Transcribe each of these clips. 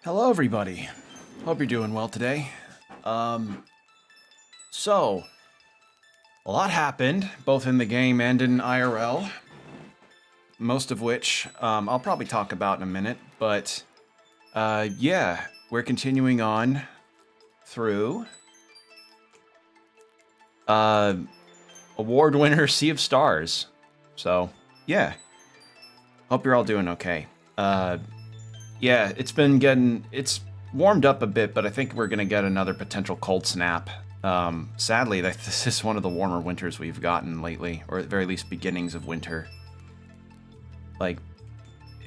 Hello, everybody. Hope you're doing well today. So, a lot happened, both in the game and in IRL. Most of which I'll probably talk about in a minute, but yeah, we're continuing on through award winner Sea of Stars. So, yeah. Hope you're all doing okay. Yeah, it's warmed up a bit, but I think we're gonna get another potential cold snap. Sadly, this is one of the warmer winters we've gotten lately, or at the very least beginnings of winter. Like,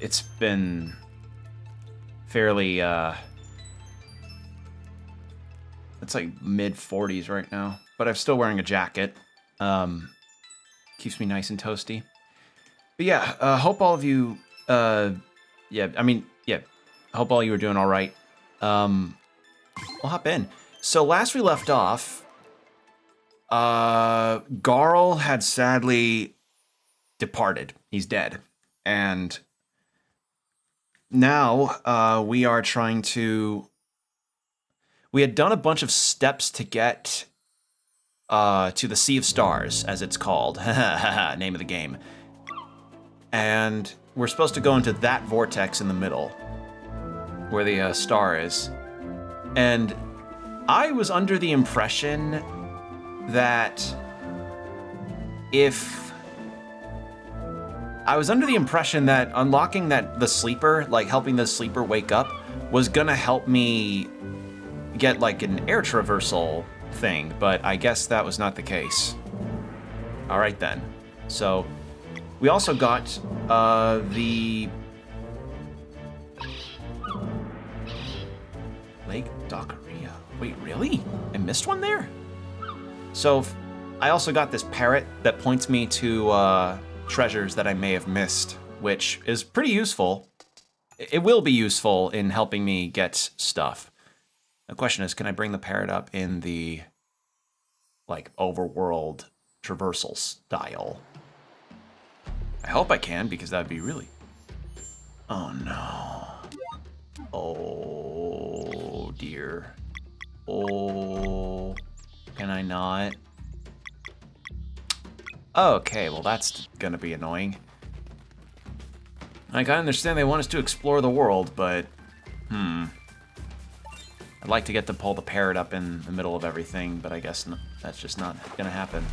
it's been fairly, it's like mid-40s right now, but I'm still wearing a jacket. Keeps me nice and toasty. But yeah, hope all of you, hope all you are doing all right. We'll hop in. So last we left off, Garl had sadly departed. He's dead. And now we are trying to... We had done a bunch of steps to get to the Sea of Stars, as it's called. Name of the game. And we're supposed to go into that vortex in the middle, where the star is. And I was under the impression that unlocking the sleeper, like helping the sleeper wake up, was gonna help me get like an air traversal thing, but I guess that was not the case. All right then. So we also got the Lake Dockeria. Wait, really? I missed one there? So I also got this parrot that points me to treasures that I may have missed, which is pretty useful. It will be useful in helping me get stuff. The question is, can I bring the parrot up in the, like, overworld traversal style? I hope I can, because that'd be really... Oh, no. Oh, dear. Oh, can I not? Okay, well, that's gonna be annoying. Like, I understand they want us to explore the world, but... I'd like to get to pull the parrot up in the middle of everything, but I guess that's just not gonna happen.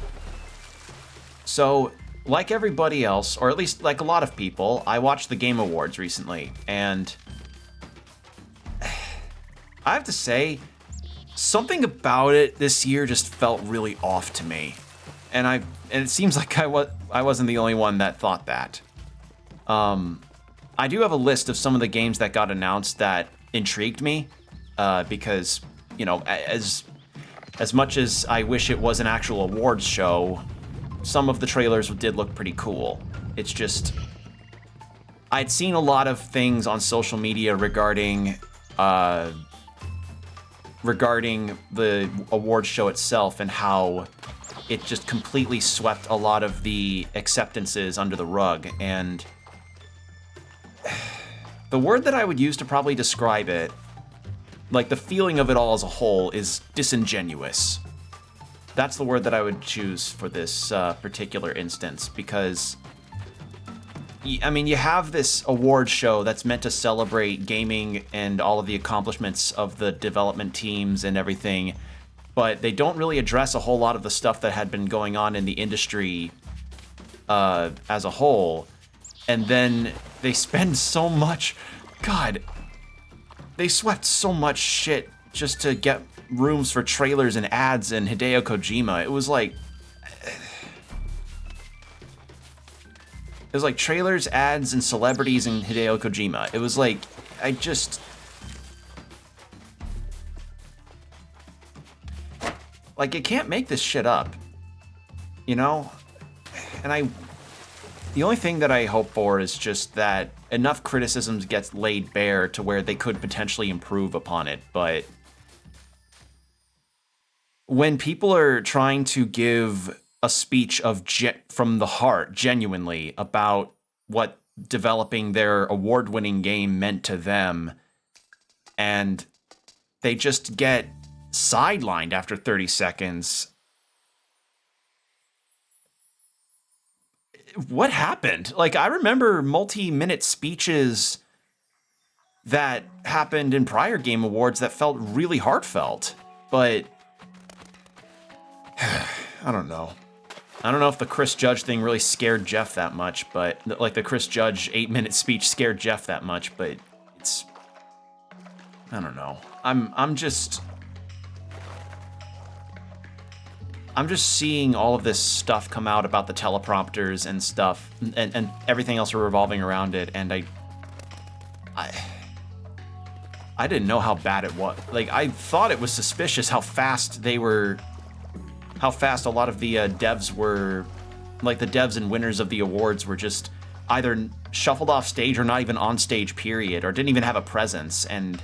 So... Like everybody else, or at least like a lot of people, I watched the Game Awards recently, and I have to say, something about it this year just felt really off to me. And it seems like I wasn't the only one that thought that. I do have a list of some of the games that got announced that intrigued me, because, you know, as much as I wish it was an actual awards show, some of the trailers did look pretty cool. It's just, I'd seen a lot of things on social media regarding the awards show itself and how it just completely swept a lot of the acceptances under the rug. And the word that I would use to probably describe it, like the feeling of it all as a whole, is disingenuous. That's the word that I would choose for this particular instance, because, I mean, you have this award show that's meant to celebrate gaming and all of the accomplishments of the development teams and everything, but they don't really address a whole lot of the stuff that had been going on in the industry as a whole. And then they spend so much, God, they swept so much shit just to get rooms for trailers and ads and Hideo Kojima. It was like trailers, ads, and celebrities and Hideo Kojima. It was like, like, you can't make this shit up, you know? And the only thing that I hope for is just that enough criticisms gets laid bare to where they could potentially improve upon it, but when people are trying to give a speech of from the heart, genuinely, about what developing their award-winning game meant to them, and they just get sidelined after 30 seconds. What happened? Like, I remember multi-minute speeches that happened in prior Game Awards that felt really heartfelt, but I don't know. I don't know if the Chris Judge thing really scared Jeff that much, but like the Chris Judge 8-minute speech scared Jeff that much, but it's, I don't know. I'm just seeing all of this stuff come out about the teleprompters and stuff, and everything else revolving around it, and I didn't know how bad it was. Like, I thought it was suspicious how fast a lot of the devs were, like the devs and winners of the awards were just either shuffled off stage or not even on stage, period, or didn't even have a presence, and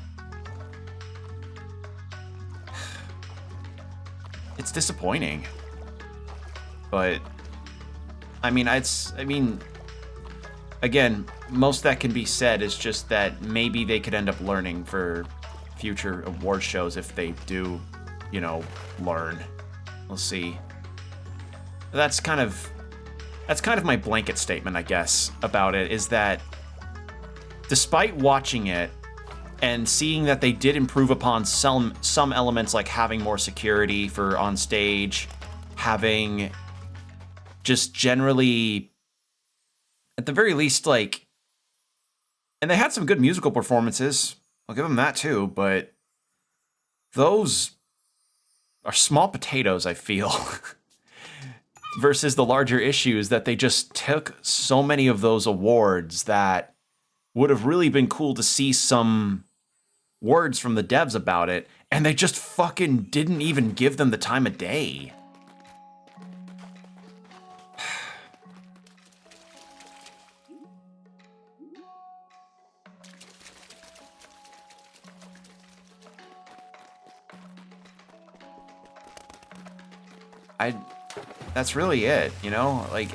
it's disappointing. But I mean, again, most that can be said is just that maybe they could end up learning for future award shows if they do, you know, learn. We'll see. That's kind of my blanket statement, I guess, about it, is that despite watching it and seeing that they did improve upon some elements, like having more security for on stage, having just generally, at the very least, like, and they had some good musical performances, I'll give them that too, but those are small potatoes, I feel, versus the larger issues that they just took so many of those awards that would have really been cool to see some words from the devs about it, and they just fucking didn't even give them the time of day. That's really it, you know? Like,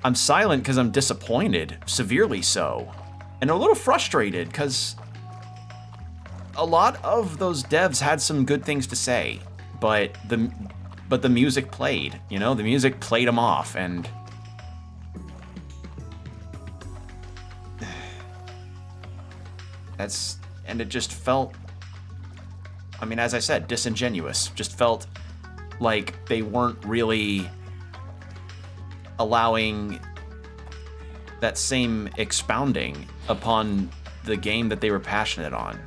I'm silent because I'm disappointed, severely so, and a little frustrated because a lot of those devs had some good things to say, but the music played, you know? The music played them off, and it just felt, I mean, as I said, disingenuous. Just felt like they weren't really allowing that same expounding upon the game that they were passionate on.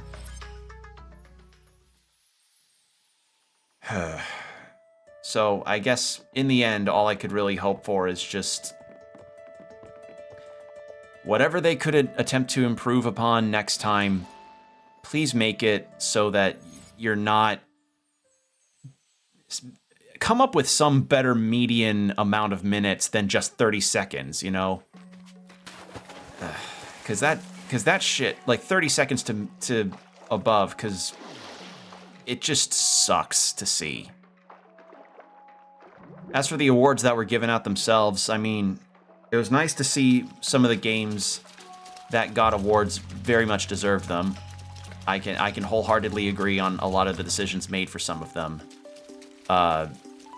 So I guess in the end, all I could really hope for is just whatever they could attempt to improve upon next time, please make it so that you're not, come up with some better median amount of minutes than just 30 seconds, you know? Because that shit, like 30 seconds to above, because it just sucks to see. As for the awards that were given out themselves, I mean, it was nice to see some of the games that got awards very much deserved them. I can wholeheartedly agree on a lot of the decisions made for some of them.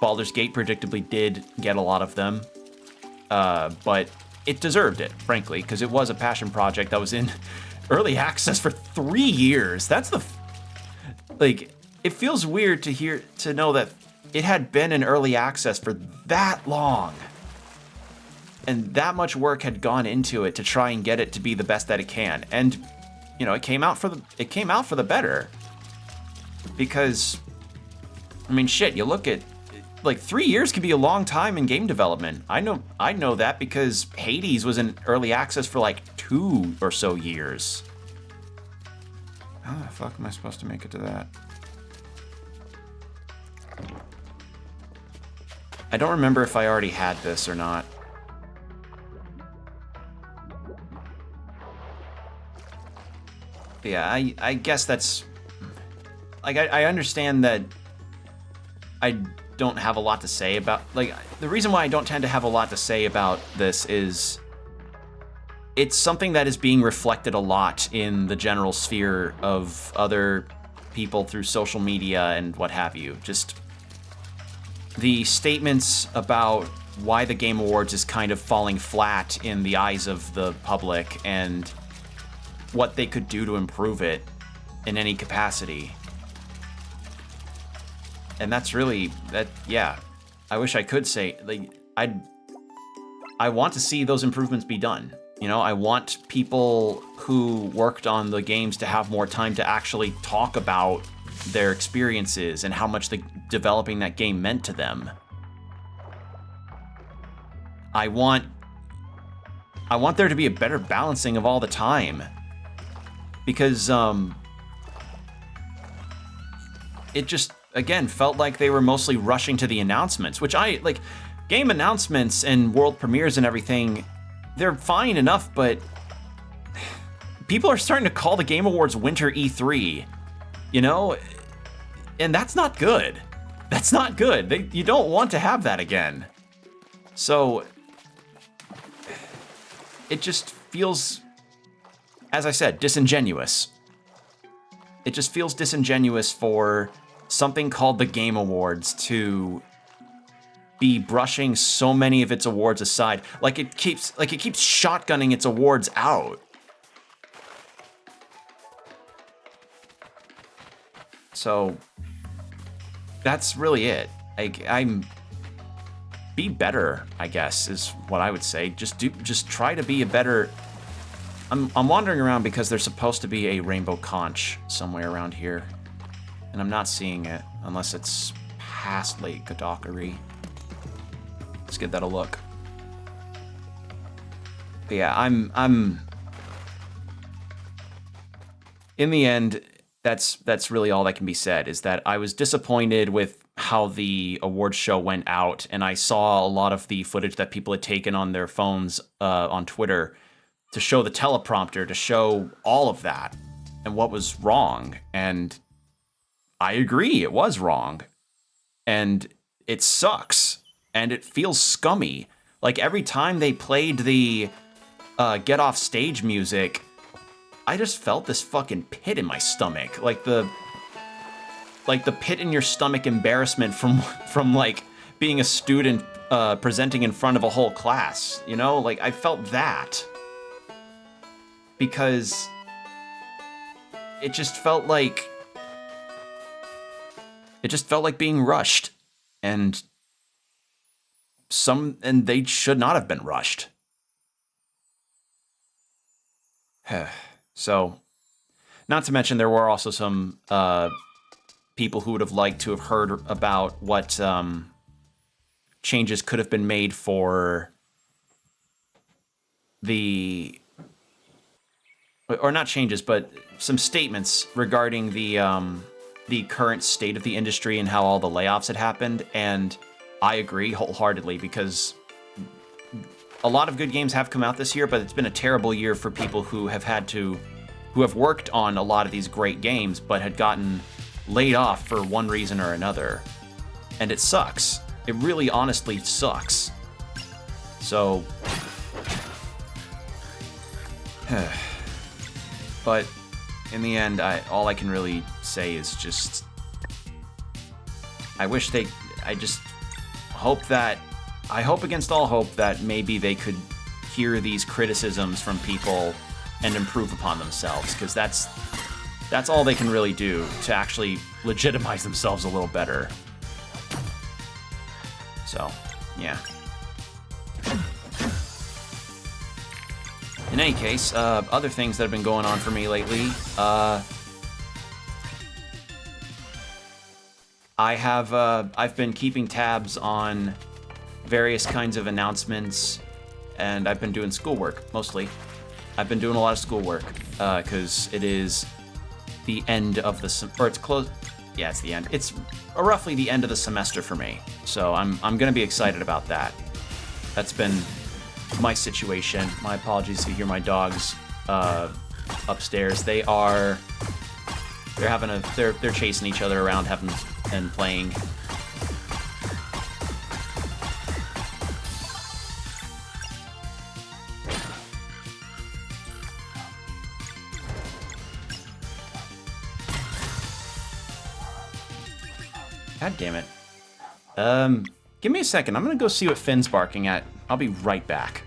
Baldur's Gate predictably did get a lot of them, but it deserved it, frankly, because it was a passion project that was in early access for 3 years. That's like, it feels weird to know that it had been in early access for that long, and that much work had gone into it to try and get it to be the best that it can. And you know, it came out for the better, because I mean, shit, you look at, like, 3 years can be a long time in game development. I know that because Hades was in early access for like 2 or so years. How the fuck am I supposed to make it to that? I don't remember if I already had this or not. But yeah, I guess that's, like, I understand that I don't have a lot to say about, like, the reason why I don't tend to have a lot to say about this is it's something that is being reflected a lot in the general sphere of other people through social media and what have you. Just the statements about why the Game Awards is kind of falling flat in the eyes of the public and what they could do to improve it in any capacity. And that's really, that, yeah, I wish I could say, like, I want to see those improvements be done. You know, I want people who worked on the games to have more time to actually talk about their experiences and how much developing that game meant to them. I want there to be a better balancing of all the time, because it just, again, felt like they were mostly rushing to the announcements, which I like. Game announcements and world premieres and everything, they're fine enough, but people are starting to call the Game Awards Winter E3, you know? And that's not good. That's not good. You don't want to have that again. So it just feels, as I said, disingenuous. It just feels disingenuous for something called the Game Awards to be brushing so many of its awards aside. Like it keeps shotgunning its awards out. So that's really it. I'm be better, I guess, is what I would say. Just try to be a better. I'm wandering around because there's supposed to be a rainbow conch somewhere around here, and I'm not seeing it unless it's past Lake Godokari. Let's give that a look. But yeah, I'm in the end, that's really all that can be said, is that I was disappointed with how the awards show went out, and I saw a lot of the footage that people had taken on their phones on Twitter to show the teleprompter, to show all of that and what was wrong. And I agree, it was wrong. And it sucks. And it feels scummy. Like every time they played the get off stage music, I just felt this fucking pit in my stomach. Like the pit in your stomach embarrassment from like being a student presenting in front of a whole class, you know? Like I felt that. Because it just felt like being rushed. And they should not have been rushed. So, not to mention there were also some people who would have liked to have heard about what changes could have been made for or not changes, but some statements regarding the current state of the industry and how all the layoffs had happened. And I agree wholeheartedly, because a lot of good games have come out this year, but it's been a terrible year for people who have worked on a lot of these great games, but had gotten laid off for one reason or another. And it sucks. It really honestly sucks. So, but in the end, all I can really say is just, I hope against all hope that maybe they could hear these criticisms from people and improve upon themselves, because that's all they can really do to actually legitimize themselves a little better. So, yeah. In any case, other things that have been going on for me lately, I've been keeping tabs on various kinds of announcements, and I've been doing schoolwork, mostly. I've been doing a lot of schoolwork, because it is the end of or it's close. Yeah, it's the end. It's roughly the end of the semester for me, so I'm gonna be excited about that. That's been my situation. My apologies if you hear my dogs upstairs. They're chasing each other around, and playing. God damn it. Give me a second. I'm gonna go see what Finn's barking at. I'll be right back.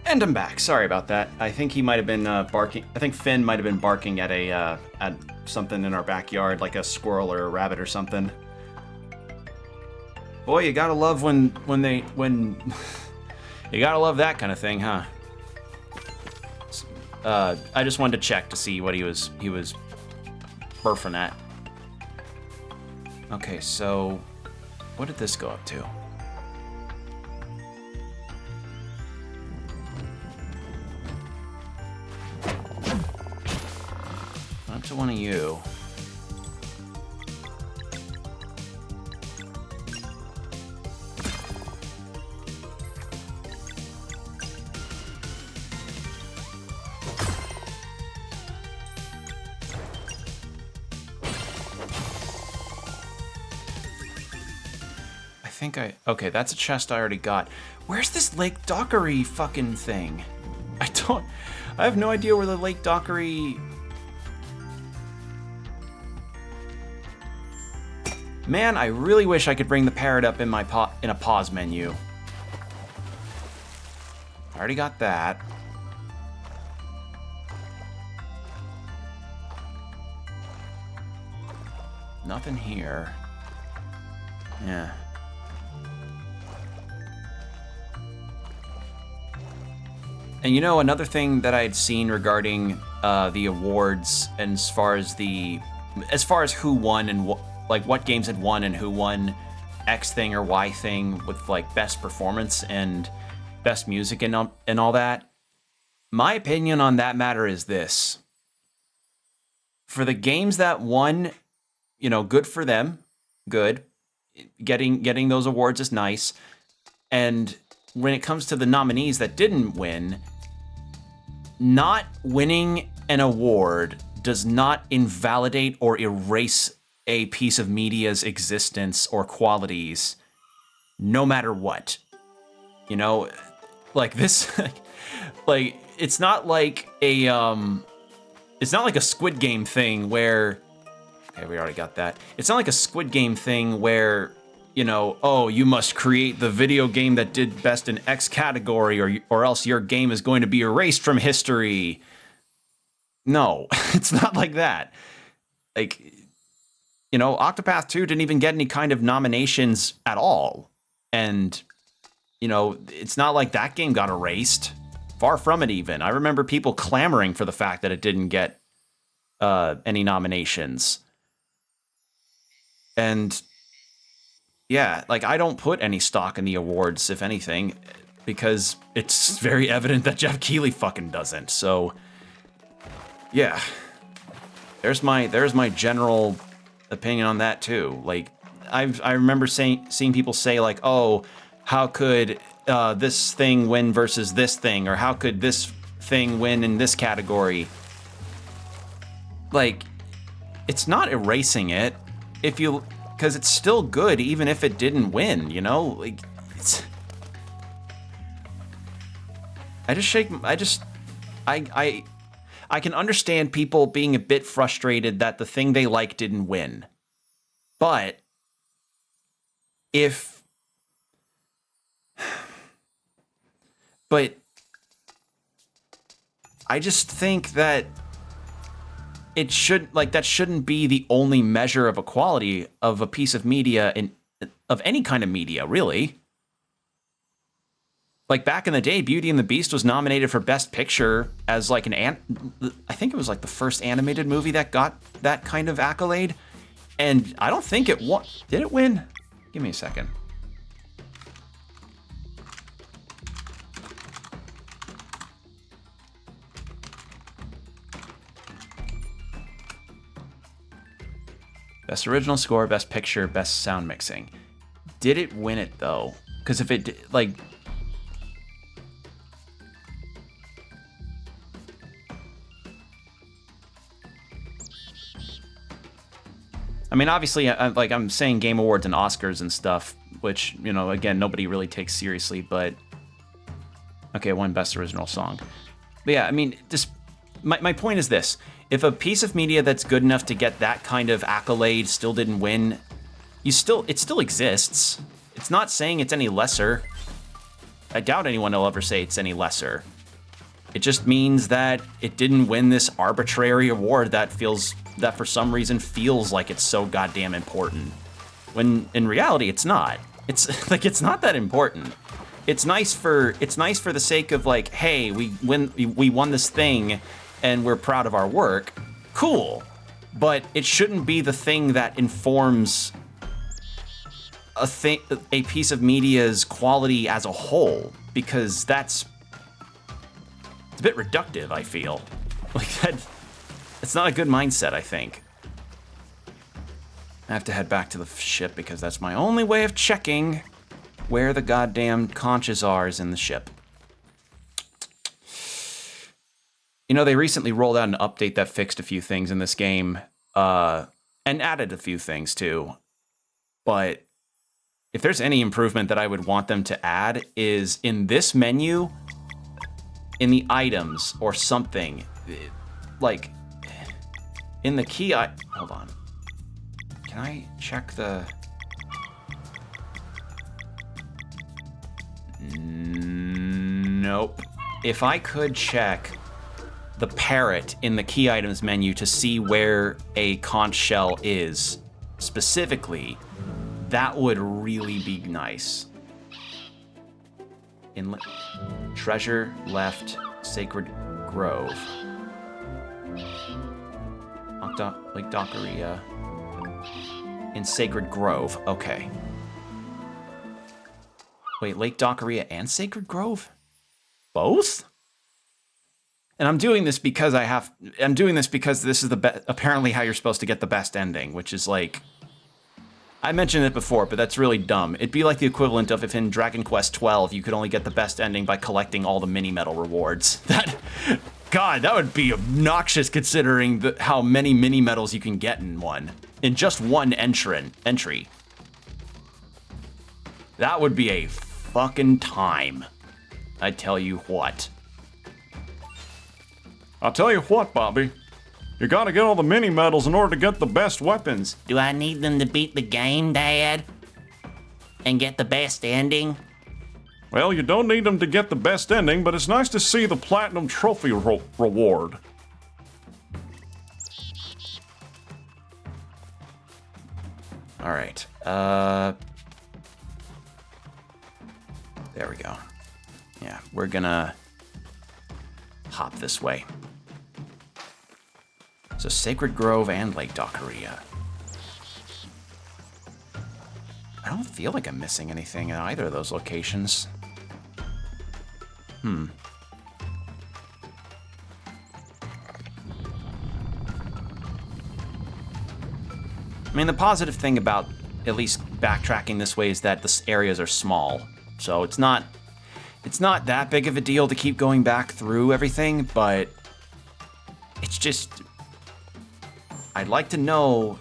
And I'm back. Sorry about that. I think he might have been barking. I think Finn might have been barking at at something in our backyard, like a squirrel or a rabbit or something. Boy, you gotta love when you gotta love that kind of thing, huh? I just wanted to check to see what he was burping at. Okay, so what did this go up to? Up to one of you. Okay, that's a chest I already got. Where's this Lake Dockery fucking thing? I have no idea where the Lake Dockery... Man, I really wish I could bring the parrot up in my in a pause menu. I already got that. Nothing here. Yeah. And you know, another thing that I had seen regarding the awards, and as far as who won and like what games had won and who won X thing or Y thing with like best performance and best music and all that. My opinion on that matter is this: for the games that won, you know, good for them, good. Getting those awards is nice. And when it comes to the nominees that didn't win, not winning an award does not invalidate or erase a piece of media's existence or qualities, no matter what. You know, like this, like it's not like a Squid Game thing where, okay, we already got that. It's not like a Squid Game thing where, you know, oh, you must create the video game that did best in X category, or else your game is going to be erased from history. No, it's not like that. Like, you know, Octopath 2 didn't even get any kind of nominations at all. And, you know, it's not like that game got erased. Far from it even. I remember people clamoring for the fact that it didn't get any nominations. And yeah, like I don't put any stock in the awards, if anything, because it's very evident that Jeff Keighley fucking doesn't. So yeah, there's my general opinion on that too. Like I remember seeing people say like, oh, how could this thing win versus this thing, or how could this thing win in this category? Like, it's not erasing it because it's still good even if it didn't win, you know? Like, it's... I can understand people being a bit frustrated that the thing they like didn't win. But I just think that it should, like, that shouldn't be the only measure of a quality of a piece of media, of any kind of media, really. Like, back in the day, Beauty and the Beast was nominated for Best Picture as, like, I think it was, like, the first animated movie that got that kind of accolade. And I don't think it won. Did it win? Give me a second. Best original score, best picture, best sound mixing. Did it win it, though? Because if it did, like... I mean, obviously, I'm saying Game Awards and Oscars and stuff, which, you know, again, nobody really takes seriously, but... Okay, won best original song. But yeah, I mean, just... My point is this. If a piece of media that's good enough to get that kind of accolade still didn't win, it still exists. It's not saying it's any lesser. I doubt anyone will ever say it's any lesser. It just means that it didn't win this arbitrary award that for some reason feels like it's so goddamn important. When in reality it's not. It's like, it's not that important. It's nice for the sake of, like, hey, we won this thing and we're proud of our work. Cool. But it shouldn't be the thing that informs a piece of media's quality as a whole, because it's a bit reductive, I feel. Like, it's not a good mindset, I think. I have to head back to the ship because that's my only way of checking where the goddamn conches are is in the ship. You know, they recently rolled out an update that fixed a few things in this game, and added a few things too. But if there's any improvement that I would want them to add is in this menu, in the items or something, like in the key. Hold on. Can I check the? Nope. If I could check the parrot in the key items menu to see where a conch shell is specifically, that would really be nice. Inlet, treasure left, Sacred Grove. Lake Dockeria. In Sacred Grove, okay. Wait, Lake Dockeria and Sacred Grove? Both? And I'm doing this because this is apparently how you're supposed to get the best ending, which is like, I mentioned it before, but that's really dumb. It'd be like the equivalent of if in Dragon Quest XII you could only get the best ending by collecting all the mini-medal rewards. God, that would be obnoxious considering how many mini-medals you can get in just one entry. That would be a fucking time. I tell you what. I'll tell you what, Bobby. You gotta get all the mini-medals in order to get the best weapons. Do I need them to beat the game, Dad? And get the best ending? Well, you don't need them to get the best ending, but it's nice to see the Platinum Trophy reward. Alright, there we go. Yeah, we're gonna hop this way. So Sacred Grove and Lake Dockeria. I don't feel like I'm missing anything in either of those locations. I mean, the positive thing about at least backtracking this way is that the areas are small. So it's not that big of a deal to keep going back through everything, but it's just, I'd like to know.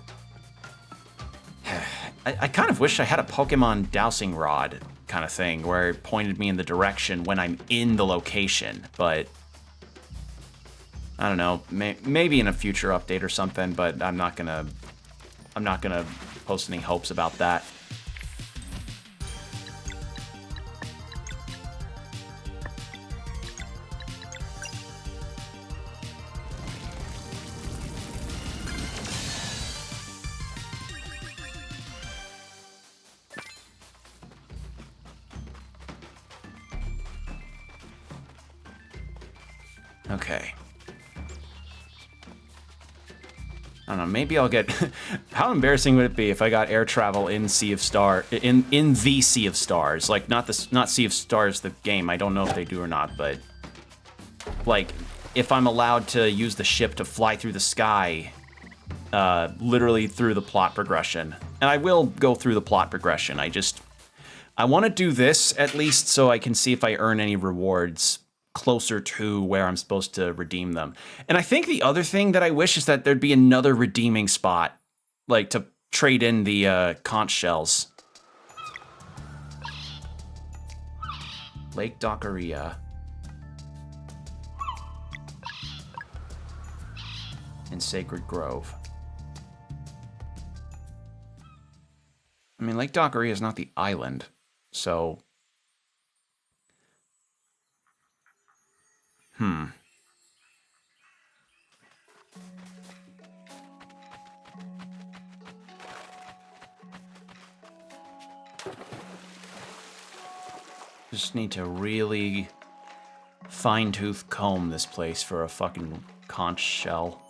I kind of wish I had a Pokemon dowsing rod kind of thing where it pointed me in the direction when I'm in the location, but I don't know, maybe in a future update or something, but I'm not gonna post any hopes about that. Okay. I don't know, maybe I'll get... How embarrassing would it be if I got air travel in Sea of in the Sea of Stars? Like, not Sea of Stars, the game. I don't know if they do or not, but... Like, if I'm allowed to use the ship to fly through the sky, literally through the plot progression. And I will go through the plot progression. I want to do this, at least, so I can see if I earn any rewards closer to where I'm supposed to redeem them. And I think the other thing that I wish is that there'd be another redeeming spot, like to trade in the conch shells. Lake Dockeria. And Sacred Grove. I mean, Lake Dockeria is not the island, so... Just need to really fine-tooth comb this place for a fucking conch shell.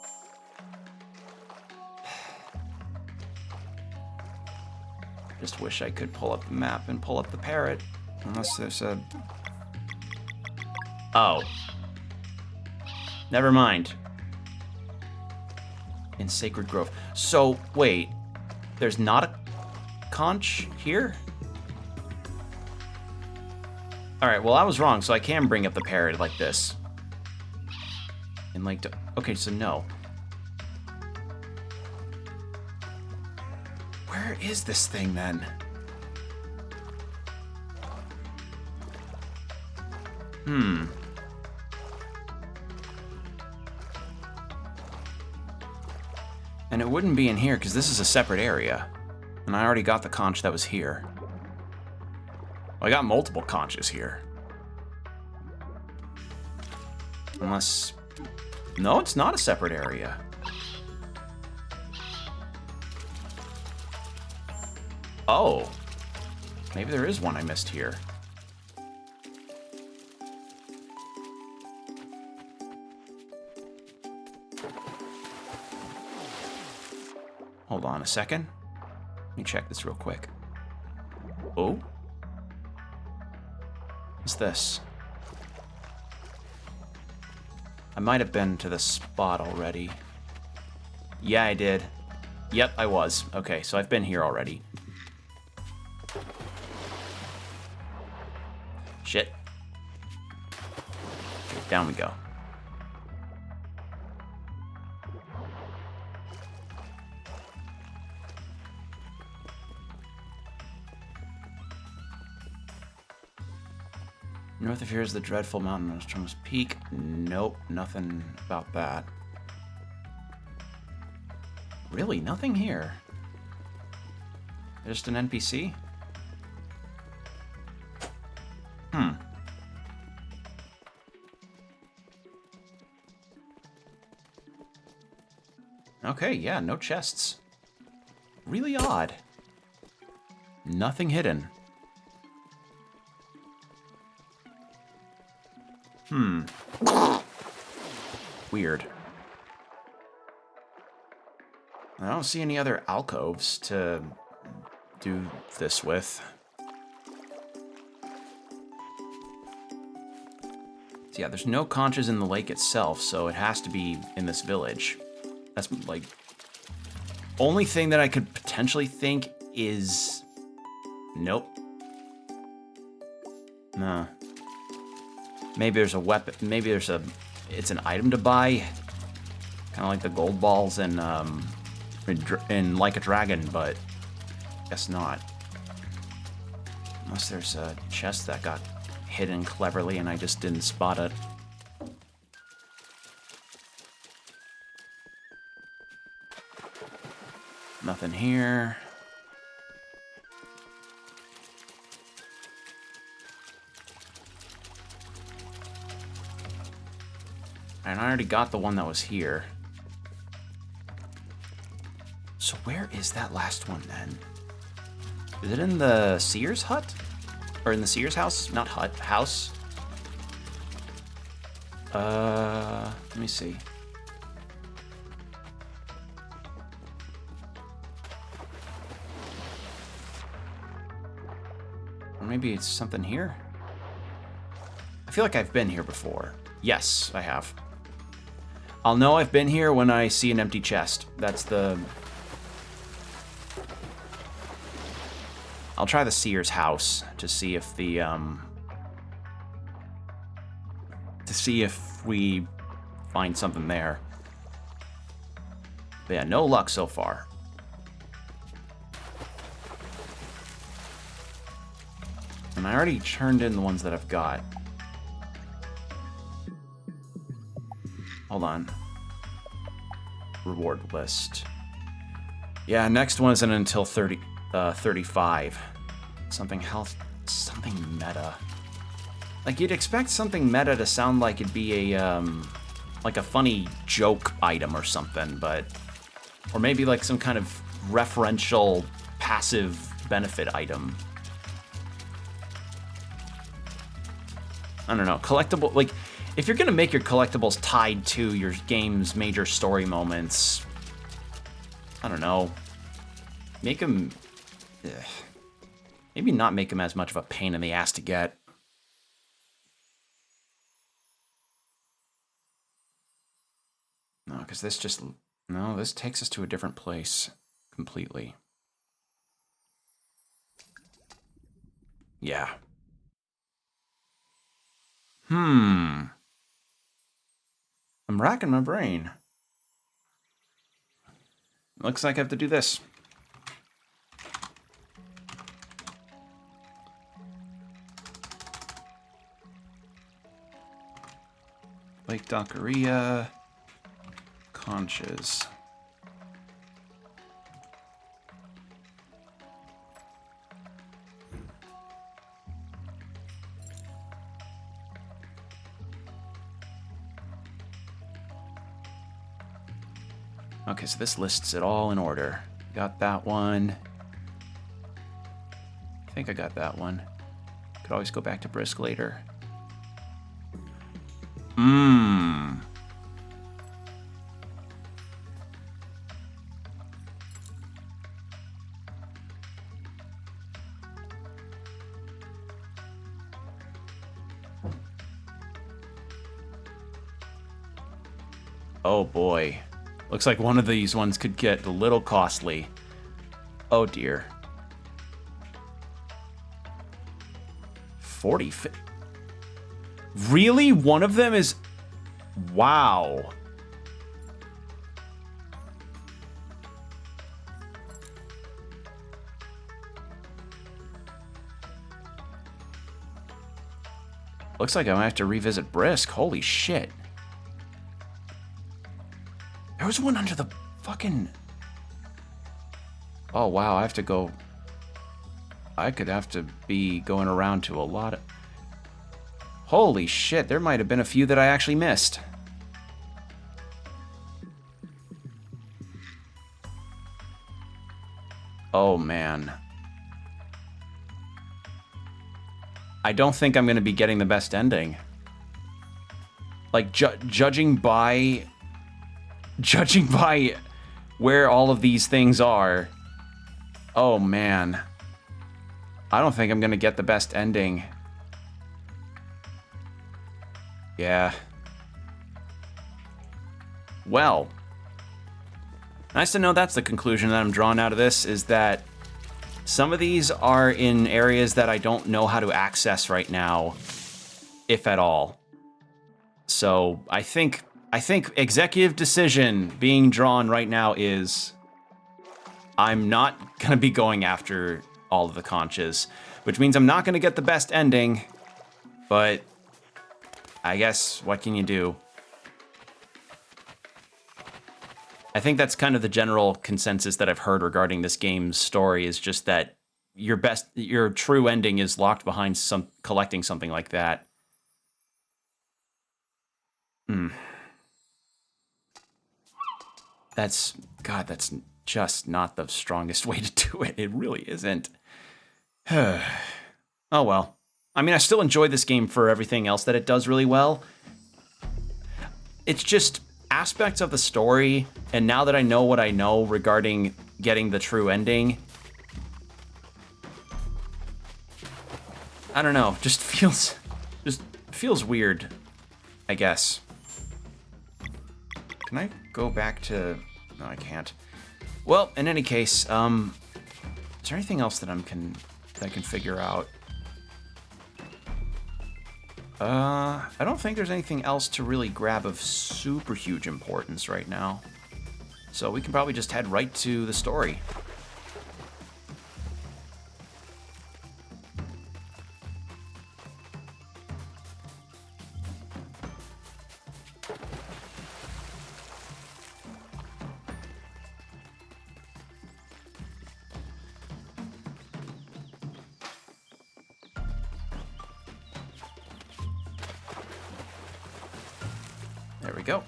Just wish I could pull up the map and pull up the parrot. Unless there's a... Oh. Never mind. In Sacred Grove. So, wait. There's not a conch here? Alright, well I was wrong, so I can bring up the parrot like this. In Lake Okay, so no. Where is this thing, then? And it wouldn't be in here, because this is a separate area. And I already got the conch that was here. Well, I got multiple conches here. Unless... No, it's not a separate area. Oh. Maybe there is one I missed here. Hold on a second. Let me check this real quick. Oh? What's this? I might have been to the spot already. Yeah, I did. Yep, I was. Okay, so I've been here already. Shit. Okay, down we go. North of here is the dreadful mountain Nostromo's Peak. Nope, nothing about that. Really, nothing here. Just an NPC? Okay, yeah, no chests. Really odd. Nothing hidden. Weird. I don't see any other alcoves to do this with. So yeah, there's no conches in the lake itself, so it has to be in this village. That's like... Only thing that I could potentially think is... Nope. Nah. Maybe there's a weapon, maybe there's a... It's an item to buy. Kind of like the gold balls in Like a Dragon, but... Guess not. Unless there's a chest that got hidden cleverly and I just didn't spot it. Nothing here. And I already got the one that was here. So where is that last one then? Is it in the Sears hut? Or in the Sears house? Not hut, house. Let me see. Or maybe it's something here? I feel like I've been here before. Yes, I have. I'll know I've been here when I see an empty chest. That's the... I'll try the Seer's house to see if the, to see if we find something there. But yeah, no luck so far. And I already turned in the ones that I've got. Hold on. Reward list. Yeah, next one isn't until 35. Something meta. Like, you'd expect something meta to sound like it'd be a, like a funny joke item or something, but... Or maybe like some kind of referential passive benefit item. I don't know, collectible, like, if you're gonna make your collectibles tied to your game's major story moments, I don't know, make them, maybe not make them as much of a pain in the ass to get. No, because this just, no, this takes us to a different place completely. Yeah. I'm racking my brain. Looks like I have to do this. Lake Dockeria. Conches. Okay, so this lists it all in order. Got that one. I think I got that one. Could always go back to Brisk later. Oh boy. Looks like one of these ones could get a little costly. Oh dear. 40. Really? One of them is... Wow. Looks like I might have to revisit Brisk. Holy shit. There was one under the fucking... Oh, wow, I have to go... I could have to be going around to a lot of... Holy shit, there might have been a few that I actually missed. Oh, man. I don't think I'm going to be getting the best ending. Like, judging by where all of these things are, oh man, I don't think I'm gonna get the best ending. Yeah. Well, nice to know that's the conclusion that I'm drawing out of this, is that some of these are in areas that I don't know how to access right now, if at all. So I think executive decision being drawn right now is I'm not going to be going after all of the conches, which means I'm not going to get the best ending, but I guess what can you do? I think that's kind of the general consensus that I've heard regarding this game's story, is just that your true ending is locked behind collecting something like that. That's just not the strongest way to do it. It really isn't. Oh well. I mean, I still enjoy this game for everything else that it does really well. it's just aspects of the story, and now that I know what I know regarding getting the true ending, I don't know, just feels weird, I guess. Can I go back to... No, I can't. Well, in any case, is there anything else that I can figure out? I don't think there's anything else to really grab of super huge importance right now. So we can probably just head right to the story. There we go.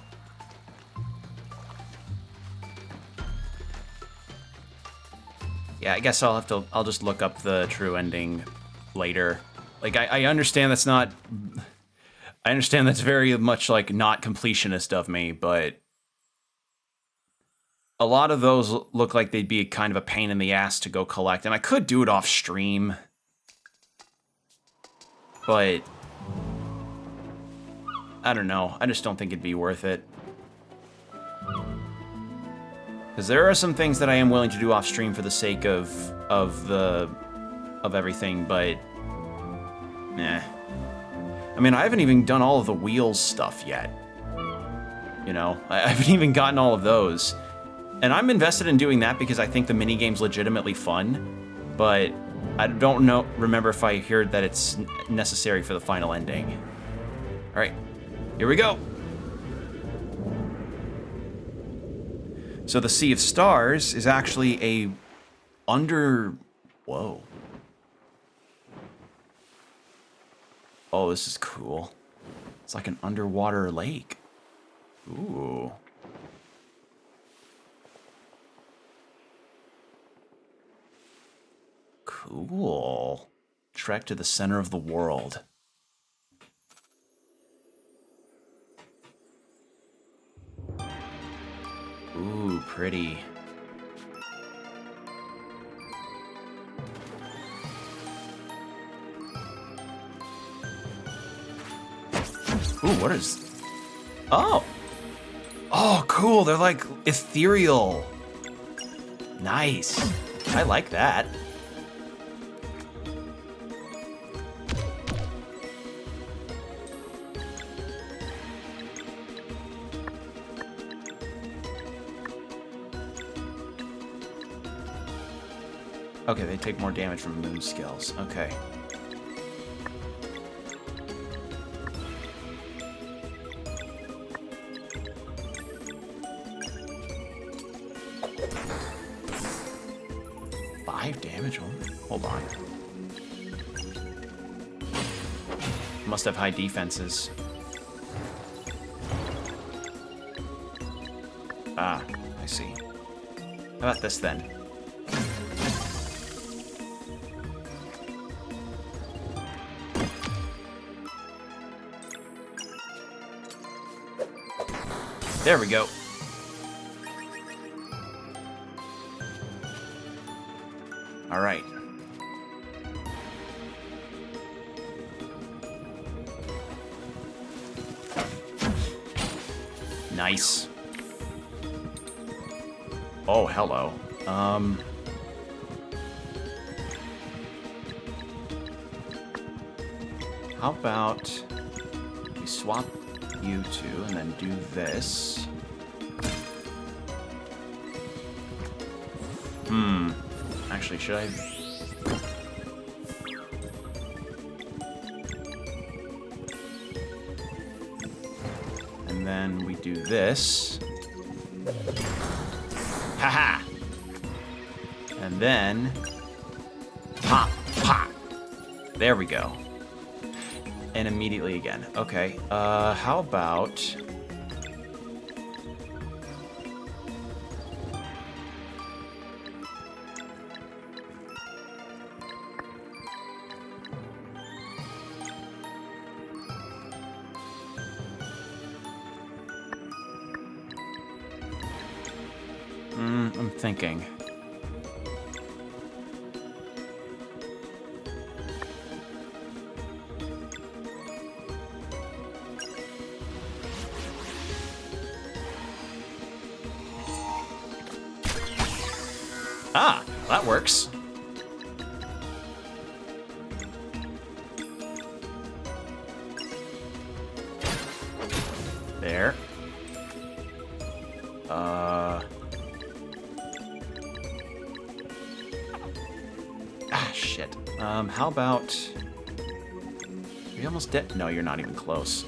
Yeah, I guess I'll just look up the true ending later. Like, I understand that's not... I understand that's very much, like, not completionist of me, but... A lot of those look like they'd be kind of a pain in the ass to go collect, and I could do it off stream. But... I don't know. I just don't think it'd be worth it. Because there are some things that I am willing to do off stream for the sake of everything, but nah. I mean, I haven't even done all of the wheels stuff yet. You know, I haven't even gotten all of those, and I'm invested in doing that because I think the minigame's legitimately fun. But I don't remember if I heard that it's necessary for the final ending. All right. Here we go. So the Sea of Stars is actually a Whoa. Oh, this is cool. It's like an underwater lake. Ooh. Cool. Trek to the center of the world. Ooh, pretty. Ooh, what is... Oh! Oh, cool, they're like ethereal. Nice. I like that. Okay, they take more damage from moon skills. Okay. Five damage? Hold on. Must have high defenses. Ah, I see. How about this then? There we go. All right. Nice. Oh, hello. How about we swap you two and then do this? Actually, should I? And then we do this. Haha! And then pop, pop. There we go. And immediately again. Okay, how about... I'm thinking. Ah, that works. There. Shit. How about... Are you almost dead? No, you're not even close.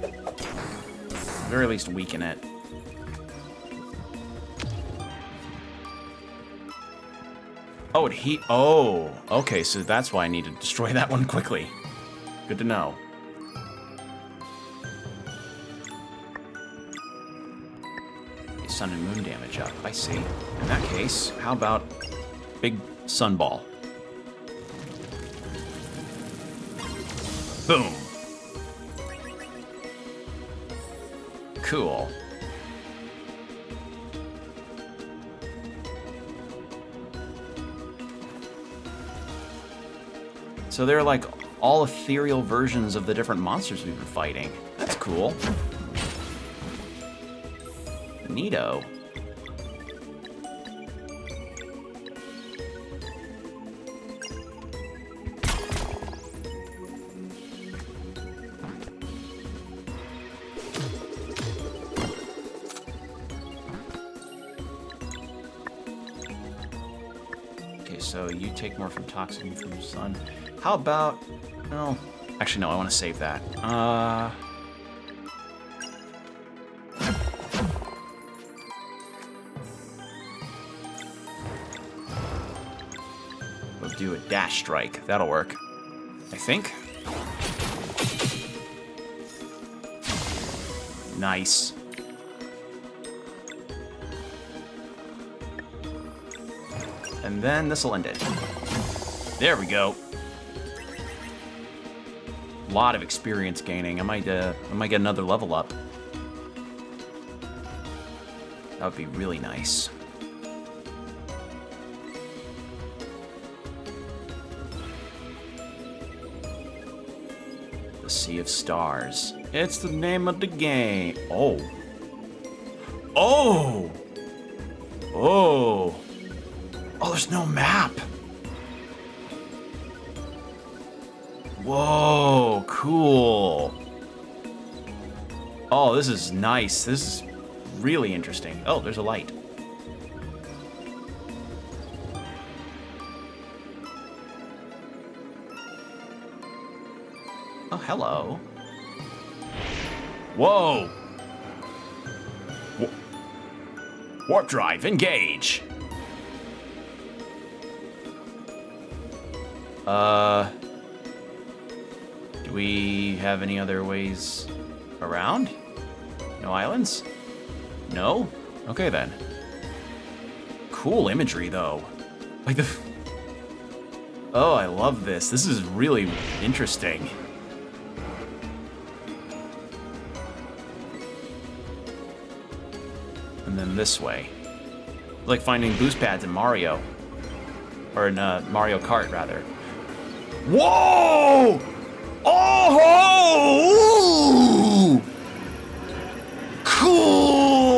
At the very least, weaken it. Oh, oh, okay, so that's why I need to destroy that one quickly. Good to know. Okay, sun and moon damage up, I see. In that case, how about big sunball? Boom. Cool. So they're like all ethereal versions of the different monsters we've been fighting. That's cool. Neato. Okay, so you take more from toxic and from sun. How about... Well, actually, no, I want to save that. We'll do a dash strike. That'll work. I think. Nice. And then this'll end it. There we go. Lot of experience gaining. I might get another level up. That would be really nice. The Sea of Stars. It's the name of the game. Oh. Oh! Oh! Oh, there's no map! Whoa, cool. Oh, this is nice. This is really interesting. Oh, there's a light. Oh, hello. Whoa. Warp drive, engage. Do we have any other ways around? No islands? No? Okay then. Cool imagery though. Like the... Oh, I love this. This is really interesting. And then this way. Like finding boost pads in Mario. Or in Mario Kart, rather. Whoa! Oh! Cool!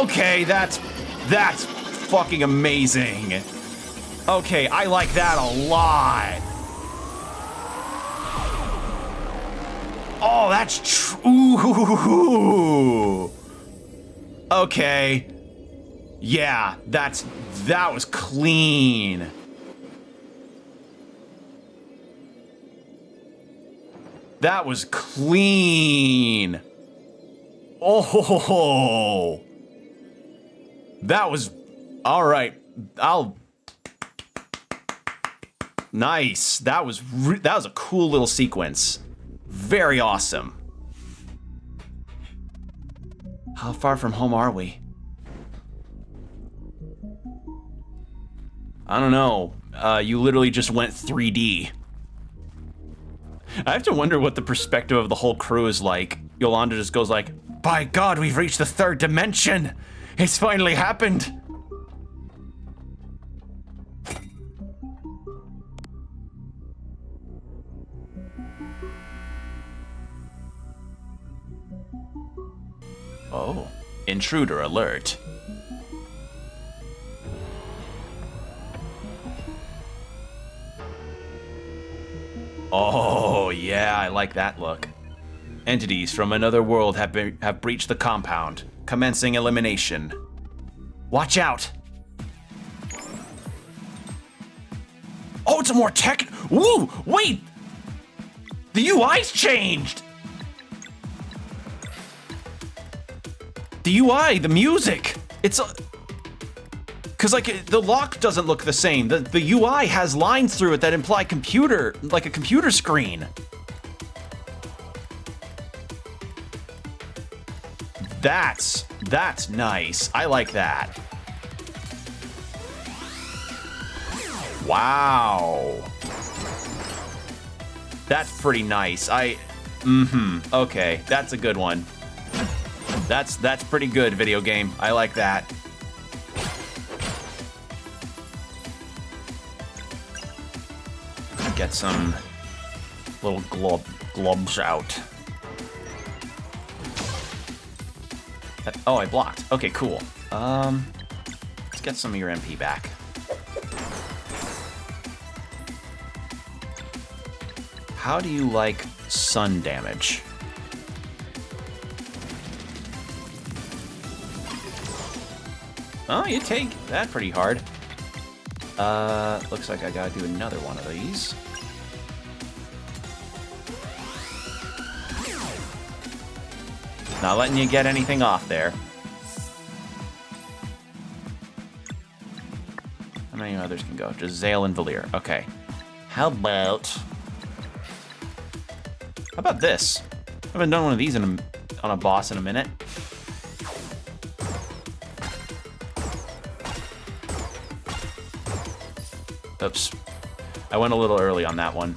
Okay, that's fucking amazing. Okay, I like that a lot. Oh, that's true. Okay. Yeah, that was clean. That was clean. Oh, that was all right. Nice. That was a cool little sequence. Very awesome. How far from home are we? I don't know. You literally just went 3D. I have to wonder what the perspective of the whole crew is like. Yolanda just goes like, "By God, we've reached the 3rd dimension! It's finally happened!" Oh, intruder alert. Oh, yeah, I like that look. Entities from another world have breached the compound, commencing elimination. Watch out! Oh, it's a more tech. Woo! Wait! The UI's changed! The UI, the music! It's a... Cause like, the lock doesn't look the same. The UI has lines through it that imply computer, like a computer screen. That's nice. I like that. Wow. That's pretty nice. Okay, that's a good one. That's pretty good, video game. I like that. Get some little globs out. Oh, I blocked. Okay, cool. Let's get some of your MP back. How do you like sun damage? Oh, you take that pretty hard. Looks like I gotta do another one of these. Not letting you get anything off there. How many others can go? Just Zale and Valir. Okay. How about this? I haven't done one of these on a boss in a minute. Oops. I went a little early on that one.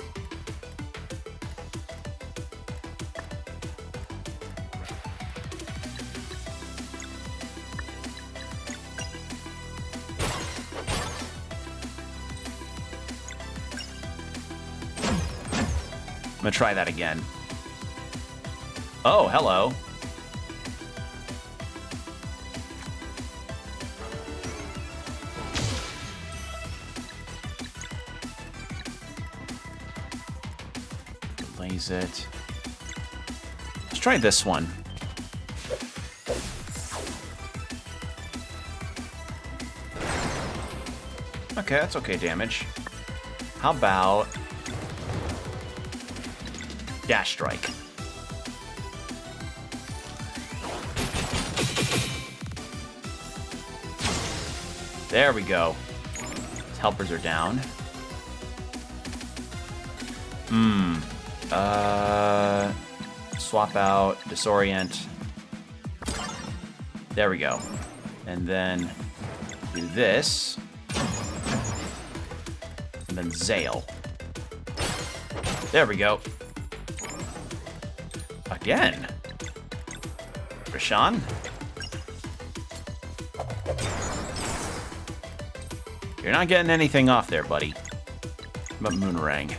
I'm gonna try that again. Oh, hello. Laze it. Let's try this one. Okay, that's okay damage. How about Dash Strike? There we go. His helpers are down. Swap out, disorient. There we go. And then do this. And then Zale. There we go. Again. Rashawn? You're not getting anything off there, buddy. But Moonrang.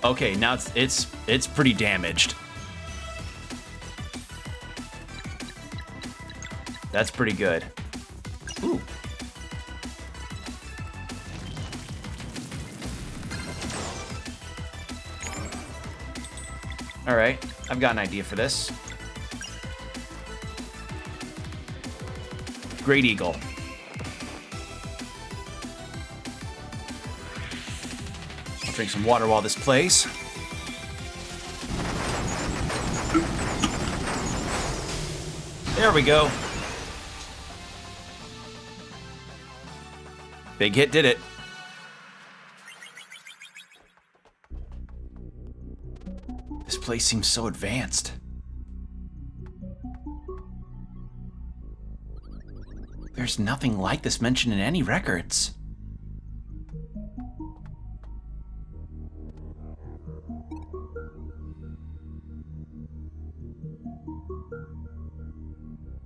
Okay, now it's pretty damaged. That's pretty good. Ooh. All right, I've got an idea for this. Great Eagle. I'll drink some water while this plays. There we go. Big hit did it. This place seems so advanced. There's nothing like this mentioned in any records.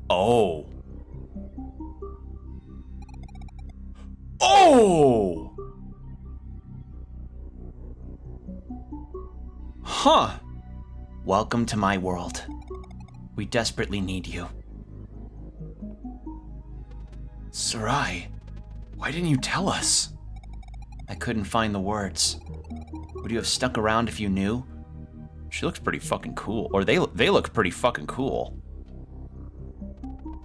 Oh. Oh! Huh. Welcome to my world. We desperately need you. Sarai, why didn't you tell us? I couldn't find the words. Would you have stuck around if you knew? She looks pretty fucking cool. Or they look pretty fucking cool.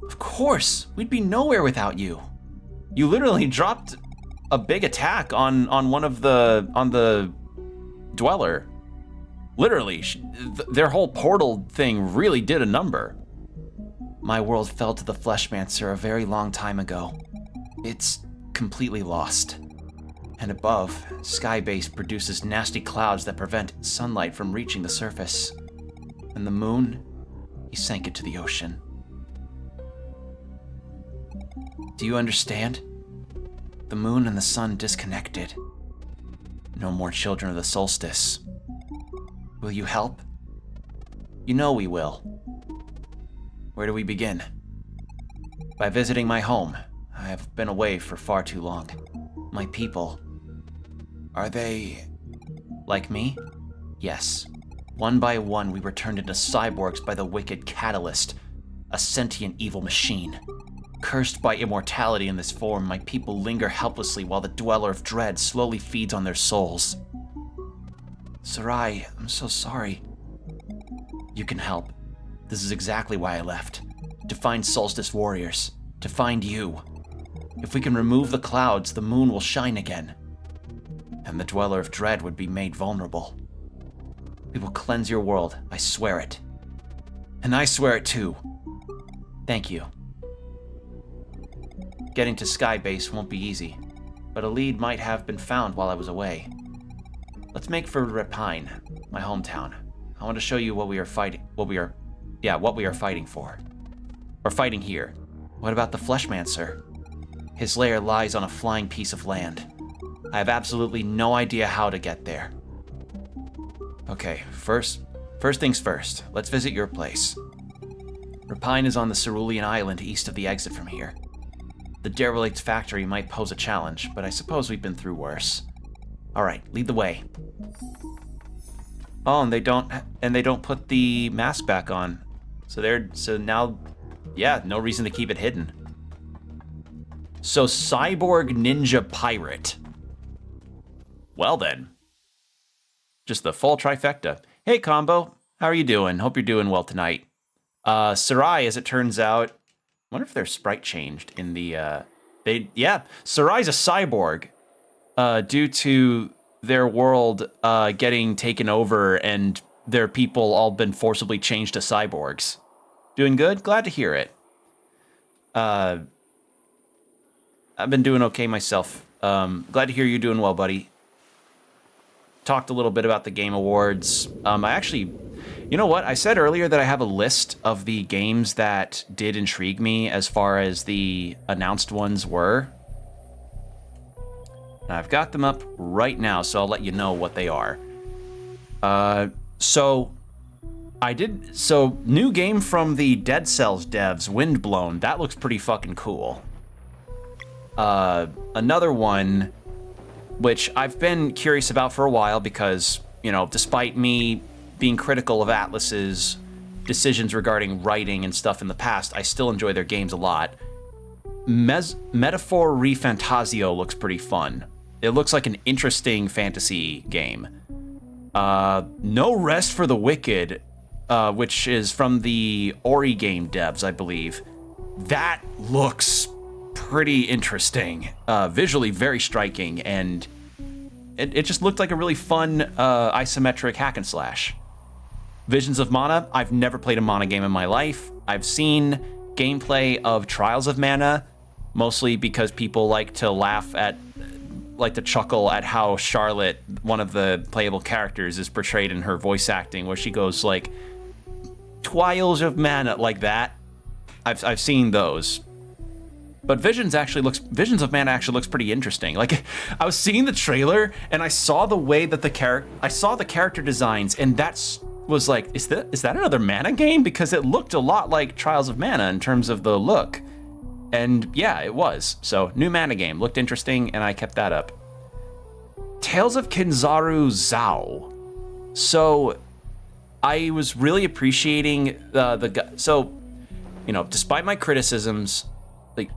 Of course, we'd be nowhere without you. You literally dropped a big attack on the dweller. Literally, their whole portal thing really did a number. My world fell to the Fleshmancer a very long time ago. It's completely lost. And above, Skybase produces nasty clouds that prevent sunlight from reaching the surface. And the moon, he sank it to the ocean. Do you understand? The moon and the sun disconnected. No more children of the solstice. Will you help? You know we will. Where do we begin? By visiting my home. I have been away for far too long. My people. Are they... like me? Yes. One by one, we were turned into cyborgs by the wicked Catalyst, a sentient evil machine. Cursed by immortality in this form, my people linger helplessly while the Dweller of Dread slowly feeds on their souls. Sarai, I'm so sorry. You can help. This is exactly why I left. To find Solstice warriors. To find you. If we can remove the clouds, the moon will shine again. And the Dweller of Dread would be made vulnerable. We will cleanse your world, I swear it. And I swear it too. Thank you. Getting to Skybase won't be easy, but a lead might have been found while I was away. Let's make for Repine, my hometown. I want to show you what we are fighting for. Or fighting here. What about the Fleshmancer? His lair lies on a flying piece of land. I have absolutely no idea how to get there. Okay, first things first. Let's visit your place. Repine is on the Cerulean Island east of the exit from here. The derelict factory might pose a challenge, but I suppose we've been through worse. Alright, lead the way. Oh, and they don't put the mask back on. So now, yeah, no reason to keep it hidden. So Cyborg Ninja Pirate. Well then. Just the full trifecta. Hey Combo, how are you doing? Hope you're doing well tonight. Sarai, as it turns out, I wonder if their sprite changed in the, Sarai's a cyborg, due to their world, getting taken over and their people all been forcibly changed to cyborgs. Doing good? Glad to hear it. I've been doing okay myself. Glad to hear you're doing well, buddy. Talked a little bit about the Game Awards. I actually... You know what? I said earlier that I have a list of the games that did intrigue me as far as the announced ones were. And I've got them up right now, so I'll let you know what they are. So new game from the Dead Cells devs, Windblown. That looks pretty fucking cool. Another one, which I've been curious about for a while because, you know, despite me being critical of Atlus's decisions regarding writing and stuff in the past, I still enjoy their games a lot. Metaphor ReFantasio looks pretty fun. It looks like an interesting fantasy game. No Rest for the Wicked, which is from the Ori game devs, I believe. That looks pretty interesting. Visually very striking, and it just looked like a really fun isometric hack and slash. Visions of Mana, I've never played a Mana game in my life. I've seen gameplay of Trials of Mana, mostly because people like to chuckle at how Charlotte, one of the playable characters, is portrayed in her voice acting, where she goes like, "Twiles of mana," like that. I've seen those. But Visions of Mana actually looks pretty interesting. Like, I was seeing the trailer and I saw the way that the character designs, and was like, is that another Mana game? Because it looked a lot like Trials of Mana in terms of the look. And yeah, it was. So, new Mana game, looked interesting, and I kept that up. Tales of Kinzaru Zao. So, I was really appreciating despite my criticisms, like,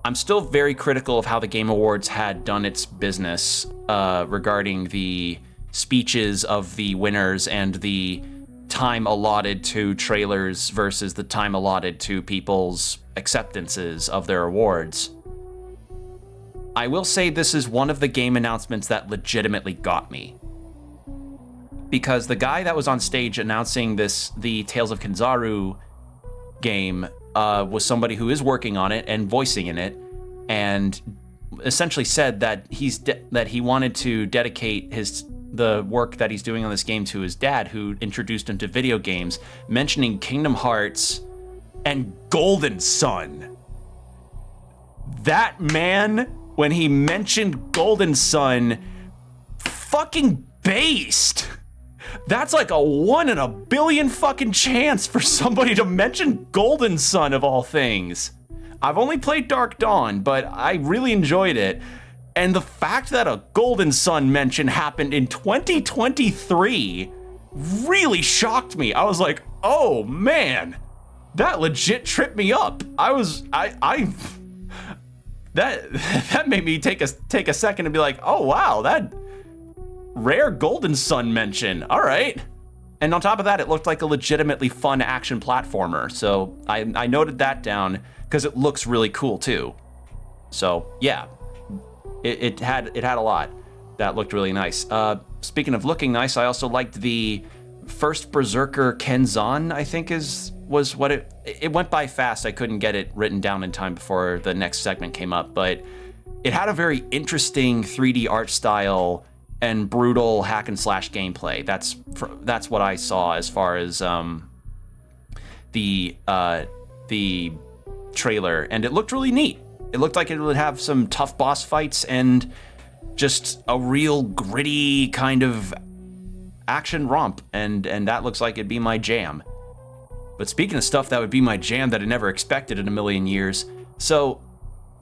I'm still very critical of how the Game Awards had done its business regarding the speeches of the winners and the time allotted to trailers versus the time allotted to people's acceptances of their awards. I will say this is one of the game announcements that legitimately got me. Because the guy that was on stage announcing the Tales of Kinzaru game was somebody who is working on it and voicing in it, and essentially said that he wanted to dedicate the work that he's doing on this game to his dad, who introduced him to video games, mentioning Kingdom Hearts and Golden Sun. That man, when he mentioned Golden Sun, fucking based. That's like a 1 in a billion fucking chance for somebody to mention Golden Sun of all things. I've only played Dark Dawn, but I really enjoyed it. And the fact that a Golden Sun mention happened in 2023 really shocked me. I was like, oh man, that legit tripped me up. That made me take a second to be like, oh wow, that rare Golden Sun mention. All right. And on top of that, it looked like a legitimately fun action platformer. So I noted that down because it looks really cool too. So yeah, it had a lot that looked really nice. Speaking of looking nice, I also liked the first Berserker Kenzan, I think was what it went by fast. I couldn't get it written down in time before the next segment came up, but it had a very interesting 3D art style and brutal hack and slash gameplay. That's what I saw as far as the trailer, and it looked really neat. It looked like it would have some tough boss fights and just a real gritty kind of action romp, and that looks like it'd be my jam. But speaking of stuff that would be my jam that I never expected in a million years, so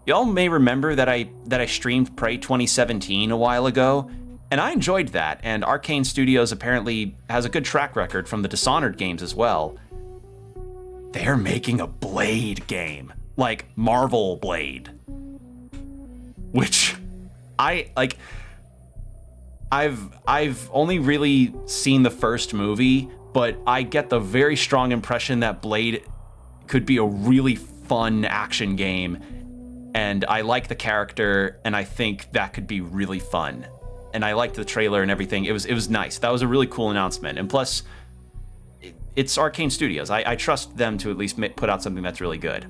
y'all may remember that I streamed Prey 2017 a while ago, and I enjoyed that, and Arcane Studios apparently has a good track record from the Dishonored games as well. They're making a Blade game, like Marvel Blade, which I've only really seen the first movie, but I get the very strong impression that Blade could be a really fun action game, and I like the character, and I think that could be really fun. And I liked the trailer and everything. It was nice. That was a really cool announcement. And plus, it's Arcane Studios. I trust them to at least put out something that's really good.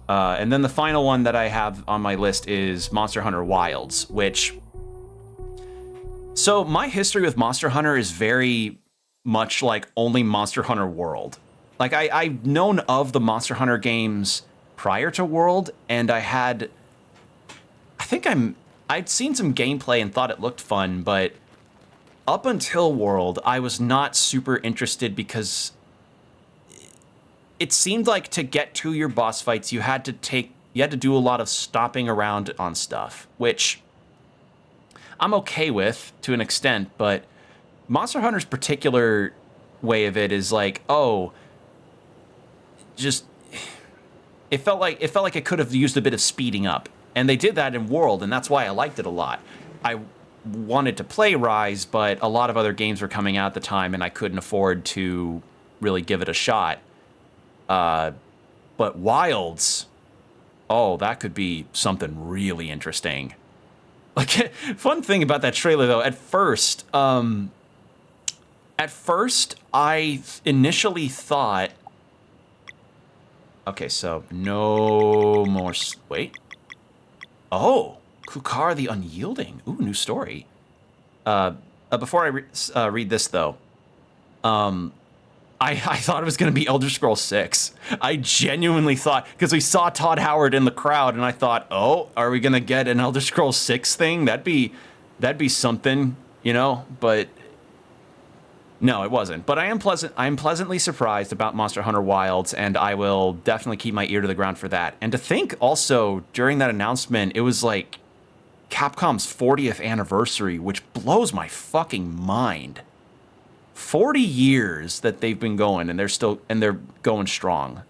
And then the final one that I have on my list is Monster Hunter Wilds, which... So my history with Monster Hunter is very much like only Monster Hunter World. Like, I've known of the Monster Hunter games prior to World, and I'd seen some gameplay and thought it looked fun, but up until World, I was not super interested because it seemed like to get to your boss fights, you had to do a lot of stopping around on stuff, which I'm okay with to an extent, but Monster Hunter's particular way of it is like, it felt like it could have used a bit of speeding up. And they did that in World, and that's why I liked it a lot. I wanted to play Rise, but a lot of other games were coming out at the time, and I couldn't afford to really give it a shot. But Wilds, that could be something really interesting. Like, fun thing about that trailer, though, at first I initially thought Okay, so no more... Wait. Oh, Kukar the Unyielding. Ooh, new story. Before I read this, though, I thought it was going to be Elder Scrolls 6. I genuinely thought, because we saw Todd Howard in the crowd, and I thought, oh, are we going to get an Elder Scrolls 6 thing? That'd be something, you know? But no, it wasn't. But I am pleasantly surprised about Monster Hunter Wilds, and I will definitely keep my ear to the ground for that. And to think also, during that announcement, it was like Capcom's 40th anniversary, which blows my fucking mind. 40 years that they've been going, and they're going strong.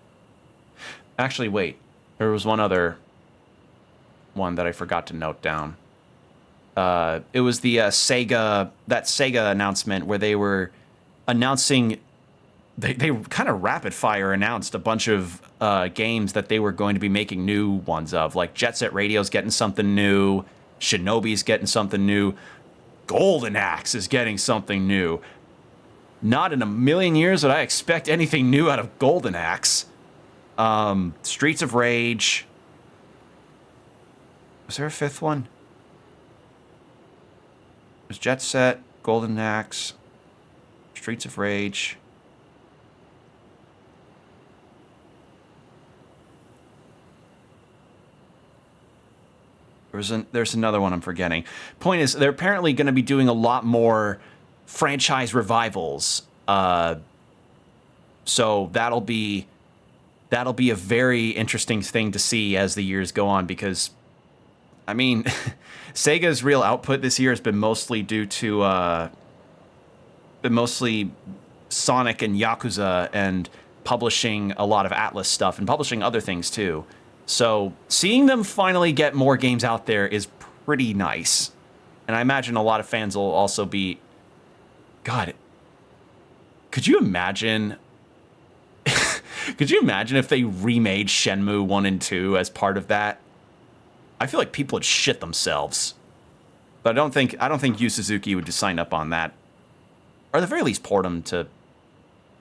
Actually, wait. There was one other one that I forgot to note down. It was the Sega announcement where they were announcing, they kind of rapid fire announced a bunch of games that they were going to be making new ones of, like Jet Set Radio's getting something new, Shinobi's getting something new, Golden Axe is getting something new. Not in a million years would I expect anything new out of Golden Axe. Streets of Rage. Was there a fifth one? There's Jet Set, Golden Axe, Streets of Rage. There's another one I'm forgetting. Point is, they're apparently going to be doing a lot more franchise revivals. So that'll be a very interesting thing to see as the years go on, because I mean, Sega's real output this year has been mostly due to Sonic and Yakuza, and publishing a lot of Atlas stuff and publishing other things too. So seeing them finally get more games out there is pretty nice. And I imagine a lot of fans will also be... God, could you imagine... could you imagine if they remade Shenmue 1 and 2 as part of that? I feel like people would shit themselves. But I don't think Yu Suzuki would just sign up on that. Or at the very least port them to...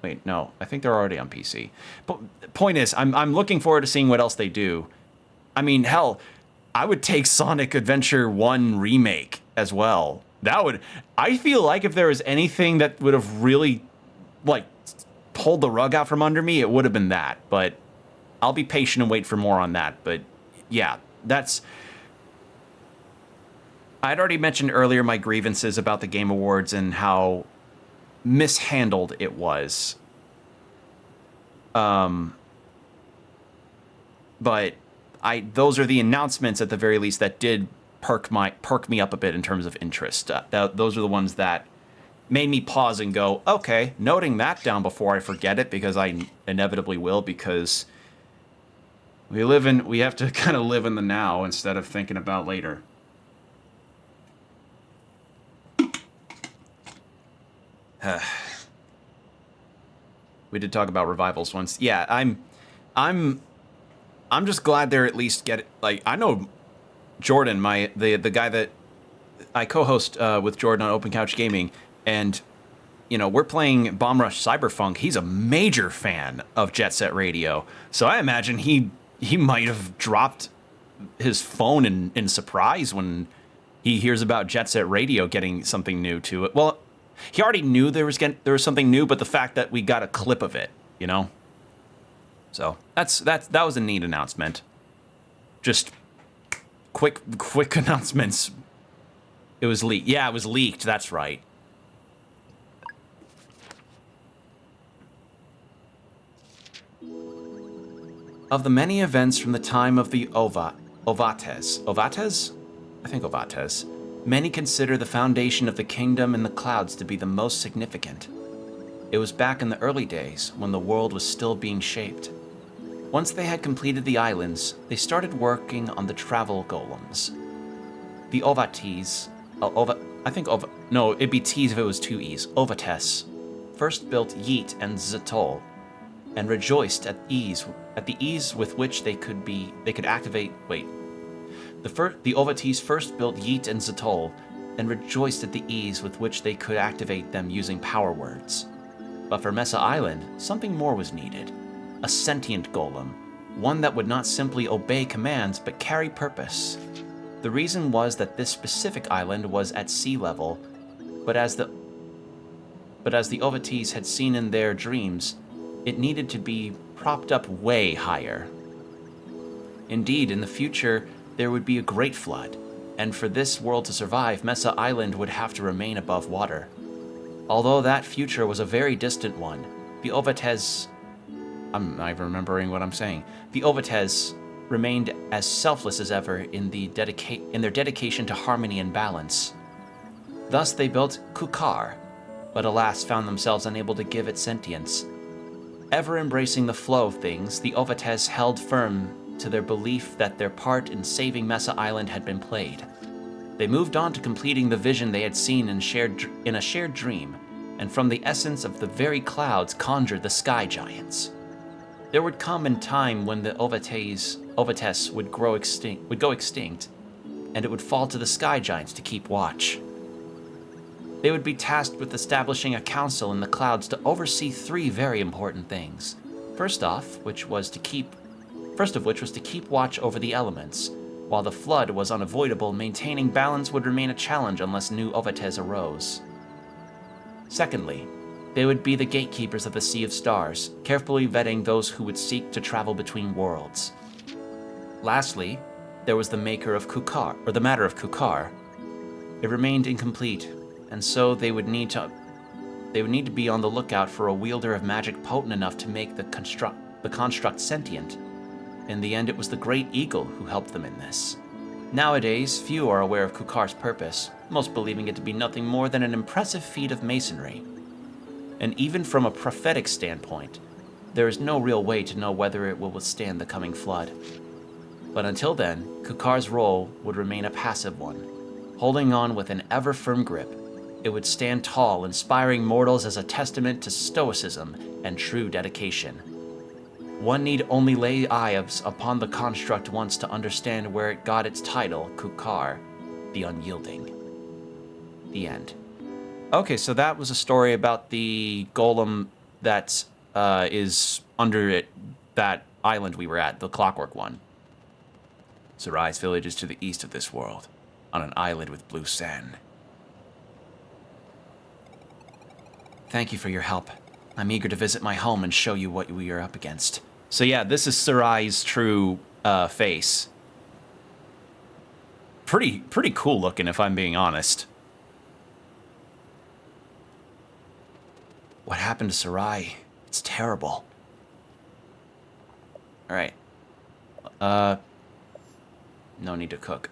Wait, no. I think they're already on PC. But point is, I'm looking forward to seeing what else they do. I mean, hell, I would take Sonic Adventure 1 Remake as well. I feel like if there was anything that would have really, like, pulled the rug out from under me, it would have been that. But I'll be patient and wait for more on that. But yeah, I'd already mentioned earlier my grievances about the Game Awards and how mishandled it was. But those are the announcements at the very least that did perk me up a bit in terms of interest. Those are the ones that made me pause and go, okay, noting that down before I forget it, because I inevitably will, because we have to kind of live in the now instead of thinking about later. We did talk about revivals once. Yeah, I'm just glad they're at least like, I know Jordan, the guy that I co-host with Jordan on Open Couch Gaming, and you know, we're playing Bomb Rush Cyberpunk. He's a major fan of Jet Set Radio, so I imagine he might have dropped his phone in surprise when he hears about Jet Set Radio getting something new to it. Well, he already knew there was something new, but the fact that we got a clip of it, you know? So that was a neat announcement. Just quick announcements. It was leaked. Yeah, it was leaked. That's right. Of the many events from the time of the Ovates, I think Ovates, many consider the foundation of the kingdom in the clouds to be the most significant. It was back in the early days when the world was still being shaped. Once they had completed the islands, they started working on the travel golems. The Ovates, it'd be T's if it was two E's, Ovates, first built Yeet and Zatol, and rejoiced at the ease with which they could activate. The Ovates first built Yeet and Zatol, and rejoiced at the ease with which they could activate them using power words. But for Mesa Island, something more was needed. A sentient golem, one that would not simply obey commands but carry purpose. The reason was that this specific island was at sea level, but as the Ovates had seen in their dreams, it needed to be propped up way higher. Indeed, in the future, there would be a great flood, and for this world to survive, Mesa Island would have to remain above water. Although that future was a very distant one, the Ovates... I'm not even remembering what I'm saying. The Ovates remained as selfless as ever in their dedication to harmony and balance. Thus they built Kukar, but alas found themselves unable to give it sentience. Ever embracing the flow of things, the Ovates held firm to their belief that their part in saving Mesa Island had been played. They moved on to completing the vision they had seen in a shared dream, and from the essence of the very clouds conjured the sky giants. There would come a time when the Ovates would go extinct, and it would fall to the sky giants to keep watch. They would be tasked with establishing a council in the clouds to oversee 3 very important things. First of which was to keep watch over the elements. While the flood was unavoidable, maintaining balance would remain a challenge unless new Ovates arose. Secondly, they would be the gatekeepers of the Sea of Stars, carefully vetting those who would seek to travel between worlds. Lastly, there was the matter of Kukar. It remained incomplete, and so they would need to be on the lookout for a wielder of magic potent enough to make the construct sentient. In the end, it was the Great Eagle who helped them in this. Nowadays, few are aware of Kukar's purpose, most believing it to be nothing more than an impressive feat of masonry. And even from a prophetic standpoint, there is no real way to know whether it will withstand the coming flood. But until then, Kukar's role would remain a passive one. Holding on with an ever-firm grip, it would stand tall, inspiring mortals as a testament to stoicism and true dedication. One need only lay eyes upon the construct once to understand where it got its title, Kukar, the Unyielding. The end. Okay, so that was a story about the golem that is under that island we were at, the clockwork one. Sarai's village is to the east of this world, on an island with blue sand. Thank you for your help. I'm eager to visit my home and show you what we are up against. So yeah, this is Sarai's true face. Pretty cool looking, if I'm being honest. What happened to Sarai? It's terrible. Alright. No need to cook.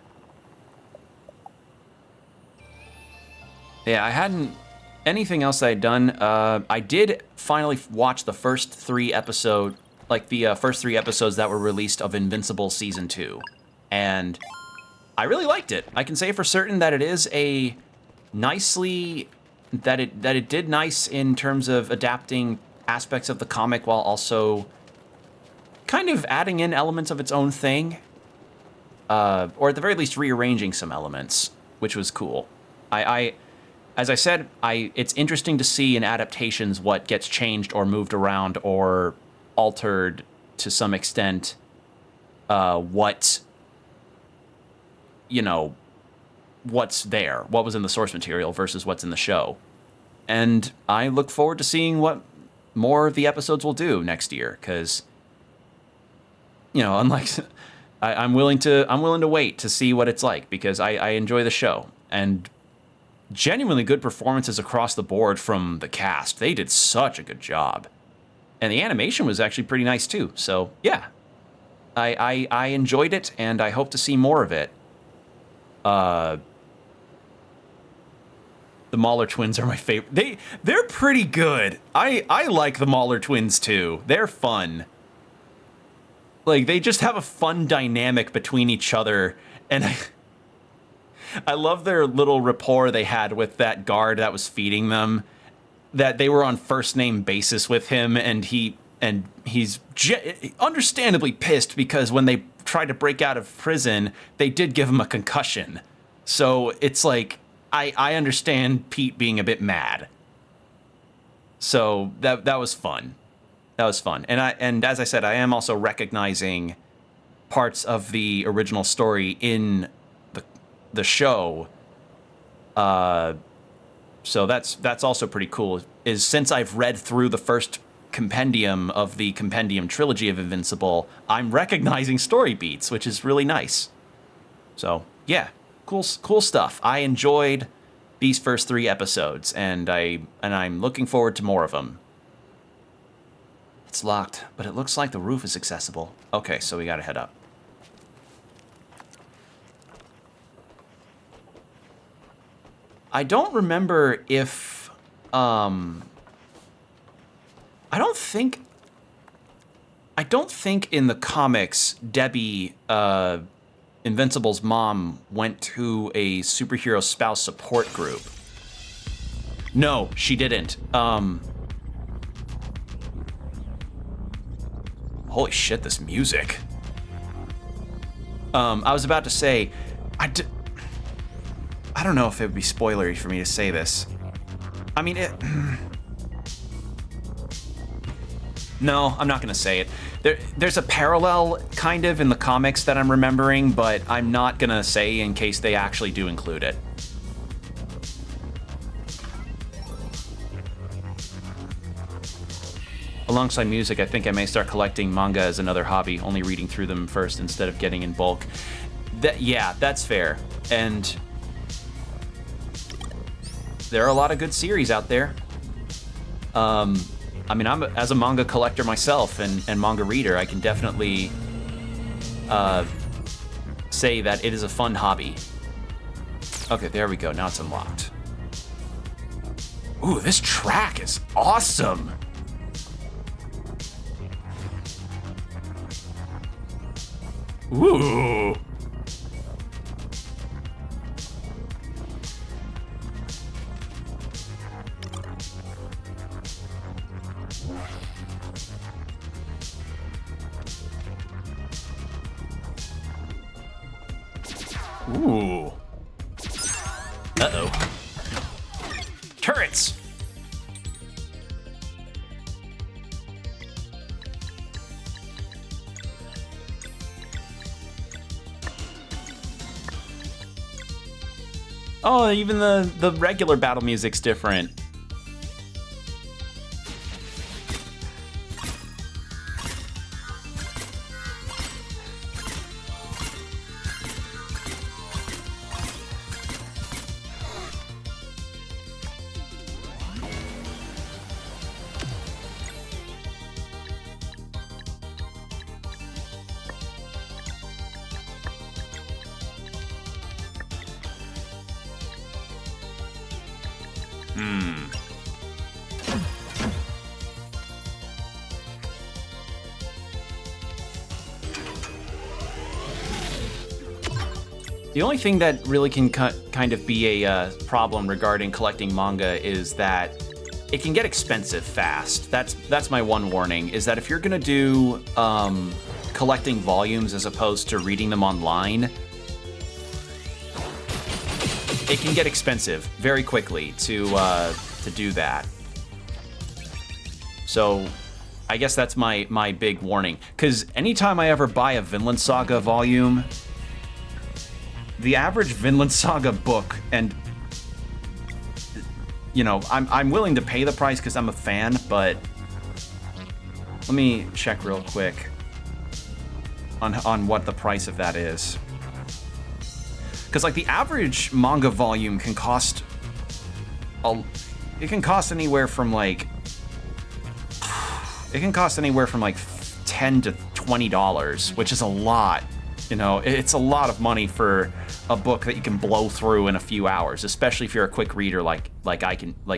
Yeah, I hadn't... Anything else I'd done, I did finally watch the first 3 episodes, first 3 episodes that were released of Invincible Season 2. And I really liked it. I can say for certain that it is a nicely... That it did nice in terms of adapting aspects of the comic while also kind of adding in elements of its own thing. Or at the very least rearranging some elements, which was cool. As I said, it's interesting to see in adaptations what gets changed or moved around or altered to some extent. What's there, what was in the source material versus what's in the show. And I look forward to seeing what more of the episodes will do next year, because, unlike... I'm willing to wait to see what it's like, because I enjoy the show. And genuinely good performances across the board from the cast. They did such a good job. And the animation was actually pretty nice too. So yeah, I enjoyed it, and I hope to see more of it. The Mauler twins are my favorite. They're pretty good. I like the Mauler twins too. They're fun. Like, they just have a fun dynamic between each other, and I love their little rapport they had with that guard that was feeding them, that they were on first name basis with him, and he's understandably pissed because when they tried to break out of prison, they did give him a concussion. So it's like, I understand Pete being a bit mad. So that was fun. That was fun. And as I said, I am also recognizing parts of the original story in the show. So that's also pretty cool. Is since I've read through the first compendium of the compendium trilogy of Invincible, I'm recognizing story beats, which is really nice. So yeah, cool stuff. I enjoyed these first 3 episodes, and I'm looking forward to more of them. It's locked, but it looks like the roof is accessible. Okay, so we gotta head up. I don't remember if, I don't think in the comics Debbie, Invincible's mom, went to a superhero spouse support group. No, she didn't. Holy shit, this music. I was about to say, I don't know if it would be spoilery for me to say this. I mean, no, I'm not gonna say it. There's a parallel, kind of, in the comics that I'm remembering, but I'm not gonna say in case they actually do include it. Alongside music, I think I may start collecting manga as another hobby, only reading through them first instead of getting in bulk. Yeah, that's fair. And there are a lot of good series out there. I mean, as a manga collector myself and manga reader, I can definitely say that it is a fun hobby. Okay, there we go. Now it's unlocked. Ooh, this track is awesome. Ooh. Ooh. Uh-oh. Turrets! Oh, even the regular battle music's different. The only thing that really can kind of be a problem regarding collecting manga is that it can get expensive fast. That's my one warning, is that if you're gonna do collecting volumes as opposed to reading them online, it can get expensive very quickly to do that. So I guess that's my big warning, because anytime I ever buy a Vinland Saga volume, the average Vinland Saga book, and you know, I'm willing to pay the price because I'm a fan, but let me check real quick on what the price of that is. Because like the average manga volume can cost anywhere from like $10 to $20, which is a lot. You know, it's a lot of money for a book that you can blow through in a few hours, especially if you're a quick reader like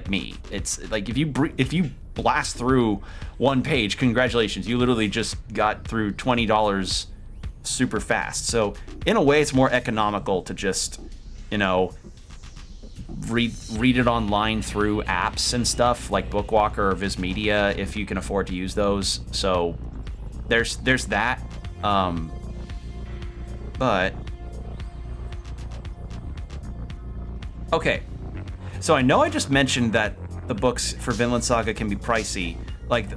me. It's like if you blast through one page, congratulations, you literally just got through $20 super fast. So in a way, it's more economical to just, you know, read it online through apps and stuff like Bookwalker or Viz Media if you can afford to use those. So there's that. But okay, so I know I just mentioned that the books for Vinland Saga can be pricey. Like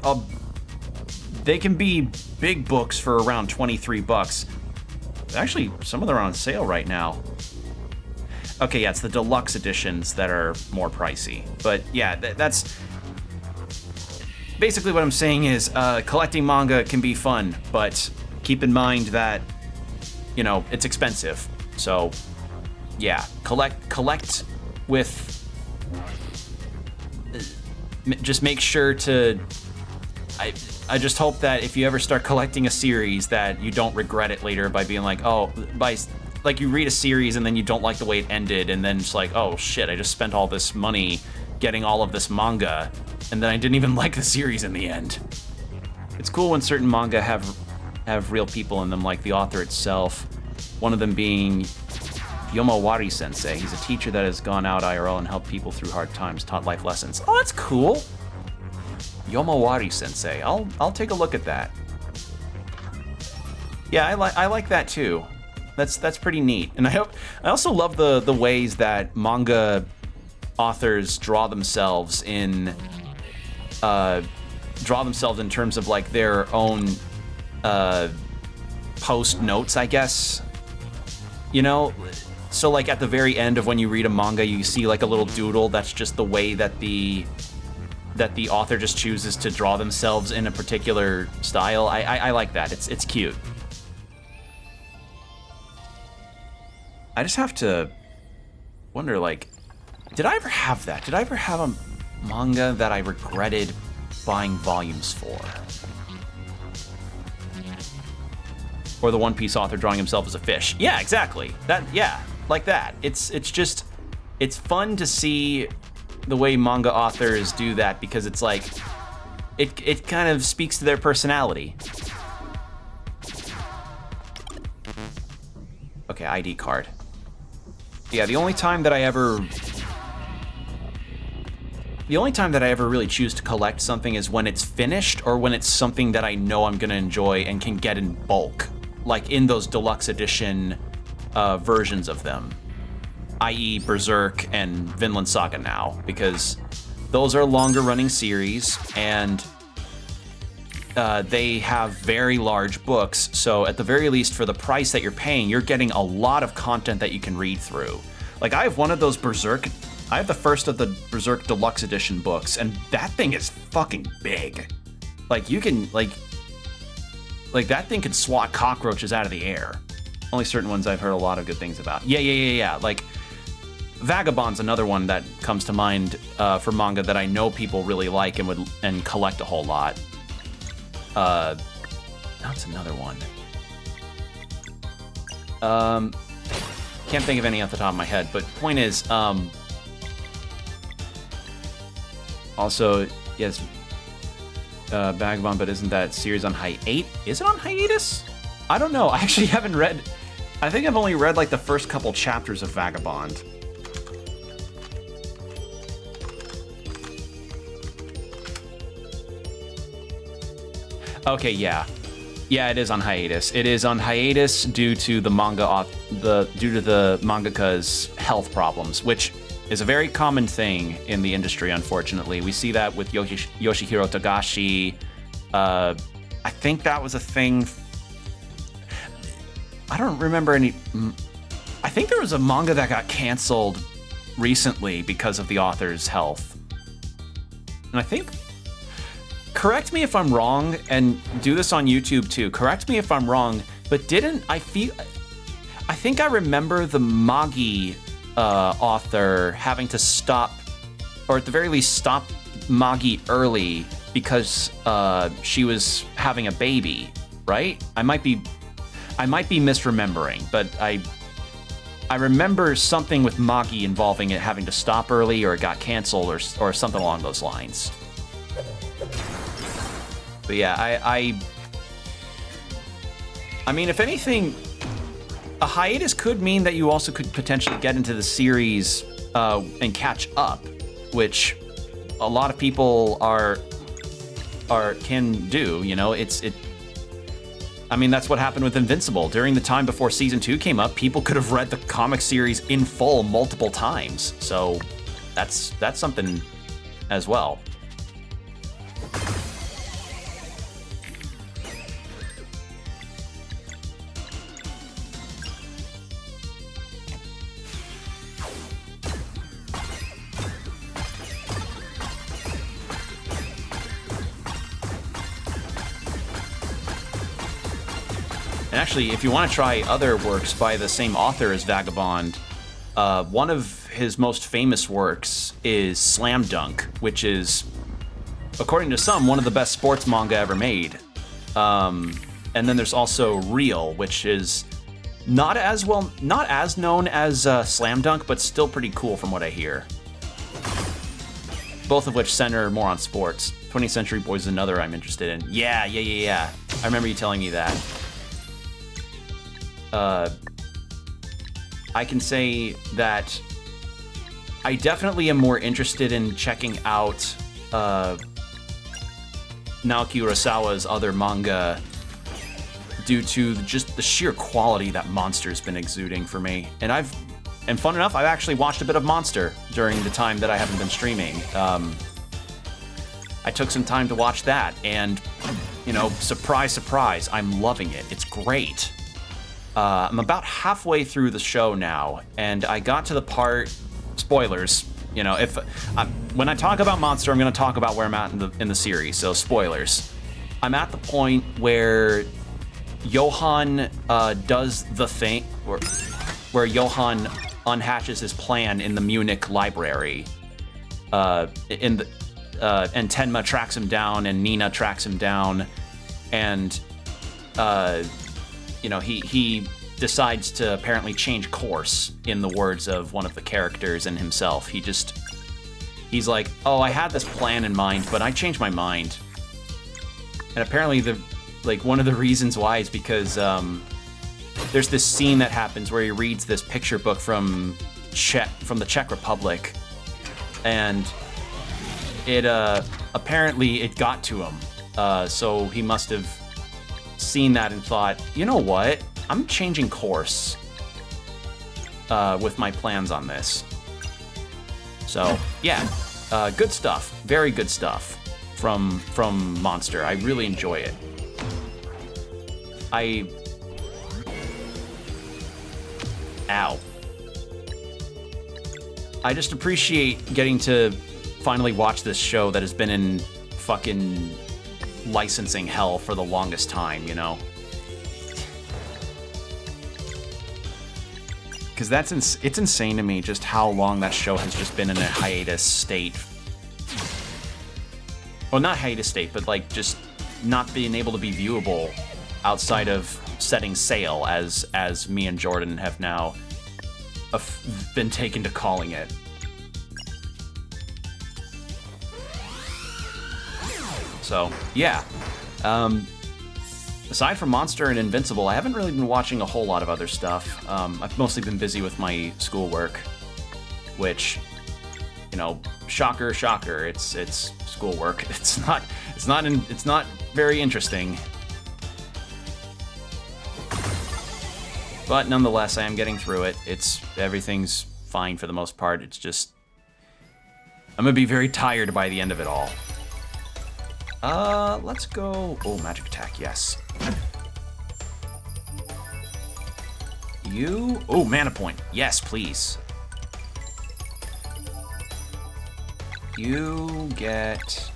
they can be big books for around 23 bucks. Actually, some of them are on sale right now. Okay, yeah, it's the deluxe editions that are more pricey. But yeah, that's basically what I'm saying is collecting manga can be fun, but keep in mind that, you know, it's expensive. So yeah, collect with, just make sure to, I just hope that if you ever start collecting a series that you don't regret it later by being like, oh, like you read a series and then you don't like the way it ended, and then it's like, oh shit, I just spent all this money getting all of this manga, and then I didn't even like the series in the end. It's cool when certain manga have real people in them, like the author itself. One of them being Yomawari Sensei. He's a teacher that has gone out IRL and helped people through hard times, taught life lessons. Oh, that's cool. Yomawari Sensei. I'll take a look at that. Yeah, I like that too. That's pretty neat. And I also love the ways that manga authors draw themselves in terms of like their own post notes, I guess. You know, so like at the very end of when you read a manga, you see like a little doodle. That's just the way that the author just chooses to draw themselves in a particular style. I like that. It's cute. I just have to wonder, like, did I ever have that? Did I ever have a manga that I regretted buying volumes for? Or the One Piece author drawing himself as a fish. Yeah, exactly. Yeah, like that. It's fun to see the way manga authors do that, because it's like, it kind of speaks to their personality. Okay, ID card. Yeah, the only time that I ever really choose to collect something is when it's finished, or when it's something that I know I'm gonna enjoy and can get in bulk, like in those deluxe edition versions of them, i.e. Berserk and Vinland Saga now, because those are longer running series, and they have very large books, so at the very least for the price that you're paying, you're getting a lot of content that you can read through. Like, I have one of those Berserk, I have the first of the Berserk Deluxe Edition books, and that thing is fucking big. Like, you can, like that thing can swat cockroaches out of the air. Only certain ones I've heard a lot of good things about. Yeah. Like, Vagabond's another one that comes to mind for manga that I know people really like and collect a whole lot. That's another one. Can't think of any off the top of my head, but point is, also, yes, Vagabond, but isn't that series on hiatus? Is it on hiatus? I don't know. I actually haven't read, I think I've only read like the first couple chapters of Vagabond. Okay, yeah. Yeah, it is on hiatus. It is on hiatus due to the mangaka's health problems, which is a very common thing in the industry, unfortunately. We see that with Yoshihiro Togashi. I think that was a thing. I don't remember any. I think there was a manga that got canceled recently because of the author's health. And I think, correct me if I'm wrong, and do this on YouTube too. Correct me if I'm wrong, but I think I remember the Magi author having to stop, or at the very least stop Magi early because she was having a baby, right? I might be misremembering, but I remember something with Magi involving it having to stop early, or it got canceled, or something along those lines. But yeah, I mean, if anything, a hiatus could mean that you also could potentially get into the series and catch up, which a lot of people can do. You know, I mean, that's what happened with Invincible. During the time before season 2 came up, people could have read the comic series in full multiple times. So that's something as well. And actually, if you want to try other works by the same author as Vagabond, one of his most famous works is Slam Dunk, which is, according to some, one of the best sports manga ever made. And then there's also Real, which is not as known as Slam Dunk, but still pretty cool from what I hear. Both of which center more on sports. 20th Century Boys is another I'm interested in. Yeah. I remember you telling me that. I can say that I definitely am more interested in checking out Naoki Urasawa's other manga due to just the sheer quality that Monster's been exuding for me. And fun enough, I've actually watched a bit of Monster during the time that I haven't been streaming. I took some time to watch that, and, you know, surprise, surprise, I'm loving it. It's great. I'm about halfway through the show now, and I got to the part, spoilers, you know, when I talk about Monster, I'm going to talk about where I'm at in the series, so spoilers. I'm at the point where Johan does the thing, where Johan unhatches his plan in the Munich library, and Tenma tracks him down, and Nina tracks him down, and you know, he decides to apparently change course, in the words of one of the characters and himself. He's like, oh, I had this plan in mind, but I changed my mind. And apparently one of the reasons why is because there's this scene that happens where he reads this picture book from the Czech Republic, and it apparently it got to him. So he must have seen that and thought, you know what? I'm changing course with my plans on this. So yeah, good stuff. Very good stuff from Monster. I really enjoy it. Ow. I just appreciate getting to finally watch this show that has been in fucking licensing hell for the longest time, you know? Because it's insane to me just how long that show has just been in a hiatus state. Well, not hiatus state, but like just not being able to be viewable outside of setting sail, as me and Jordan have now been taken to calling it. So, yeah. Aside from Monster and Invincible, I haven't really been watching a whole lot of other stuff. I've mostly been busy with my schoolwork, which, you know, shocker, shocker, it's schoolwork. It's not very interesting. But nonetheless, I am getting through it. Everything's fine for the most part. It's just, I'm gonna be very tired by the end of it all. Let's go. Oh, magic attack, yes. Oh, mana point. Yes, please. You get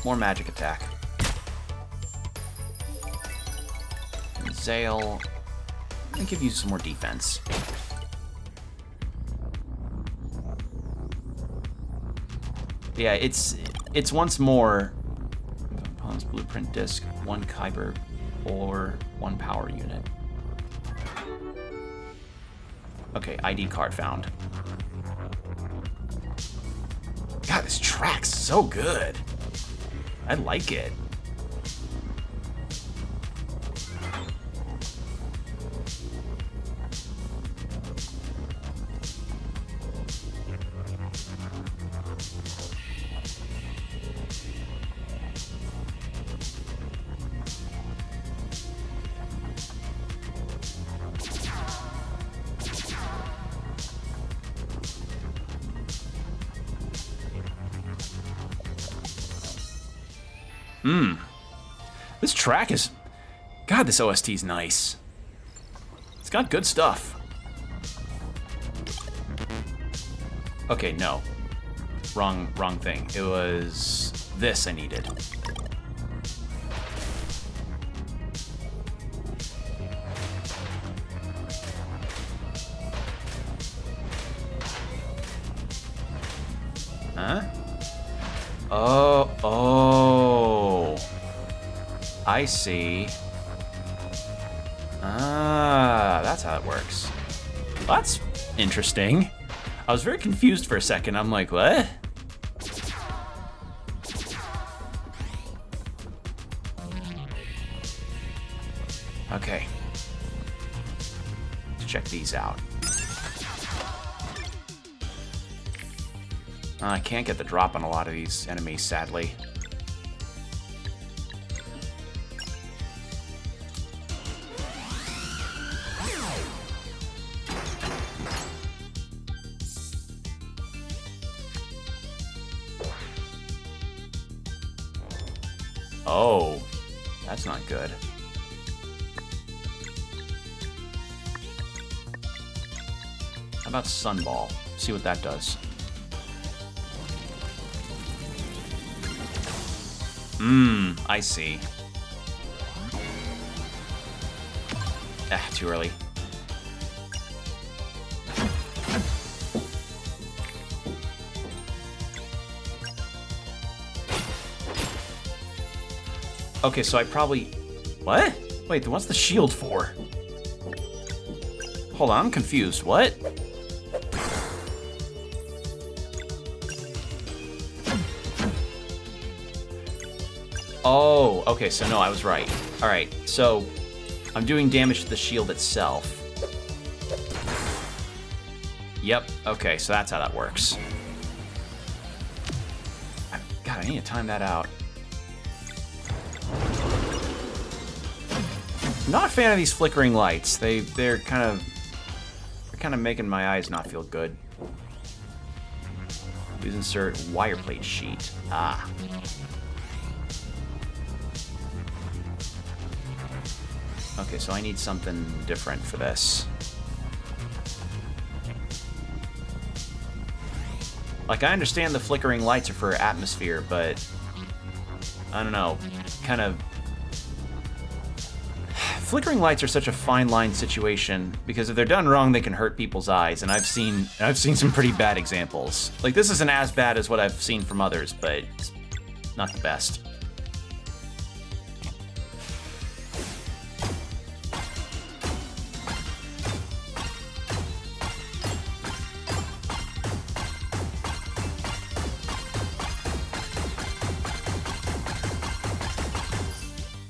more magic attack. And Zale, I'm gonna give you some more defense. Yeah, it's once more opponent's blueprint disc, 1 Kyber or 1 power unit. Okay, ID card found. God, this track's so good. I like it. This track is... God, this OST's nice. It's got good stuff. Okay, no. Wrong thing. It was this I needed. Oh. I see. Ah, that's how it works. Well, that's interesting. I was very confused for a second. I'm like, what? Okay. Let's check these out. I can't get the drop on a lot of these enemies, sadly. Oh, that's not good. How about Sunball? See what that does. I see. Too early. Okay, so I probably... What? Wait, then what's the shield for? Hold on, I'm confused. What? Oh, okay, so no, I was right. Alright, so I'm doing damage to the shield itself. Yep, okay, so that's how that works. God, I need to time that out. I'm not a fan of these flickering lights. They're kind of making my eyes not feel good. Please insert wire plate sheet. Ah. Okay, so I need something different for this. Like, I understand the flickering lights are for atmosphere, but I don't know, kind of... Flickering lights are such a fine line situation because if they're done wrong, they can hurt people's eyes, and I've seen some pretty bad examples. Like, this isn't as bad as what I've seen from others, but it's not the best.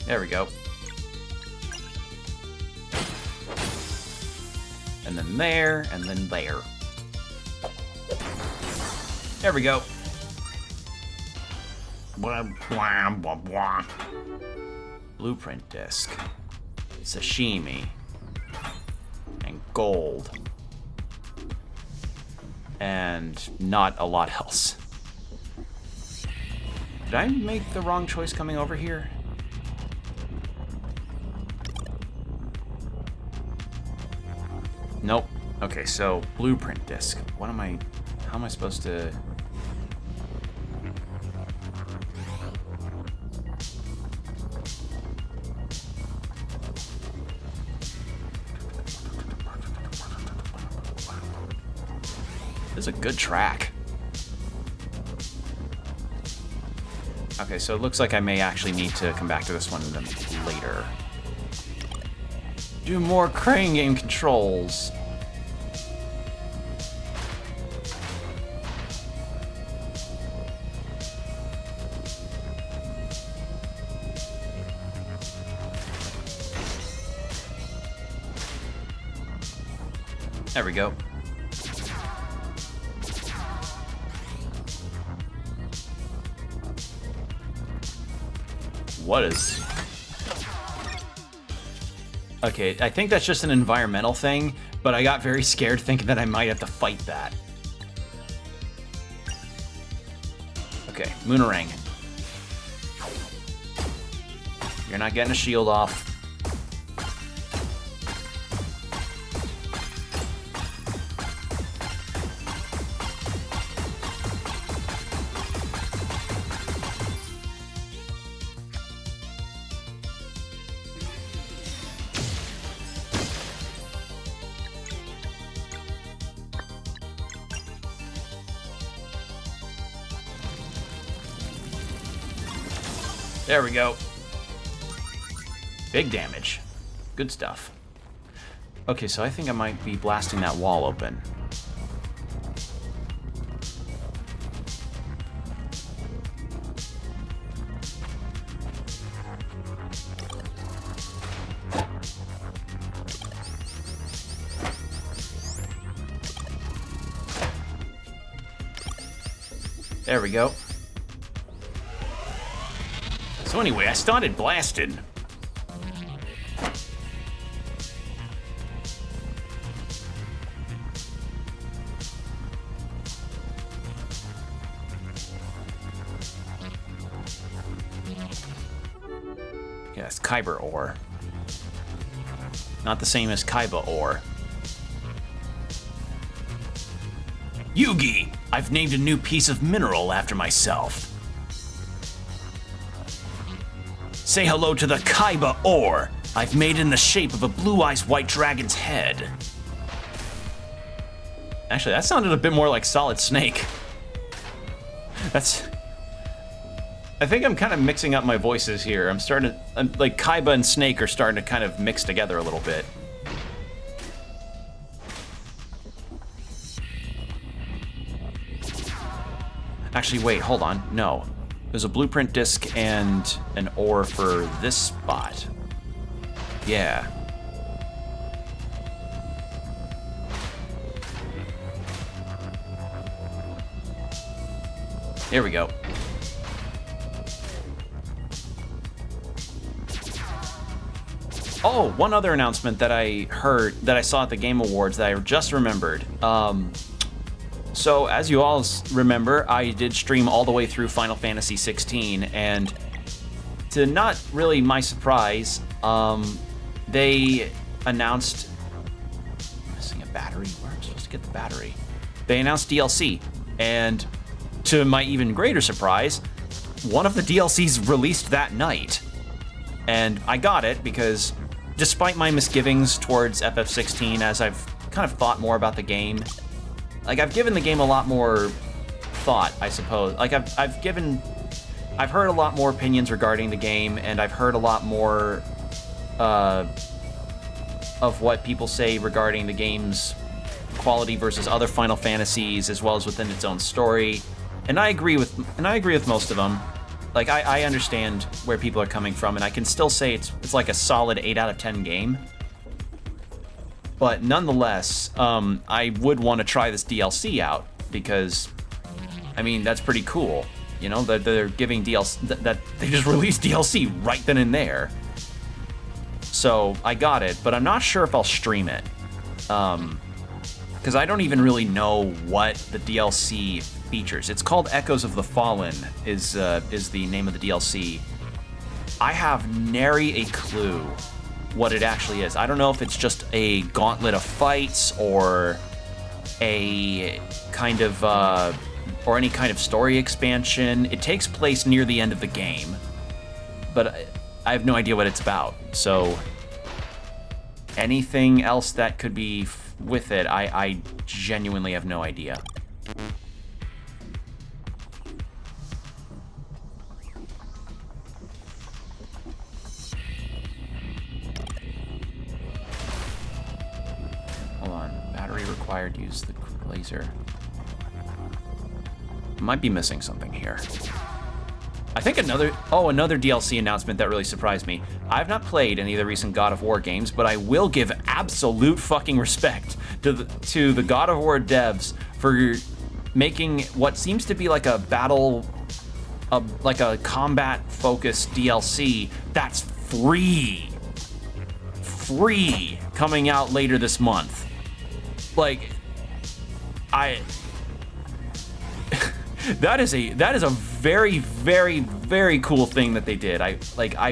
There we go. And then there, and then there. There we go. Blueprint disc. Sashimi. And gold. And not a lot else. Did I make the wrong choice coming over here? Nope. Okay, so blueprint disc. How am I supposed to... This is a good track. Okay, so it looks like I may actually need to come back to this one later. Do more crane game controls. There we go. What is... Okay, I think that's just an environmental thing, but I got very scared thinking that I might have to fight that. Okay, Moonerang. You're not getting a shield off. There we go. Big damage. Good stuff. Okay, so I think I might be blasting that wall open. There we go. So anyway, I started blasting. Yeah, it's Kyber ore. Not the same as Kaiba ore. Yugi! I've named a new piece of mineral after myself. Say hello to the Kaiba ore. I've made it in the shape of a blue-eyes white dragon's head. Actually, that sounded a bit more like Solid Snake. I think I'm kind of mixing up my voices here. Like Kaiba and Snake are starting to kind of mix together a little bit. Actually, wait, hold on. No. There's a blueprint disc and an ore for this spot. Yeah. Here we go. Oh, one other announcement that I saw at the Game Awards that I just remembered. So, as you all remember, I did stream all the way through Final Fantasy 16, and to not really my surprise, they announced... Missing a battery? Where am I supposed to get the battery? They announced DLC, and to my even greater surprise, one of the DLCs released that night. And I got it because, despite my misgivings towards FF16, as I've kind of thought more about the game, like, I've given the game a lot more thought, I suppose. Like, I've heard a lot more opinions regarding the game, and I've heard a lot more of what people say regarding the game's quality versus other Final Fantasies, as well as within its own story. And I agree with most of them. Like, I understand where people are coming from, and I can still say it's like a solid 8 out of 10 game. But nonetheless, I would want to try this DLC out because, I mean, that's pretty cool. You know, that they're giving DLC, that they just released DLC right then and there. So I got it, but I'm not sure if I'll stream it. Because I don't even really know what the DLC features. It's called Echoes of the Fallen is the name of the DLC. I have nary a clue what it actually is. I don't know if it's just a gauntlet of fights or a kind of or any kind of story expansion. It takes place near the end of the game, but I have no idea what it's about. So anything else that could be with it, I genuinely have no idea. Required to use the laser. Might be missing something here. I think another DLC announcement that really surprised me. I've not played any of the recent God of War games, but I will give absolute fucking respect to the God of War devs for making what seems to be like a combat-focused DLC that's free coming out later this month. Like, that is a very, very, very cool thing that they did. I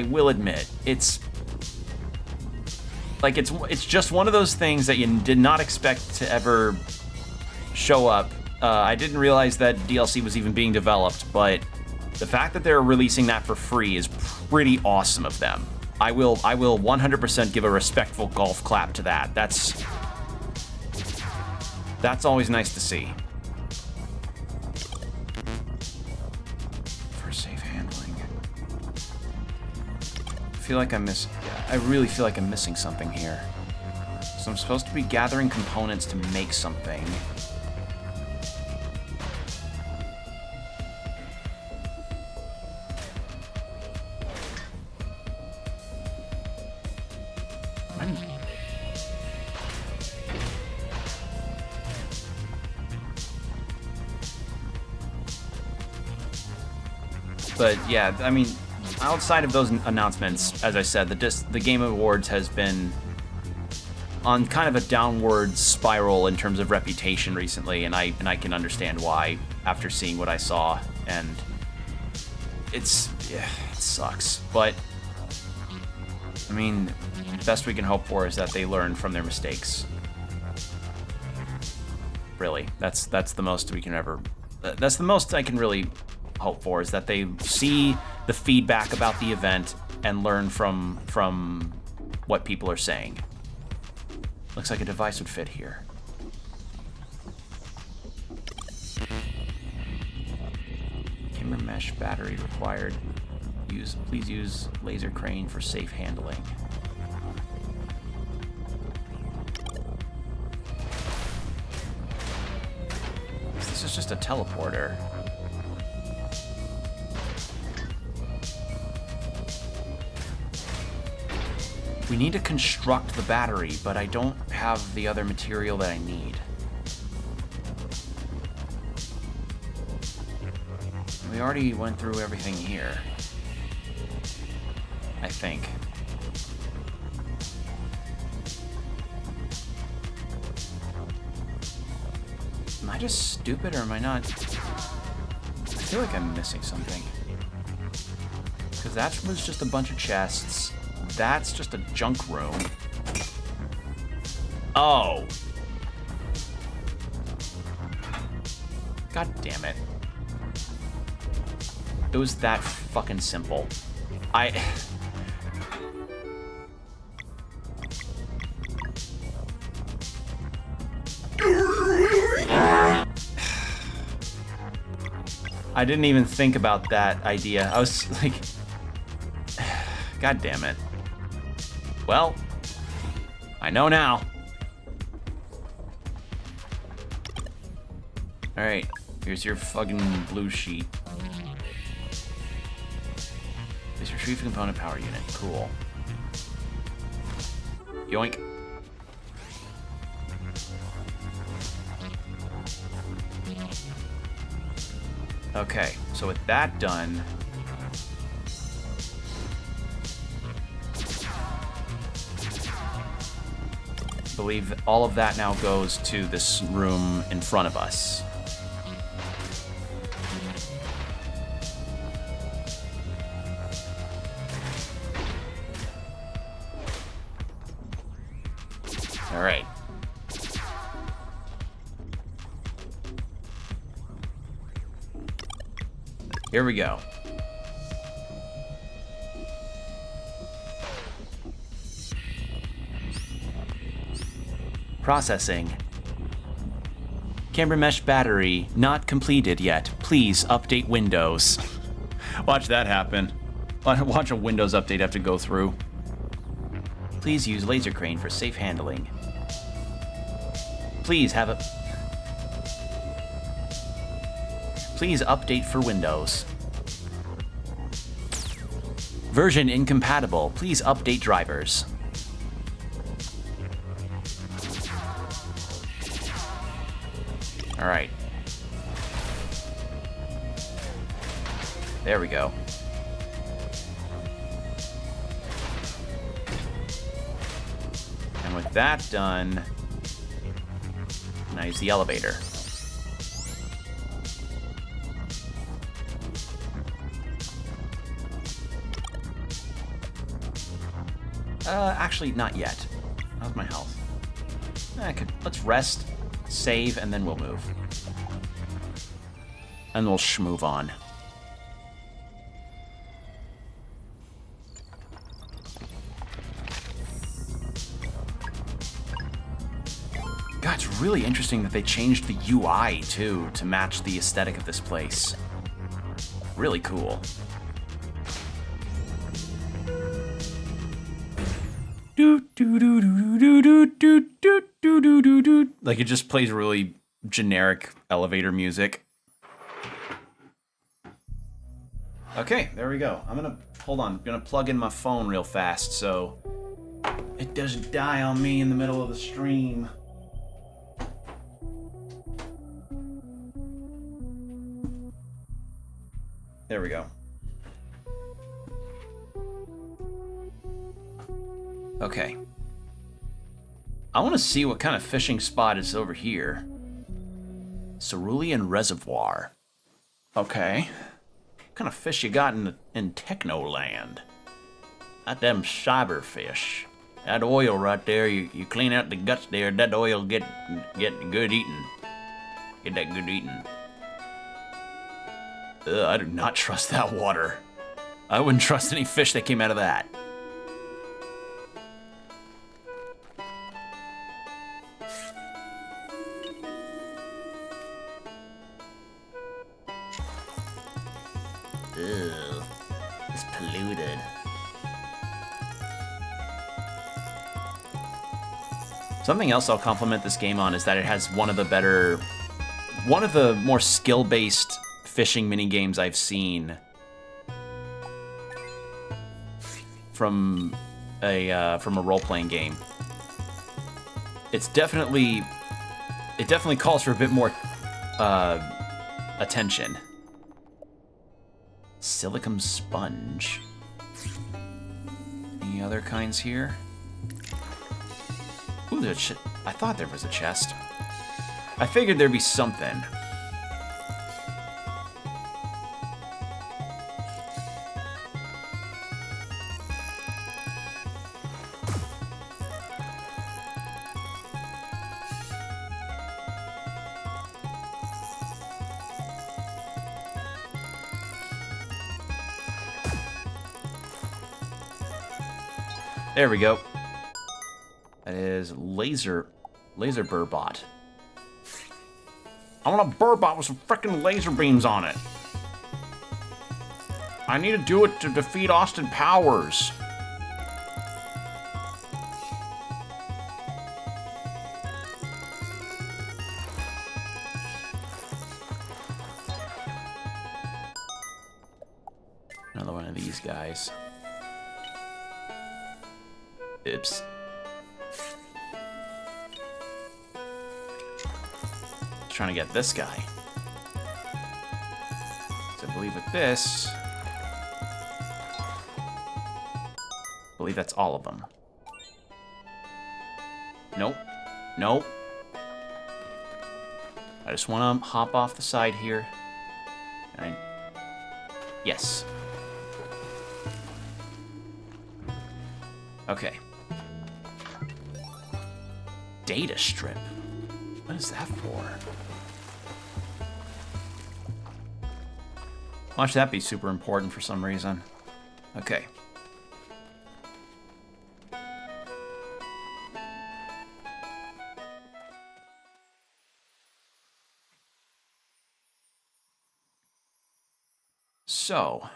will admit, it's just one of those things that you did not expect to ever show up. I didn't realize that DLC was even being developed, but the fact that they're releasing that for free is pretty awesome of them. I will 100% give a respectful golf clap to that. That's always nice to see. For safe handling. feel like I'm missing... Yeah, I really feel like I'm missing something here. So I'm supposed to be gathering components to make something. But yeah, I mean, outside of those announcements, as I said, the Game Awards has been on kind of a downward spiral in terms of reputation recently, and I can understand why after seeing what I saw, and it sucks. But I mean, the best we can hope for is that they learn from their mistakes. Really, that's the most we can ever. That's the most I can really hope for, is that they see the feedback about the event and learn from what people are saying. Looks like a device would fit here. Camera mesh battery required. Please use laser crane for safe handling. This is just a teleporter. We need to construct the battery, but I don't have the other material that I need. We already went through everything here, I think. Am I just stupid, or am I not? I feel like I'm missing something. Because that was just a bunch of chests. That's just a junk room. Oh. God damn it. It was that fucking simple. I didn't even think about that idea. I was like, God damn it. Well, I know now. Alright, here's your fucking blue sheet. Please retrieve component power unit. Cool. Yoink. Okay, so with that done, I believe all of that now goes to this room in front of us. All right. Here we go. Processing. Camera mesh battery not completed yet. Please update Windows. Watch that happen. Watch a Windows update have to go through. Please use laser crane for safe handling. Please update for Windows. Version incompatible. Please update drivers. All right. There we go. And with that done, now use the elevator. Actually, not yet. How's my health? Let's rest, save, and then we'll move. And we'll schmove on. God, it's really interesting that they changed the UI, too, to match the aesthetic of this place. Really cool. Like it just plays really generic elevator music. Okay, there we go. Hold on, I'm gonna plug in my phone real fast so it doesn't die on me in the middle of the stream. There we go. Okay. I want to see what kind of fishing spot is over here. Cerulean Reservoir. Okay. What kind of fish you got in Technoland? Not them cyberfish. That oil right there, you clean out the guts there, that oil get good eating. Get that good eating. Ugh, I do not trust that water. I wouldn't trust any fish that came out of that. Ew. It's polluted. Something else I'll compliment this game on is that it has one of the more skill-based fishing mini-games I've seen from a role-playing game. It definitely calls for a bit more attention. Silicum sponge. Any other kinds here? Ooh, I thought there was a chest. I figured there'd be something. There we go. That is laser burbot. I want a burbot with some frickin' laser beams on it. I need to do it to defeat Austin Powers. Another one of these guys. Oops. Trying to get this guy. So I believe with this, I believe that's all of them. Nope. Nope. I just want to hop off the side here. Yes. Okay. Data strip. What is that for? Watch that be super important for some reason. Okay. So,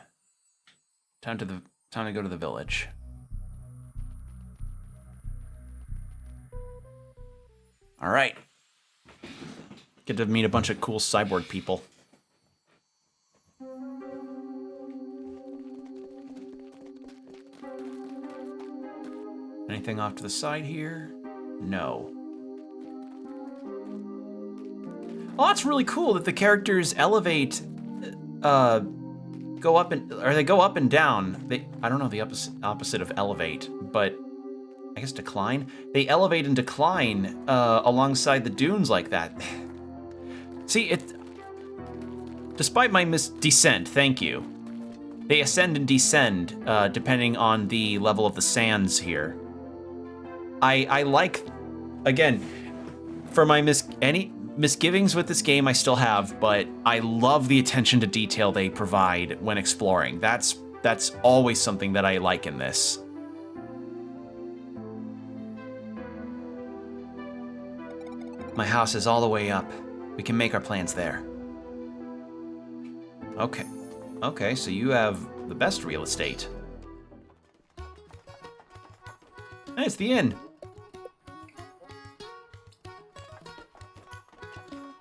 time to go to the village. All right. Get to meet a bunch of cool cyborg people. Anything off to the side here? No. Oh, that's really cool that the characters elevate, go up and down. I don't know the opposite of elevate, but I guess decline. They elevate and decline alongside the dunes like that. See, despite my descent, thank you. They ascend and descend depending on the level of the sands here. I like, again, for my misgivings with this game I still have, but I love the attention to detail they provide when exploring. That's always something that I like in this. My house is all the way up. We can make our plans there. Okay. Okay, so you have the best real estate. Hey, it's the inn.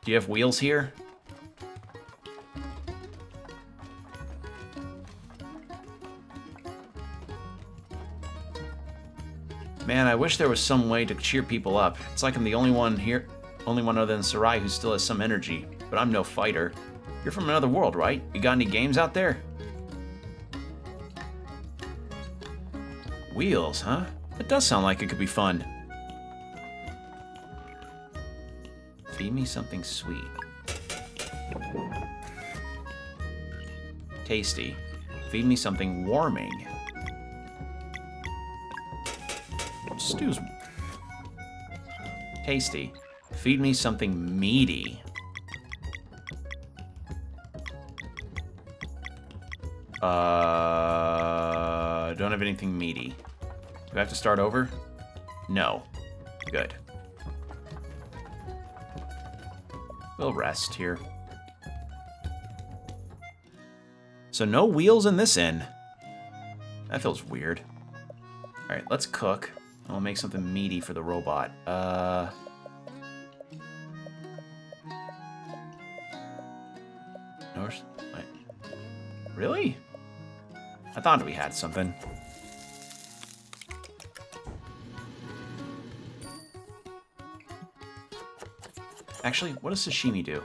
Do you have wheels here? Man, I wish there was some way to cheer people up. It's like I'm the only one here, only one other than Sarai who still has some energy. But I'm no fighter. You're from another world, right? You got any games out there? Wheels, huh? That does sound like it could be fun. Feed me something sweet. Tasty. Feed me something warming. Stew's tasty. Feed me something meaty. Don't have anything meaty. Do I have to start over? No. Good. We'll rest here. So no wheels in this inn. That feels weird. Alright, let's cook. I'll make something meaty for the robot. Wait. Really? I thought we had something. Actually, what does sashimi do?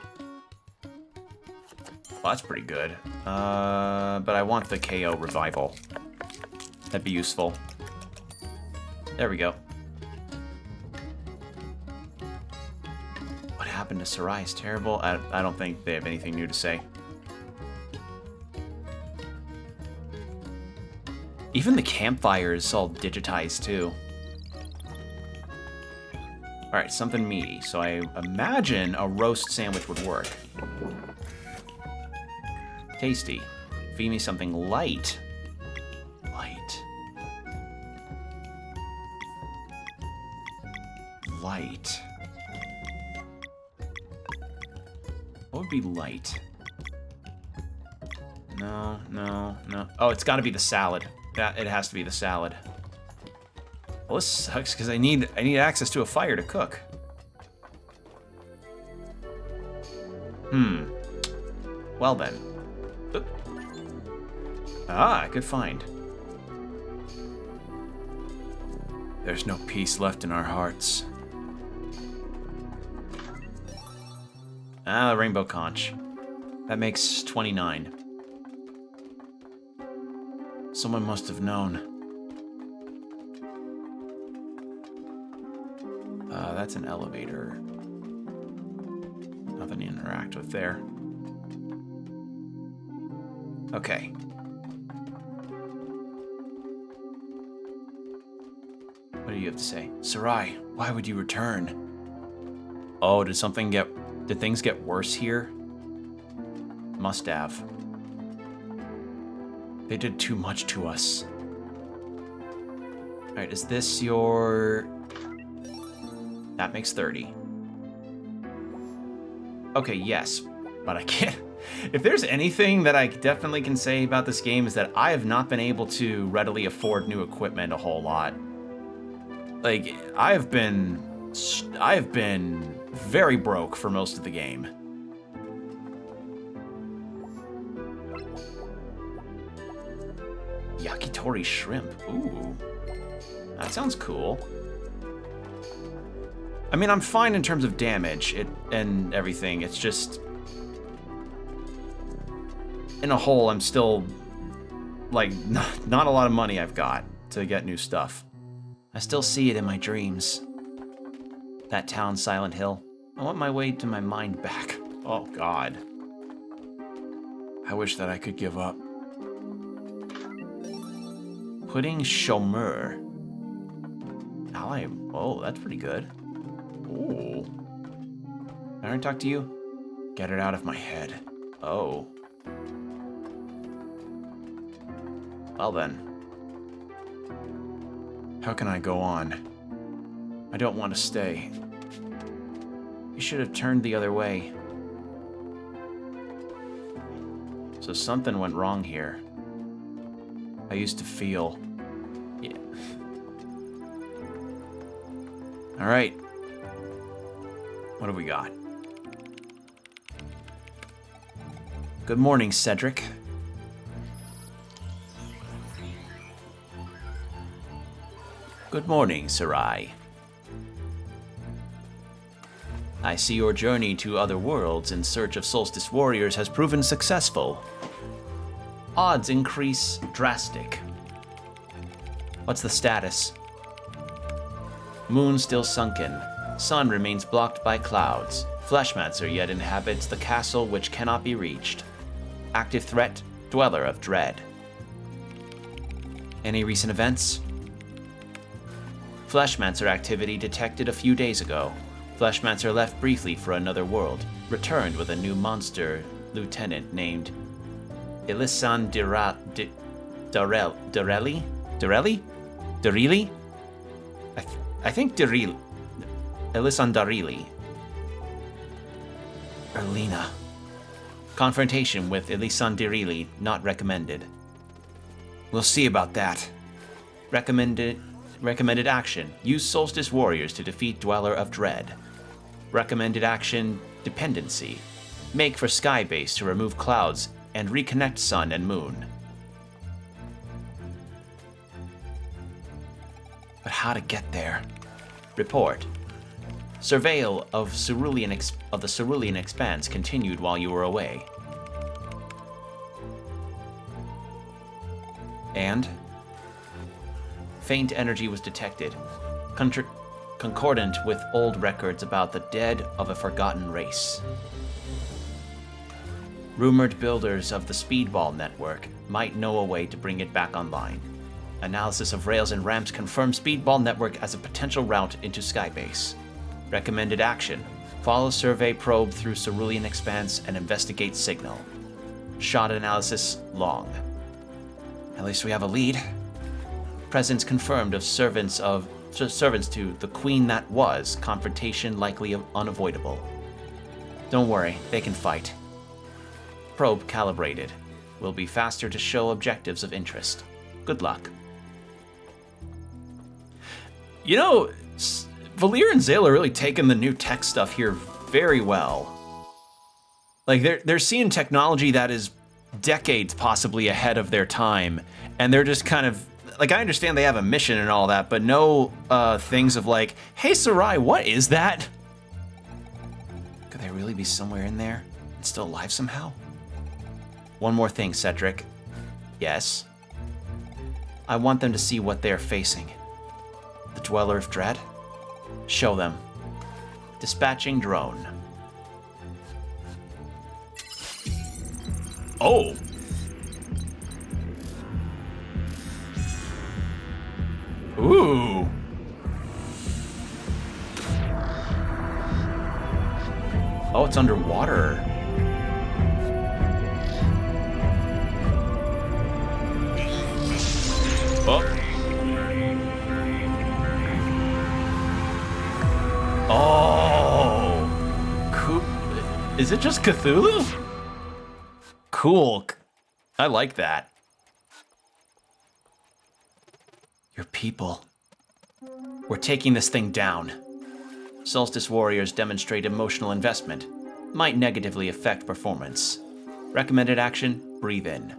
Well, that's pretty good. But I want the KO revival. That'd be useful. There we go. What happened to Sarai is terrible. I don't think they have anything new to say. Even the campfire is all digitized, too. Alright, something meaty. So I imagine a roast sandwich would work. Tasty. Feed me something light. Light. What would be light? No. Oh, it's got to be the salad. It has to be the salad. Well, this sucks because I need access to a fire to cook. Well then. Oop. Ah, good find. There's no peace left in our hearts. Ah, rainbow conch. That makes 29. Someone must have known. That's an elevator. Nothing to interact with there. Okay. What do you have to say? Sarai, why would you return? Oh, did things get worse here? Must have. They did too much to us. Alright, is this your... That makes 30. Okay, yes, but I can't... If there's anything that I definitely can say about this game is that I have not been able to readily afford new equipment a whole lot. Like, I have been very broke for most of the game. Yakitori shrimp. Ooh. That sounds cool. I mean, I'm fine in terms of damage and everything. It's just... In a whole, I'm still... Like, not a lot of money I've got to get new stuff. I still see it in my dreams. That town, Silent Hill. I want my way to my mind back. Oh, God. I wish that I could give up. Pudding chômeur. Ally. Oh, that's pretty good. Ooh. Can I talk to you? Get it out of my head. Oh. Well then. How can I go on? I don't want to stay. You should have turned the other way. So something went wrong here. I used to feel... Yeah. All right. What do we got? Good morning, Cedric. Good morning, Sarai. I see your journey to other worlds in search of Solstice warriors has proven successful. Odds increase drastic. What's the status? Moon still sunken. Sun remains blocked by clouds. Fleshmancer yet inhabits the castle which cannot be reached. Active threat, Dweller of Dread. Any recent events? Fleshmancer activity detected a few days ago. Fleshmancer left briefly for another world, returned with a new monster lieutenant named Ilisan Darili? I think Darili. Ilisan Darili. Erlina. Confrontation with Ilisan Darili not recommended. We'll see about that. Recommended action. Use Solstice warriors to defeat Dweller of Dread. Recommended action, dependency. Make for Skybase to remove clouds and reconnect Sun and Moon. But how to get there? Report. Surveil of the Cerulean Expanse continued while you were away. And? Faint energy was detected, concordant with old records about the dead of a forgotten race. Rumored builders of the Speedball network might know a way to bring it back online. Analysis of rails and ramps confirms Speedball network as a potential route into Skybase. Recommended action. Follow survey probe through Cerulean Expanse and investigate signal. Shot analysis long. At least we have a lead. Presence confirmed of servants to the Queen that was. Confrontation likely unavoidable. Don't worry, they can fight. Probe calibrated. Will be faster to show objectives of interest. Good luck. You know, Valir and Zale are really taking the new tech stuff here very well. Like, they're seeing technology that is decades possibly ahead of their time, and they're just kind of, like, I understand they have a mission and all that, but no things of like, hey Sarai, what is that? Could they really be somewhere in there and still alive somehow? One more thing, Cedric. Yes? I want them to see what they're facing. The Dweller of Dread? Show them. Dispatching drone. Oh! Ooh! Oh, it's underwater. Oh. Oh! Cool. Is it just Cthulhu? Cool. I like that. Your people. We're taking this thing down. Solstice warriors demonstrate emotional investment. Might negatively affect performance. Recommended action, breathe in.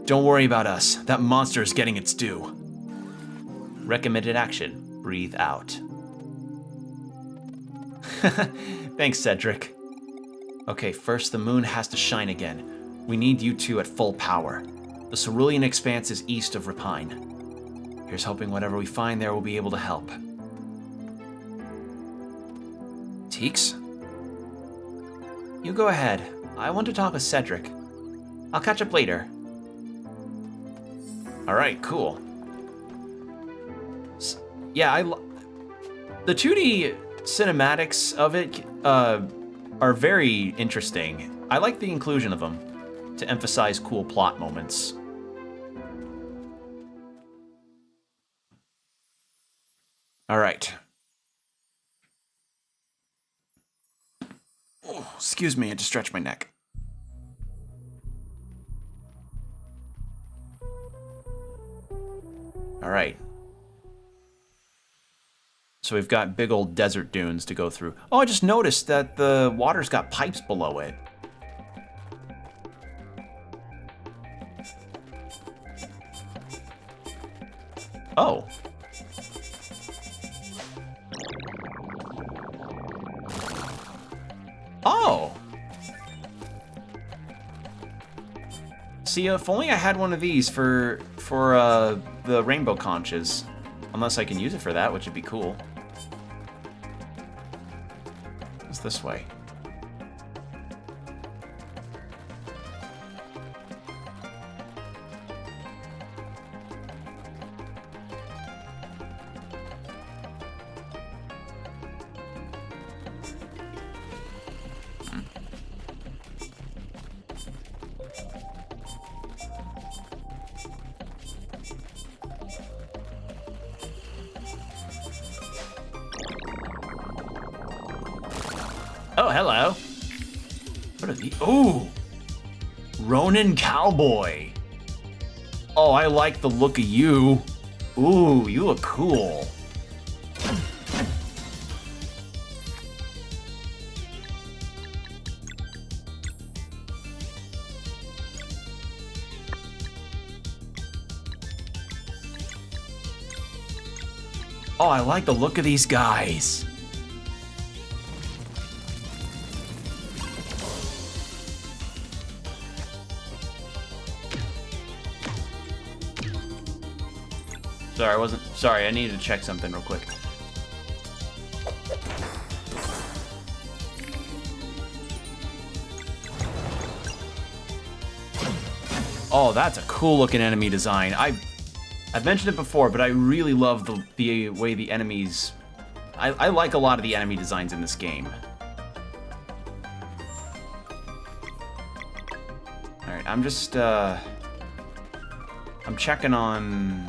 Don't worry about us. That monster is getting its due. Recommended action, breathe out. Thanks, Cedric. Okay, first the moon has to shine again. We need you two at full power. The Cerulean Expanse is east of Rapine. Here's hoping whatever we find there will be able to help. Teeks? You go ahead. I want to talk with Cedric. I'll catch up later. Alright, cool. Yeah, the 2D cinematics of it are very interesting. I like the inclusion of them to emphasize cool plot moments. All right. Oh, excuse me, I had to stretch my neck. All right. So we've got big old desert dunes to go through. Oh, I just noticed that the water's got pipes below it. Oh. Oh. See, if only I had one of these for the rainbow conches. Unless I can use it for that, which would be cool. It's this way. Oh, hello. What are these? Ooh! Ronin Cowboy. Oh, I like the look of you. Ooh, you look cool. Oh, I like the look of these guys. Sorry, I needed to check something real quick. Oh, that's a cool looking enemy design. I've mentioned it before, but I really love the way the enemies... I like a lot of the enemy designs in this game. Alright, I'm just, I'm checking on...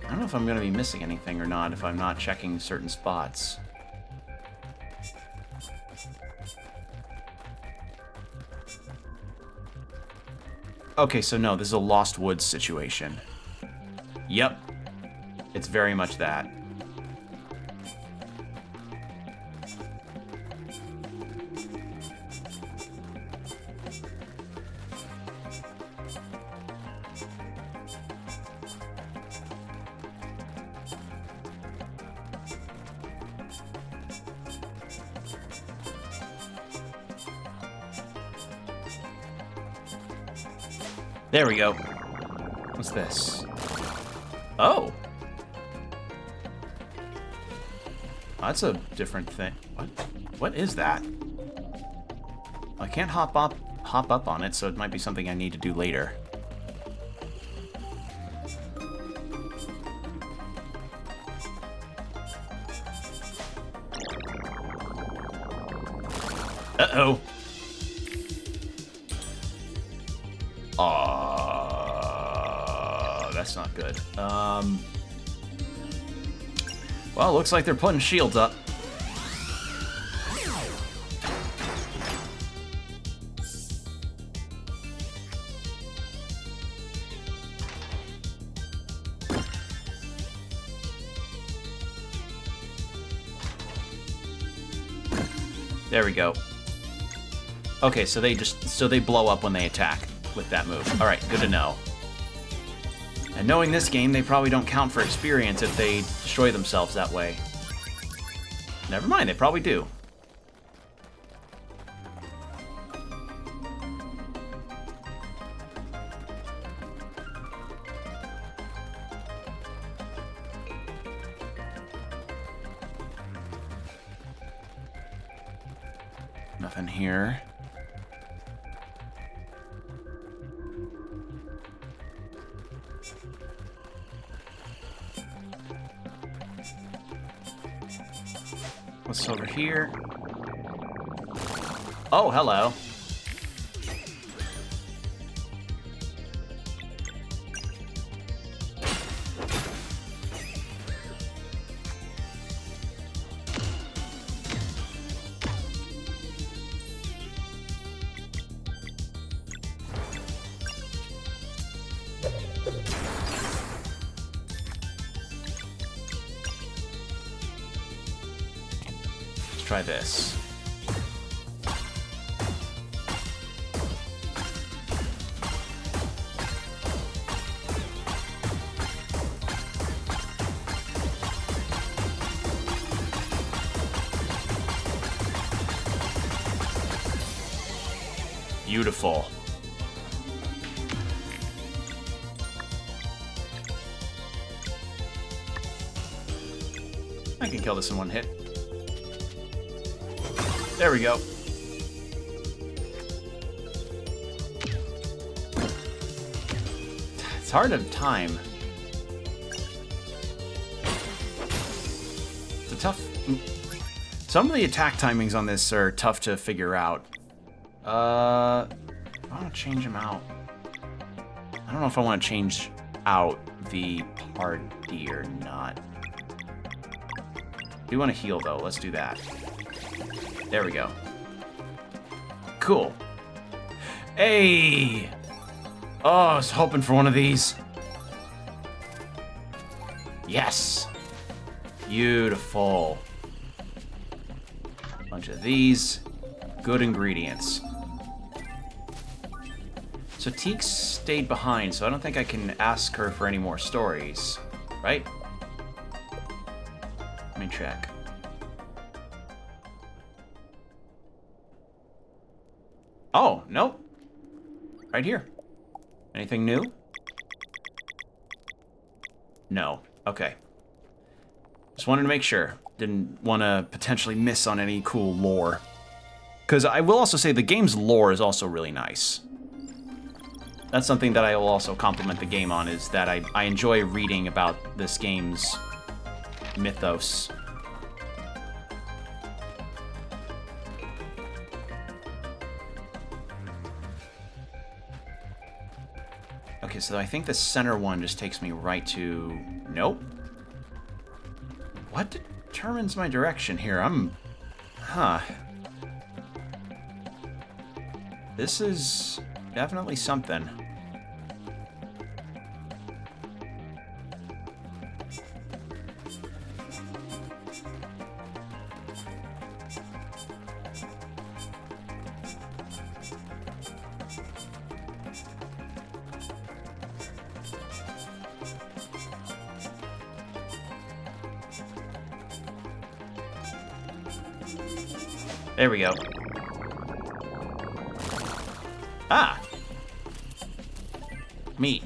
I don't know if I'm going to be missing anything or not if I'm not checking certain spots. Okay, so no, this is a Lost Woods situation. Yep. It's very much that. There we go. What's this? Oh! That's a different thing. What? What is that? I can't hop up on it, so it might be something I need to do later. Uh-oh. That's not good. Well, looks like they're putting shields up. There we go. Okay, so they blow up when they attack with that move. All right, good to know. And knowing this game, they probably don't count for experience if they destroy themselves that way. Never mind, they probably do. Nothing here. What's over here? Oh, hello. try this. Beautiful. I can kill this in one hit. There we go. It's hard to time. It's a tough... Some of the attack timings on this are tough to figure out. I want to change them out. I don't know if I want to change out the party or not. I do want to heal, though. Let's do that. There we go. Cool. Hey! Oh, I was hoping for one of these. Yes! Beautiful. Bunch of these. Good ingredients. So Teak stayed behind, so I don't think I can ask her for any more stories, right? Let me check. Oh, nope. Right here. Anything new? No. Okay. Just wanted to make sure. Didn't want to potentially miss on any cool lore. Because I will also say the game's lore is also really nice. That's something that I will also compliment the game on, is that I enjoy reading about this game's mythos. Okay, so I think the center one just takes me right to... Nope. What determines my direction here? Huh. This is definitely something. There we go. Ah! Meat.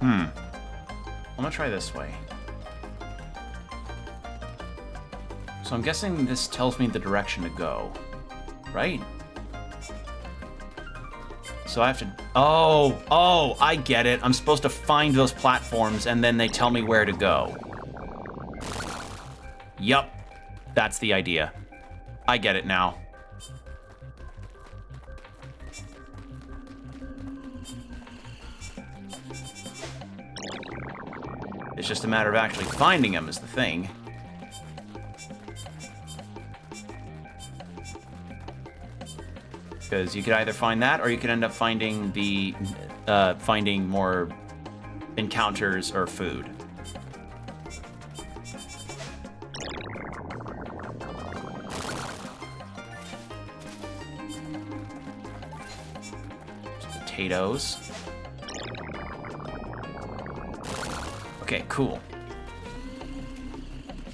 I'm gonna try this way. So I'm guessing this tells me the direction to go, right? So I have to... Oh, I get it. I'm supposed to find those platforms, and then they tell me where to go. Yup. That's the idea. I get it now. It's just a matter of actually finding them is the thing. Because you could either find that, or you could end up finding the finding more encounters or food. Potatoes. Okay, cool.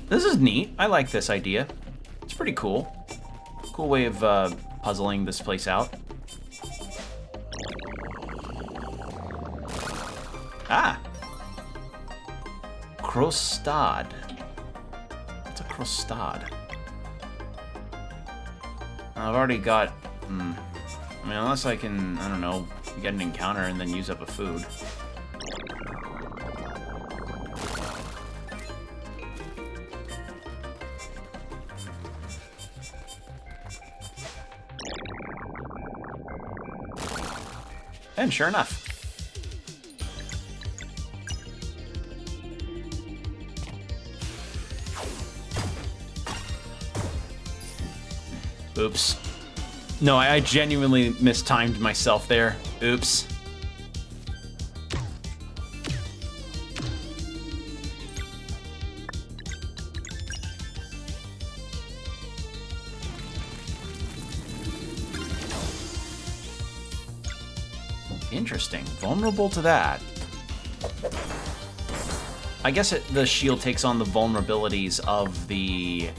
This is neat. I like this idea. It's pretty cool. Cool way of puzzling this place out. Ah! Crostade. What's a crostade? I've already got... I mean, unless I can, I don't know, get an encounter and then use up a food. And sure enough. Oops. No, I genuinely mistimed myself there. Oops. Interesting. Vulnerable to that. I guess the shield takes on the vulnerabilities of the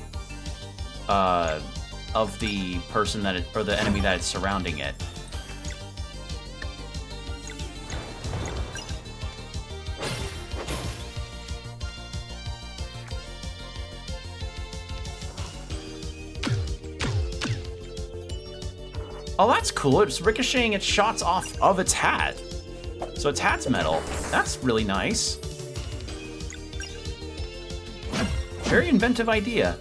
person that or the enemy that is surrounding it. Oh, that's cool. It's ricocheting its shots off of its hat. So its hat's metal. That's really nice. Very inventive idea.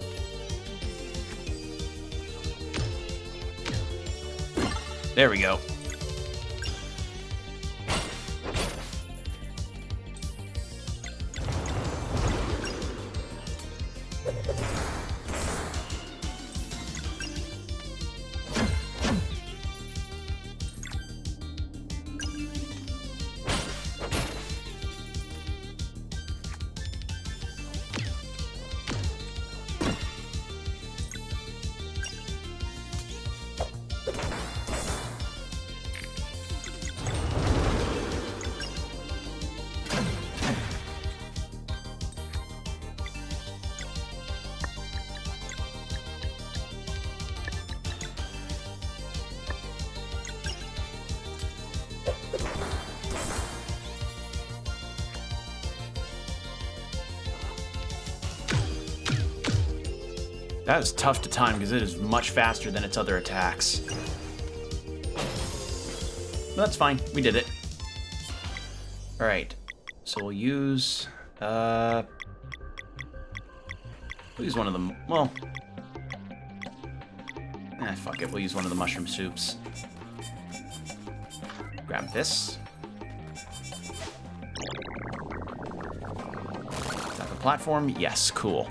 There we go. That is tough to time because it is much faster than its other attacks. But that's fine. We did it. All right. So we'll use one of them. Well, fuck it. We'll use one of the mushroom soups. Grab this. Is that the platform? Yes. Cool.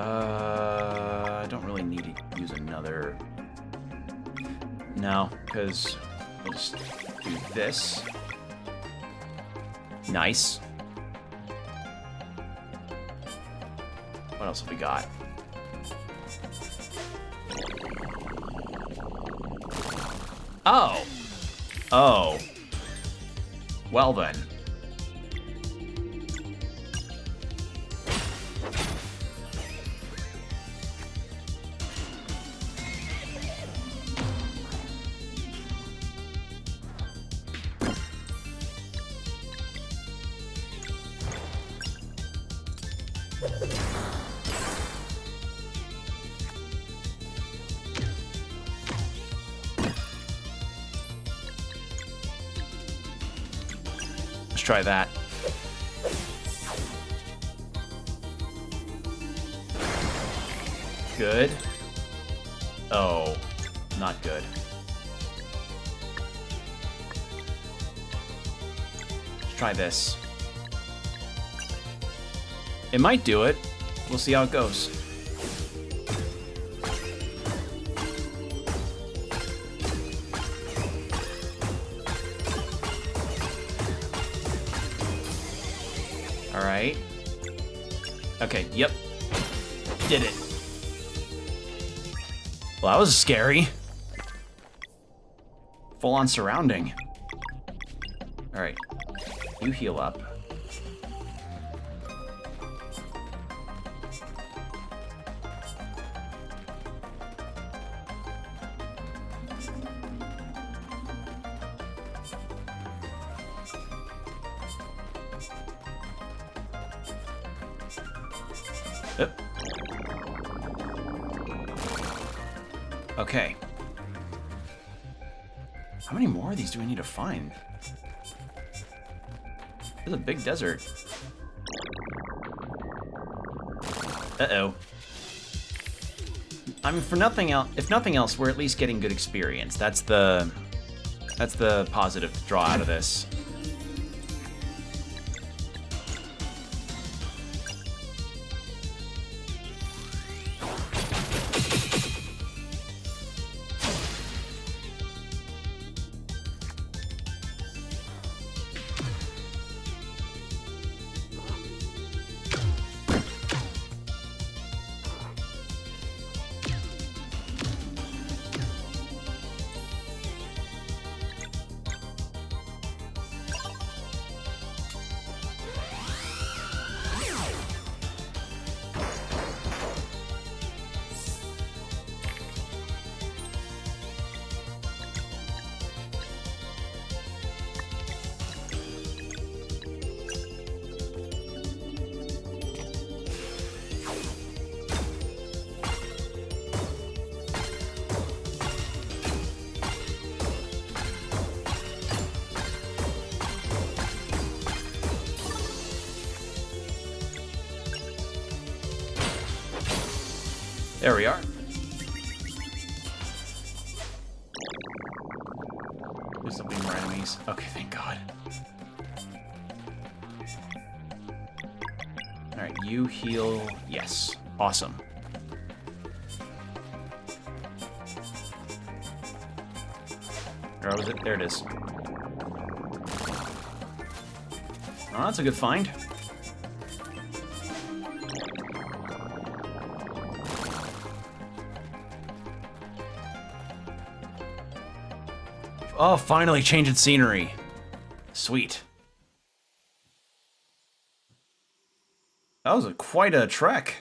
I don't really need to use another. No, because we'll just do this. Nice. What else have we got? Oh. Oh. Well then. Let's try that. Good. Oh, not good. Let's try this. It might do it. We'll see how it goes. All right. Okay, yep. Did it. Well, that was scary. Full on surrounding. All right. You heal up. Yep. Okay. How many more of these do we need to find? There's a big desert. Uh-oh. I mean, for nothing else, if nothing else, we're at least getting good experience. That's the positive to draw out of this. There we are. There's some more enemies. Okay, thank God. Alright, you heal. Yes. Awesome. Where was it? There it is. Oh, that's a good find. Oh, finally changing scenery. Sweet. That was quite a trek.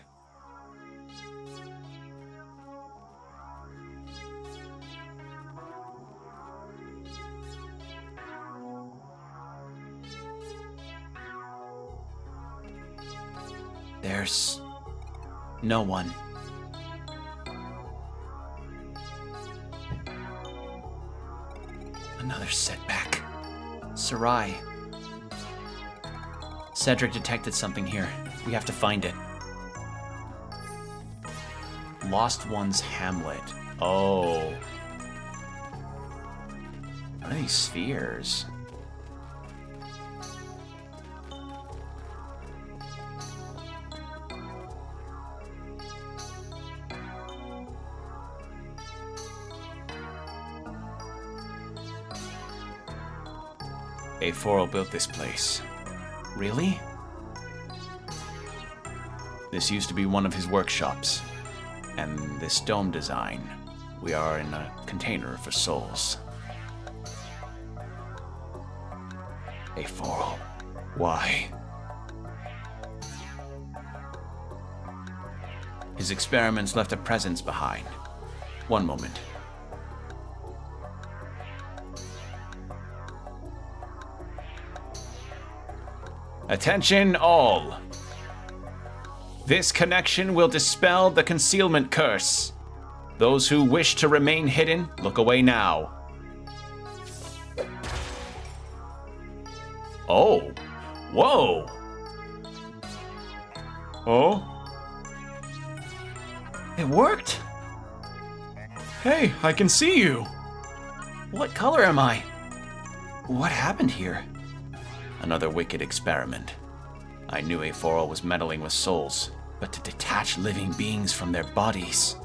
There's no one. Another setback. Sarai. Cedric detected something here. We have to find it. Lost One's Hamlet. Oh. What are these spheres? A4 built this place. Really? This used to be one of his workshops. And this dome design, we are in a container for souls. A4, why? His experiments left a presence behind. One moment. Attention all! This connection will dispel the concealment curse. Those who wish to remain hidden, look away now. Oh. Whoa. Oh? It worked. Hey, I can see you. What color am I? What happened here? Another wicked experiment. I knew A4 was meddling with souls, but to detach living beings from their bodies.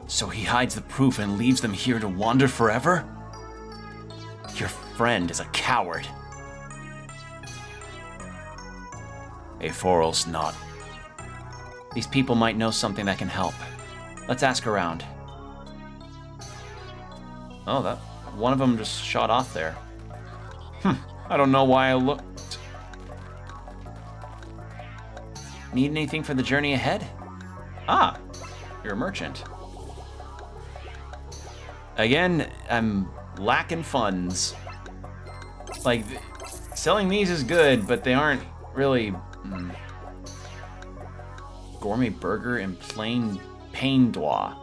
So he hides the proof and leaves them here to wander forever? Your friend is a coward. A4's not. These people might know something that can help. Let's ask around. Oh, that one of them just shot off there. I don't know why I looked. Need anything for the journey ahead? Ah, you're a merchant. Again, I'm lacking funds. Like, selling these is good, but they aren't really... Gourmet burger and plain pain dois.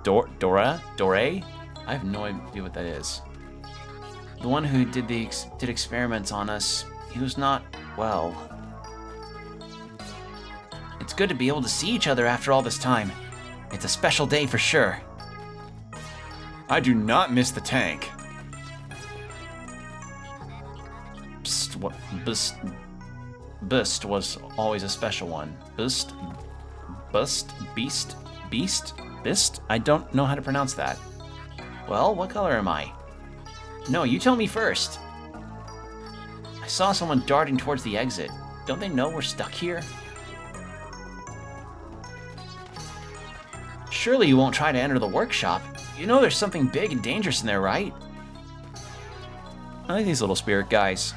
Dore? I have no idea what that is. The one who did experiments on us, he was not well. It's good to be able to see each other after all this time. It's a special day for sure. I do not miss the tank. Psst, what? Bust was always a special one. Bust? Bist? I don't know how to pronounce that. Well, what color am I? No, you tell me first. I saw someone darting towards the exit. Don't they know we're stuck here? Surely you won't try to enter the workshop. You know there's something big and dangerous in there, right? I like these little spirit guys.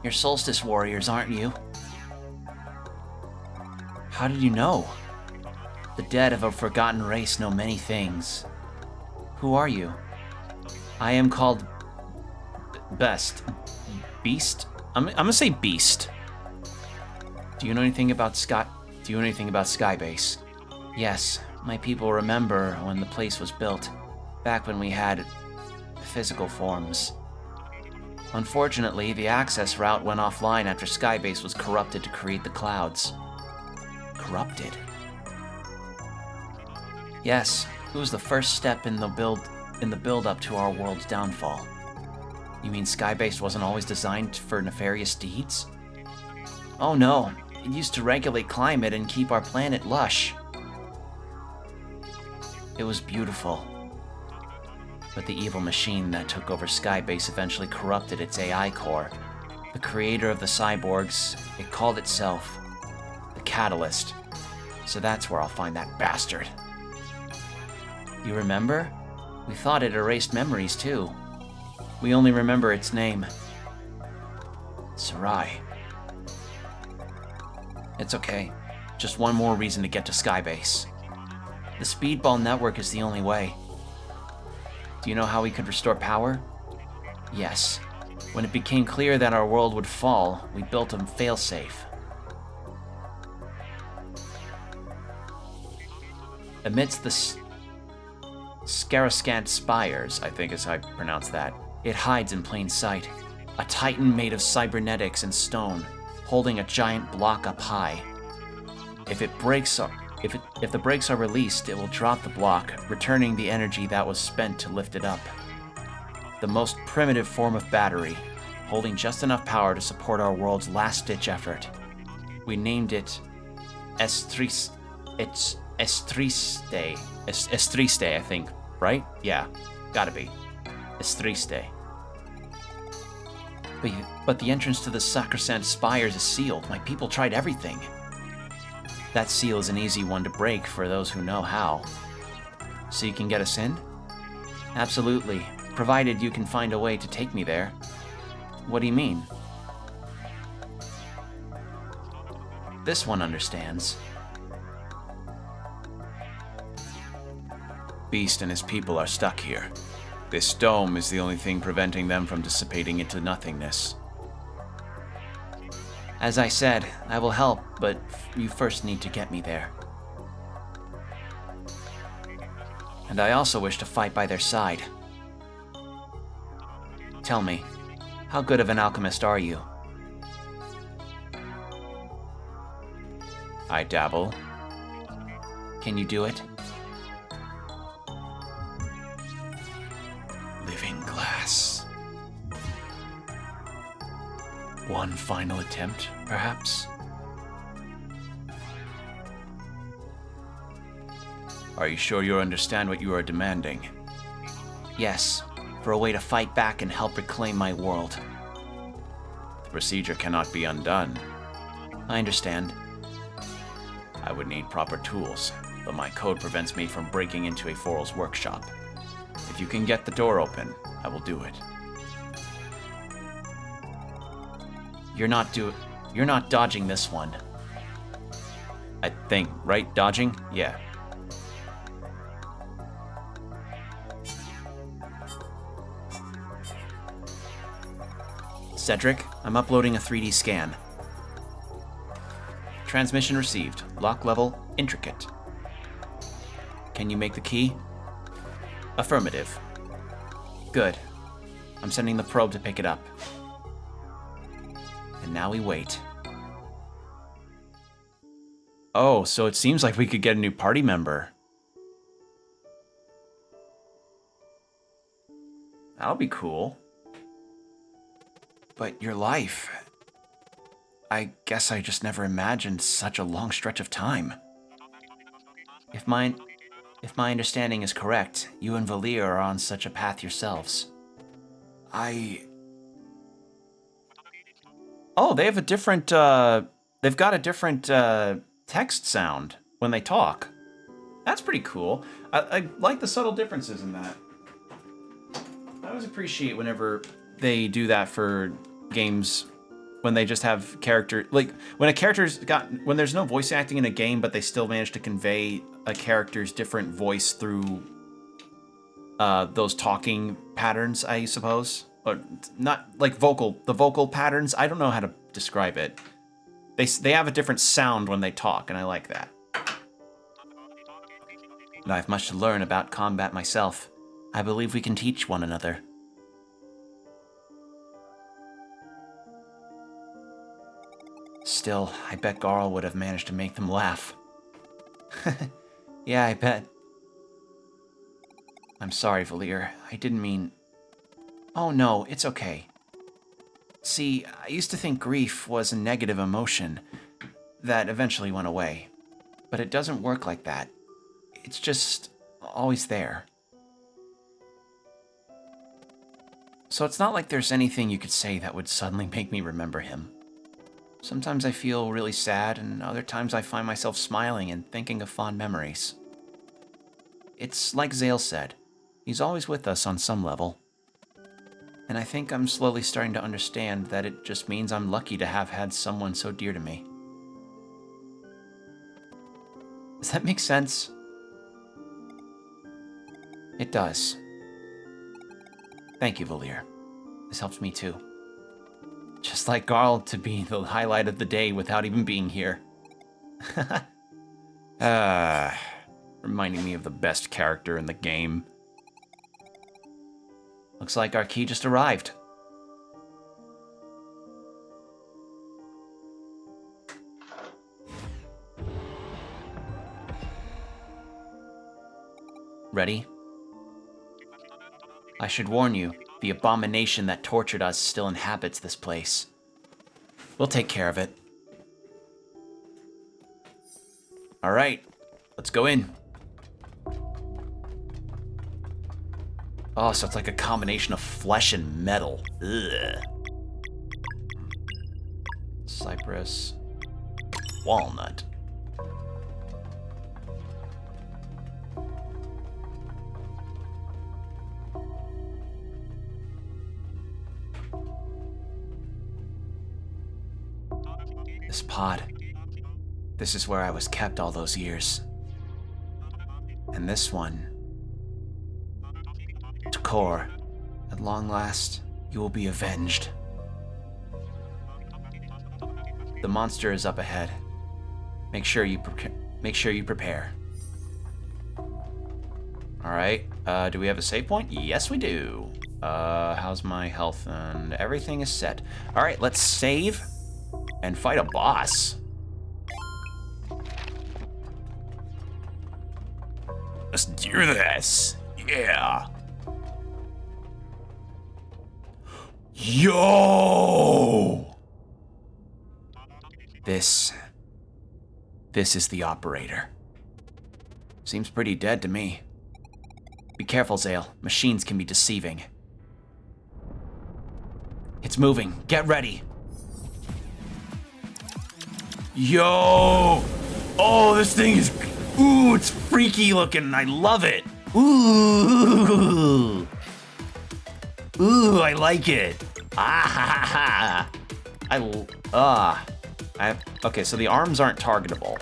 You're solstice warriors, aren't you? How did you know? The dead of a forgotten race know many things. Who are you? I am called Beast? I'm gonna say Beast. Do you know anything about Skybase? Yes, my people remember when the place was built, back when we had physical forms. Unfortunately, the access route went offline after Skybase was corrupted to create the clouds. Corrupted? Yes, it was the first step in the build-up to our world's downfall. You mean Skybase wasn't always designed for nefarious deeds? Oh no, it used to regulate climate and keep our planet lush. It was beautiful. But the evil machine that took over Skybase eventually corrupted its AI core. The creator of the cyborgs, it called itself the Catalyst. So that's where I'll find that bastard. You remember? We thought it erased memories too. We only remember its name. Sarai. It's okay. Just one more reason to get to Skybase. The Speedball network is the only way. Do you know how we could restore power? Yes. When it became clear that our world would fall, we built a failsafe. Amidst the Scarascant spires, I think is how I pronounce that, it hides in plain sight. A titan made of cybernetics and stone, holding a giant block up high. If the brakes are released, it will drop the block, returning the energy that was spent to lift it up. The most primitive form of battery, holding just enough power to support our world's last-ditch effort. We named it Estriste, I think, right? Yeah, gotta be. Estriste. But the entrance to the Sacrosanct Spires is sealed. My people tried everything. That seal is an easy one to break for those who know how. So you can get us in? Absolutely, provided you can find a way to take me there. What do you mean? This one understands. Beast and his people are stuck here. This dome is the only thing preventing them from dissipating into nothingness. As I said, I will help, but you first need to get me there. And I also wish to fight by their side. Tell me, how good of an alchemist are you? I dabble. Can you do it? Living glass. One final attempt, perhaps? Are you sure you understand what you are demanding? Yes, for a way to fight back and help reclaim my world. The procedure cannot be undone. I understand. I would need proper tools, but my code prevents me from breaking into a Foral's workshop. If you can get the door open, I will do it. You're not dodging this one. I think, right? Dodging? Yeah. Cedric, I'm uploading a 3D scan. Transmission received. Lock level, intricate. Can you make the key? Affirmative. Good. I'm sending the probe to pick it up. And now we wait. Oh, so it seems like we could get a new party member. That'll be cool. But your life... I guess I just never imagined such a long stretch of time. If my understanding is correct, you and Valir are on such a path yourselves. Oh, they have a different, they've got a different, text sound when they talk. That's pretty cool. I like the subtle differences in that. I always appreciate whenever they do that for games, when they just have character, like, when when there's no voice acting in a game, but they still manage to convey a character's different voice through those talking patterns, I suppose. Or not like the vocal patterns. I don't know how to describe it. They have a different sound when they talk, and I like that. And I have much to learn about combat myself. I believe we can teach one another. Still, I bet Garl would have managed to make them laugh. Yeah, I bet. I'm sorry, Valir. I didn't mean... Oh no, it's okay. See, I used to think grief was a negative emotion that eventually went away. But it doesn't work like that. It's just always there. So it's not like there's anything you could say that would suddenly make me remember him. Sometimes I feel really sad, and other times I find myself smiling and thinking of fond memories. It's like Zale said, he's always with us on some level. And I think I'm slowly starting to understand that it just means I'm lucky to have had someone so dear to me. Does that make sense? It does. Thank you, Valir. This helps me too. Just like Garl to be the highlight of the day without even being here. Reminding me of the best character in the game. Looks like our key just arrived. Ready? I should warn you, the abomination that tortured us still inhabits this place. We'll take care of it. All right, let's go in. Oh, so it's like a combination of flesh and metal. Ugh. Cypress. Walnut. This pod. This is where I was kept all those years. And this one. Core, at long last, you will be avenged. The monster is up ahead. Make sure you prepare. All right. Do we have a save point? Yes, we do. How's my health? And everything is set. All right, let's save and fight a boss. Let's do this. Yeah. Yo! This is the operator. Seems pretty dead to me. Be careful, Zale. Machines can be deceiving. It's moving. Get ready. Yo! Oh, this thing is... Ooh, it's freaky looking. I love it. Ooh! Ooh, I like it. Ah, ha, ha. Okay, so the arms aren't targetable.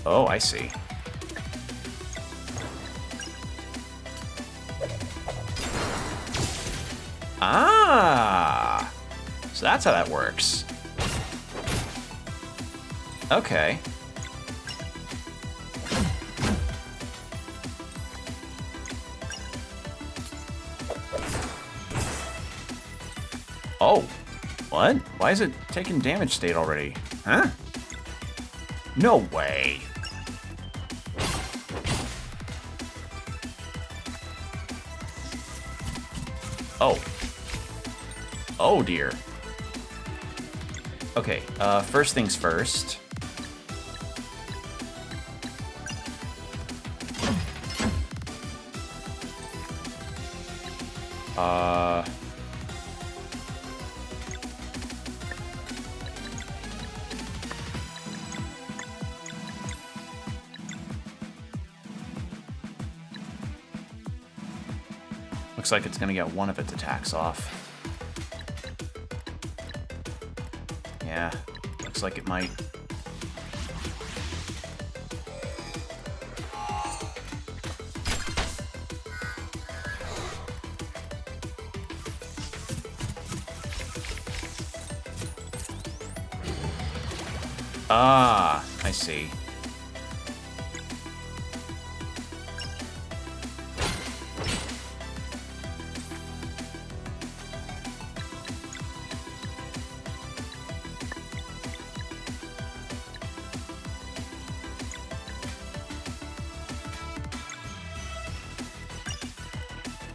Oh, I see. Ah, so that's how that works. Okay. Oh, what? Why is it taking damage state already? Huh? No way. Oh. Oh dear. Okay, first things first. Looks like it's gonna get one of its attacks off. Yeah, looks like it might. Ah, I see.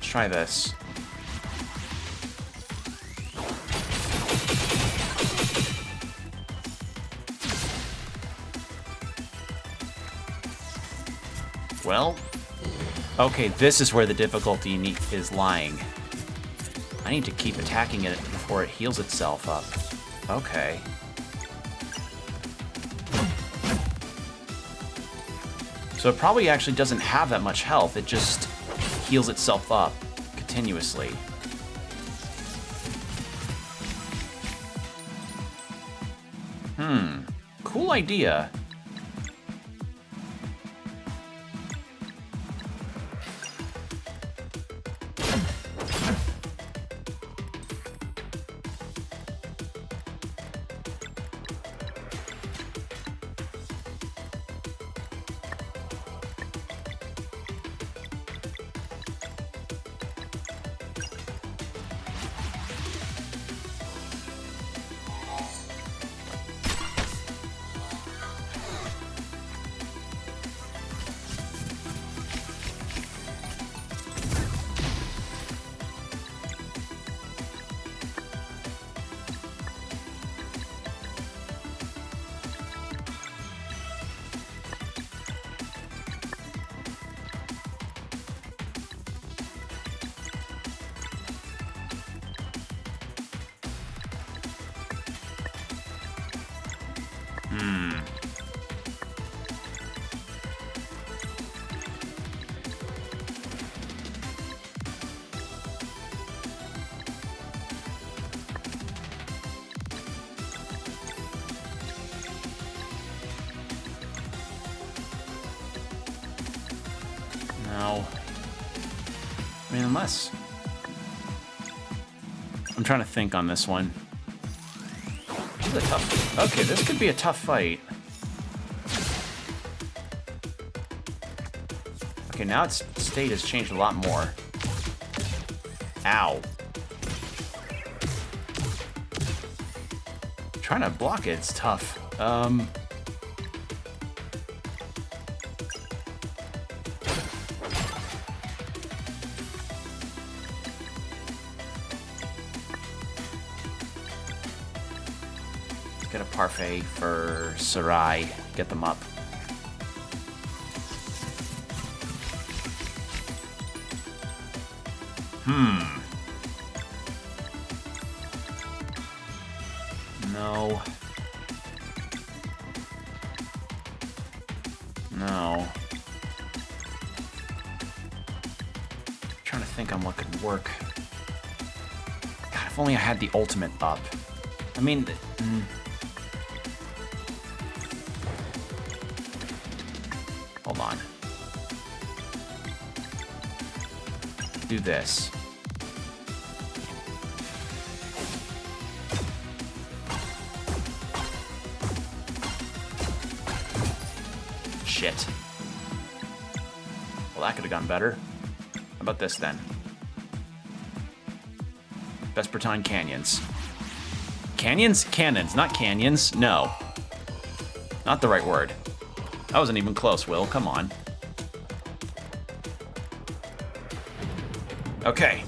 Let's try this. Well, okay, this is where the difficulty is lying. I need to keep attacking it before it heals itself up. Okay. So it probably actually doesn't have that much health, it just heals itself up continuously. Cool idea. No. I mean, unless... I'm trying to think on this one. This is a tough... Okay, this could be a tough fight. Okay, now its state has changed a lot more. Ow. Trying to block it, it's tough. Let's get a parfait for Sarai. Get them up. No. No. I'm trying to think on what could work. God, if only I had the ultimate up. I mean... Hold on. Do this. Shit. Well, that could have gone better. How about this, then? Vespertine Canyons. Canyons? Cannons, not canyons. No. Not the right word. That wasn't even close, Will. Come on. Okay.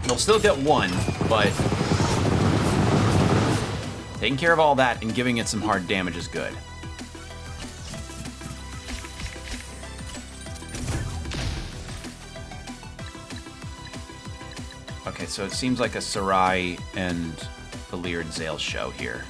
You'll still get one, but... taking care of all that and giving it some hard damage is good. Okay, so it seems like a Sarai and Valir and Zale show here.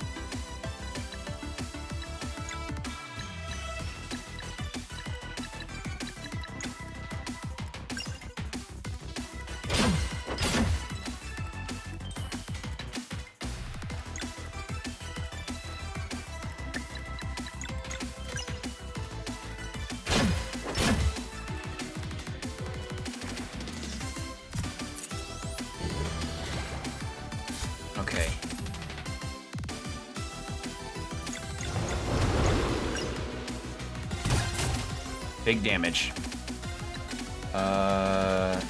Okay. Big damage. Oh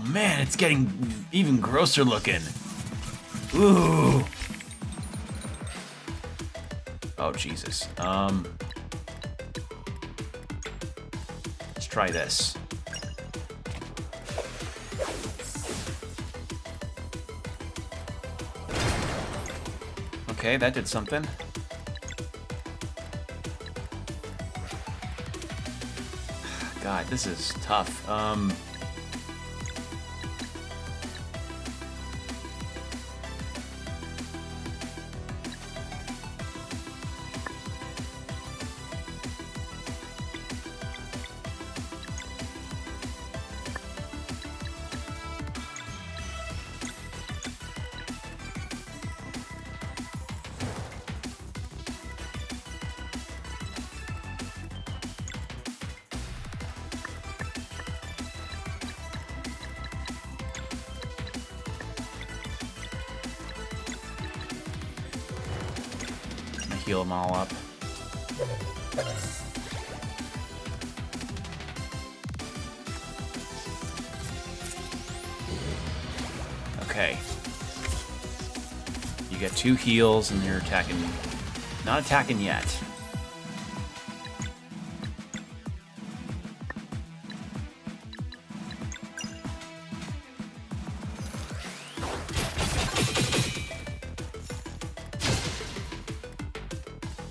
man, it's getting even grosser looking. Ooh. Oh, Jesus. Let's try this. Okay, that did something. God, this is tough. Heal them all up. Okay. You get 2 heals and you're attacking. Not attacking yet.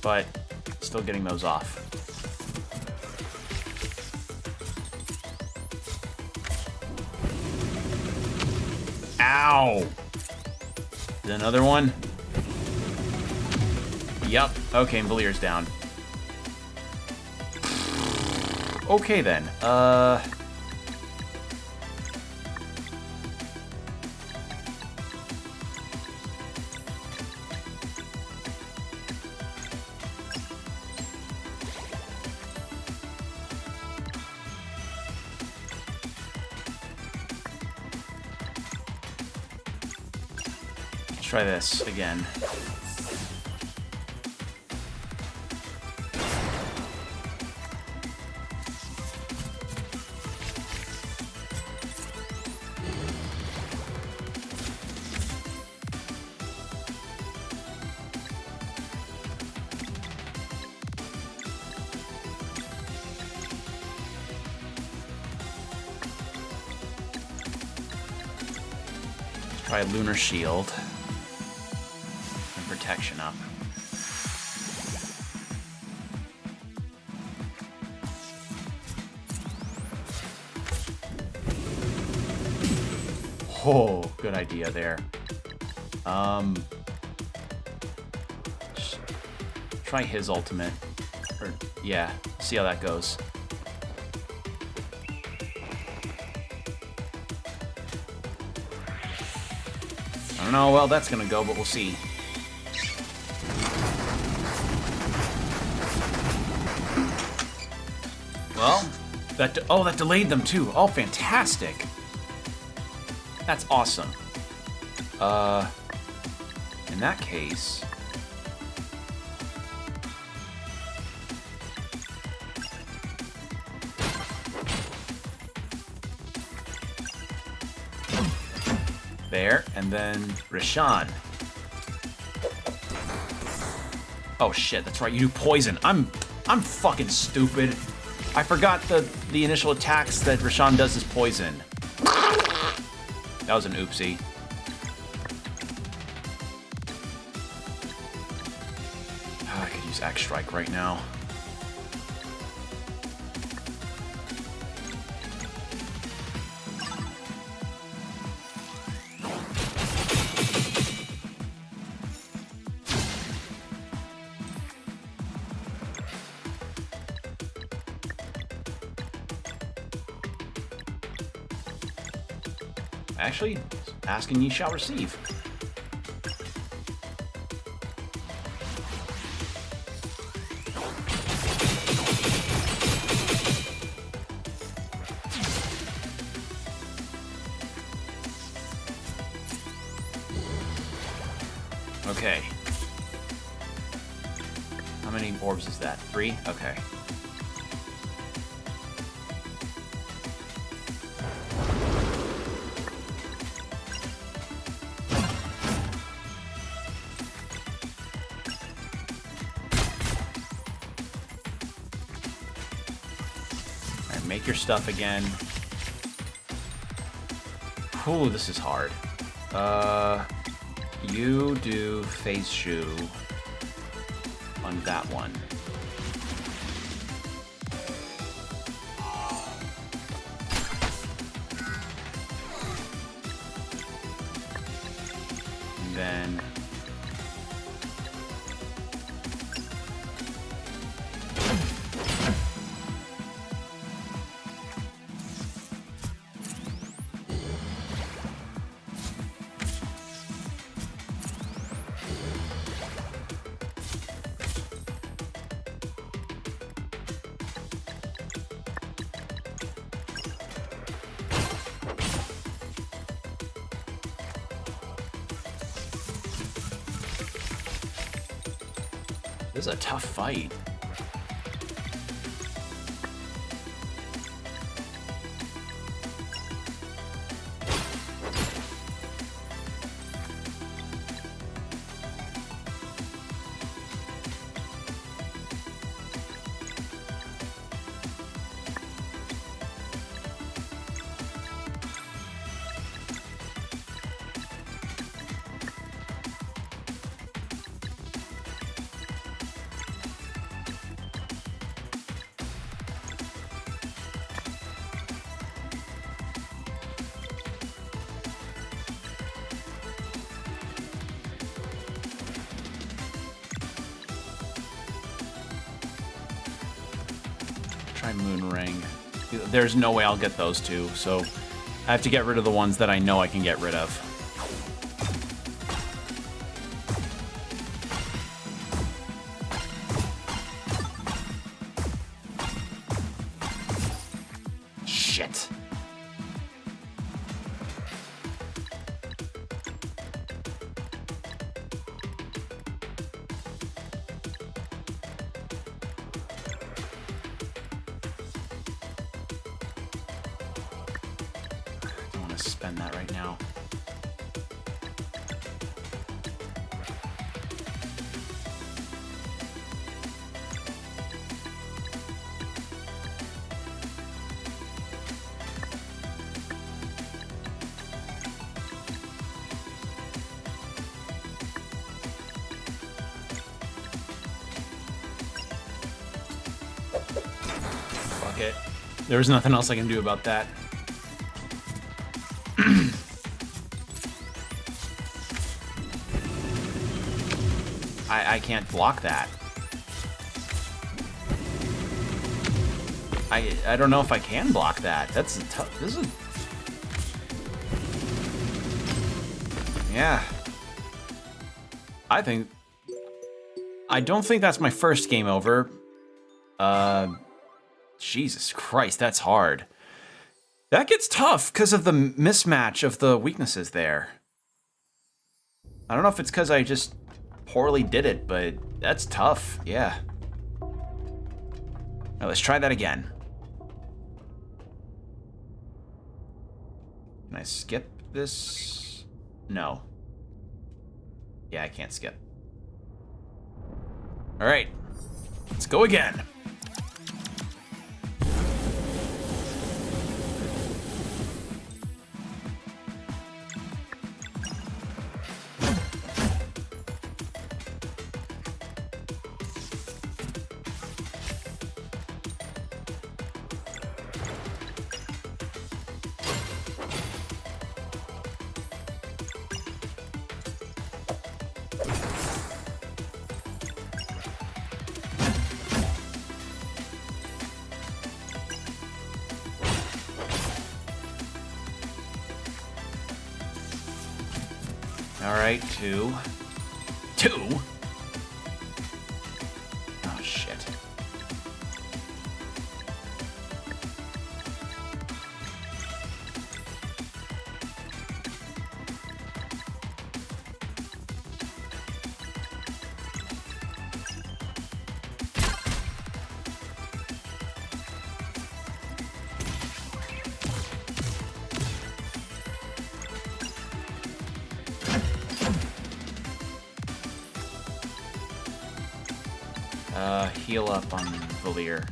But still getting those off. Ow! Is another one? Yup. Okay, and Valier's down. Okay then. Try this again. Try Lunar Shield. Protection up. Oh, good idea there. Try his ultimate. Or, yeah, see how that goes. I don't know how well that's gonna go, but we'll see. Well, that delayed them too. Oh, fantastic. That's awesome. In that case, there, and then Rashan. Oh shit, that's right, you do poison. I'm fucking stupid. I forgot the initial attacks that Rashan does is poison. That was an oopsie. Oh, I could use Axe Strike right now. Actually, asking ye shall receive. Okay. How many orbs is that? 3? Okay. make your stuff again. Ooh, this is hard. You do phase shoe on that one. And then this is a tough fight. Try Moon Ring. There's no way I'll get those two, so I have to get rid of the ones that I know I can get rid of. Shit. Spend that right now. Fuck it. There's nothing else I can do about that. I can't block that. I don't know if I can block that. That's a tough. This is. Yeah. I don't think that's my first game over. Jesus Christ, that's hard. That gets tough because of the mismatch of the weaknesses there. I don't know if it's because I just poorly did it, but that's tough. Yeah. Now let's try that again. Can I skip this? No. Yeah, I can't skip. All right, let's go again. All right, two. Oh, shit. Heal up on Valir.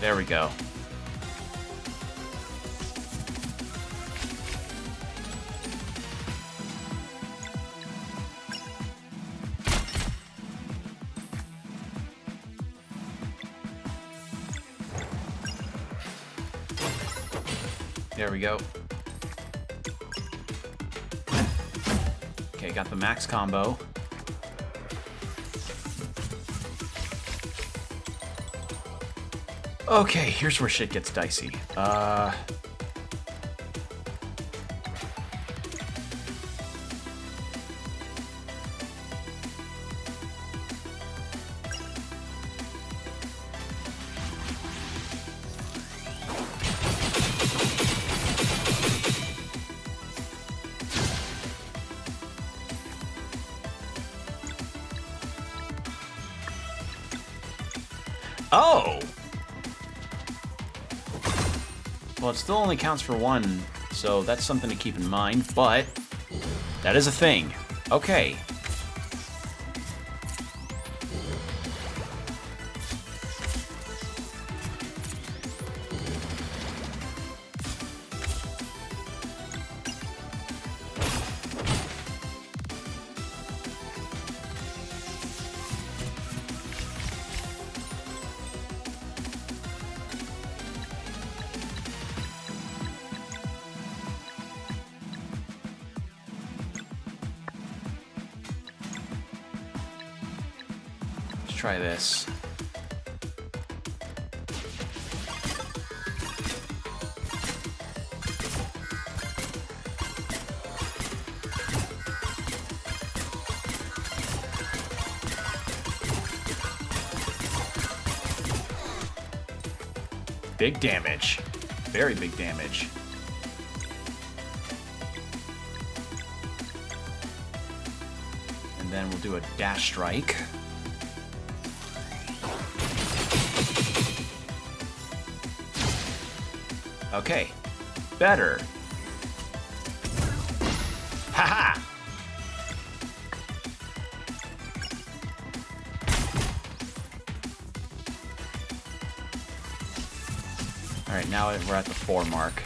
There we go. There we go. Okay, got the max combo. Okay, here's where shit gets dicey. Oh! Well, it still only counts for one, so that's something to keep in mind, but that is a thing. Okay. Try this. Big damage. Very big damage. And then we'll do a dash strike. Okay, better. Haha! Alright, now we're at the 4 mark.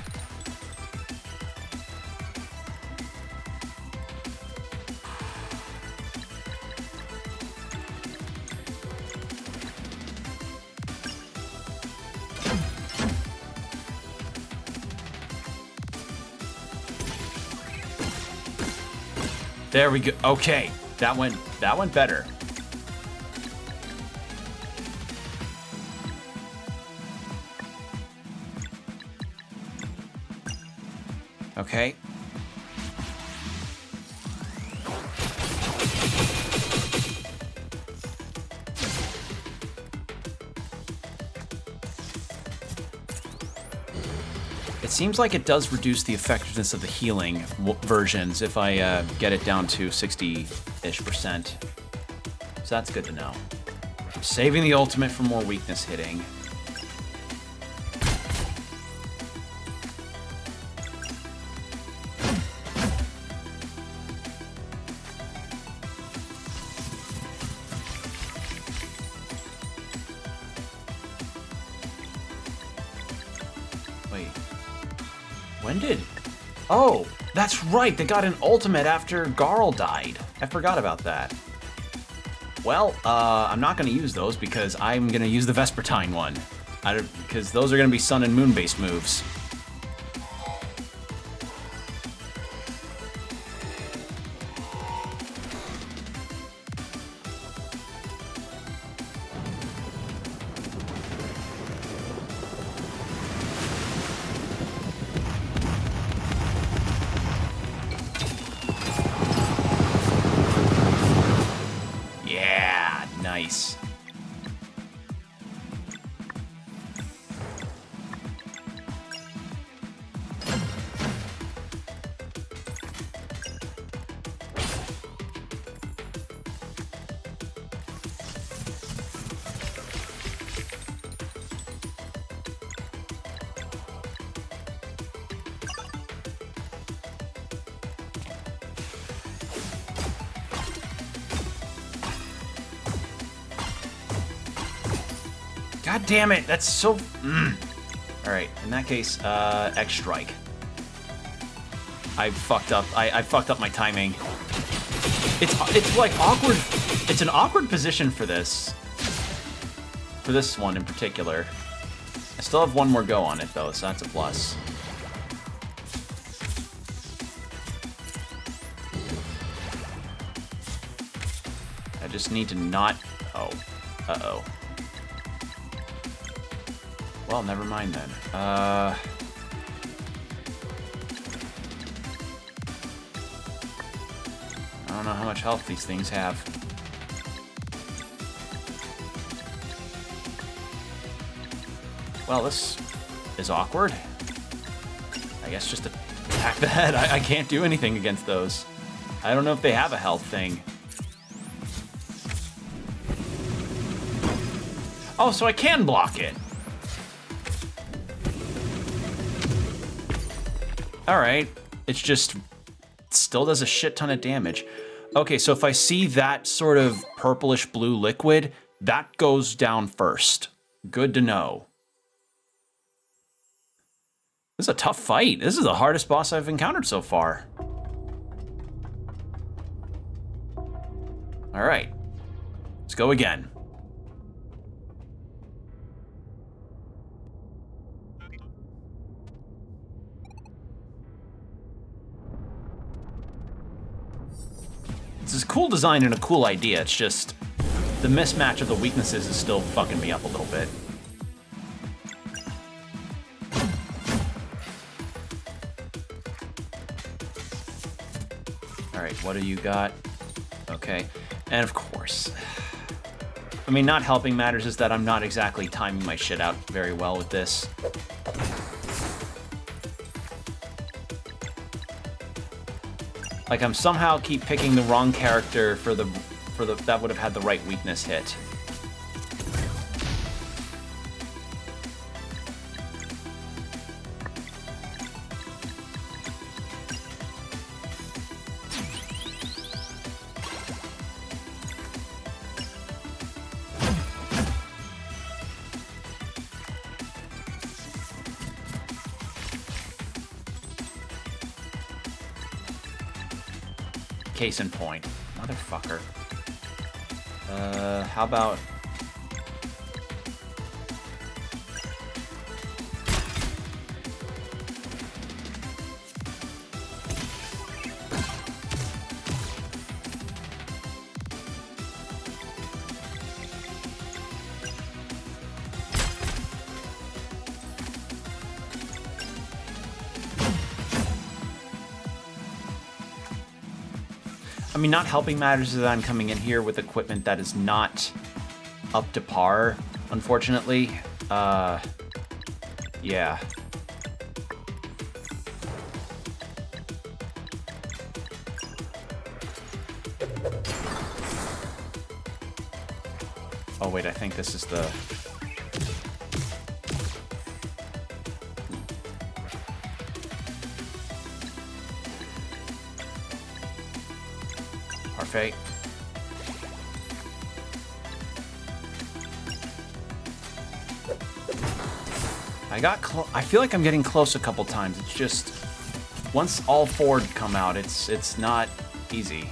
There we go. Okay, that went better. Okay. It seems like it does reduce the effectiveness of the healing versions if I get it down to 60-ish%. So that's good to know. I'm saving the ultimate for more weakness hitting. Wait. When did... Oh, that's right, they got an ultimate after Garl died. I forgot about that. Well, I'm not going to use those because I'm going to use the Vespertine one. Because those are going to be Sun and Moon-based moves. Nice. God damn it, that's so... Alright, in that case, X Strike. I fucked up. I fucked up my timing. It's like awkward. It's an awkward position for this. For this one in particular. I still have one more go on it though, so that's a plus. I just need to not... Oh. Uh-oh. Well, never mind then. I don't know how much health these things have. Well, this is awkward. I guess just attack the head. I can't do anything against those. I don't know if they have a health thing. Oh, so I can block it. Alright. It's just... still does a shit ton of damage. Okay, so if I see that sort of purplish blue liquid, that goes down first. Good to know. This is a tough fight. This is the hardest boss I've encountered so far. Alright. Let's go again. This is cool design and a cool idea. It's just the mismatch of the weaknesses is still fucking me up a little bit. All right, what do you got? Okay, and of course, I mean, not helping matters is that I'm not exactly timing my shit out very well with this. Like I'm somehow keep picking the wrong character for the that would have had the right weakness hit. Case in point. Motherfucker. How about... I mean, not helping matters is that I'm coming in here with equipment that is not up to par, unfortunately. Yeah. Oh wait, I think this is the... Parfait. I feel like I'm getting close a couple times. It's just once all four come out, it's not easy.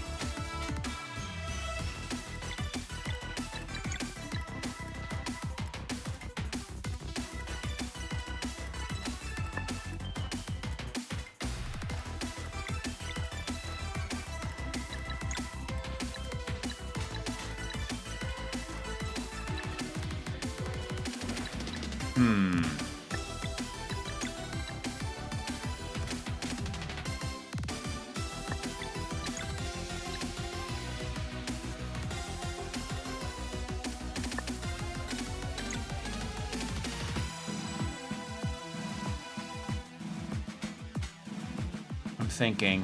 Thinking,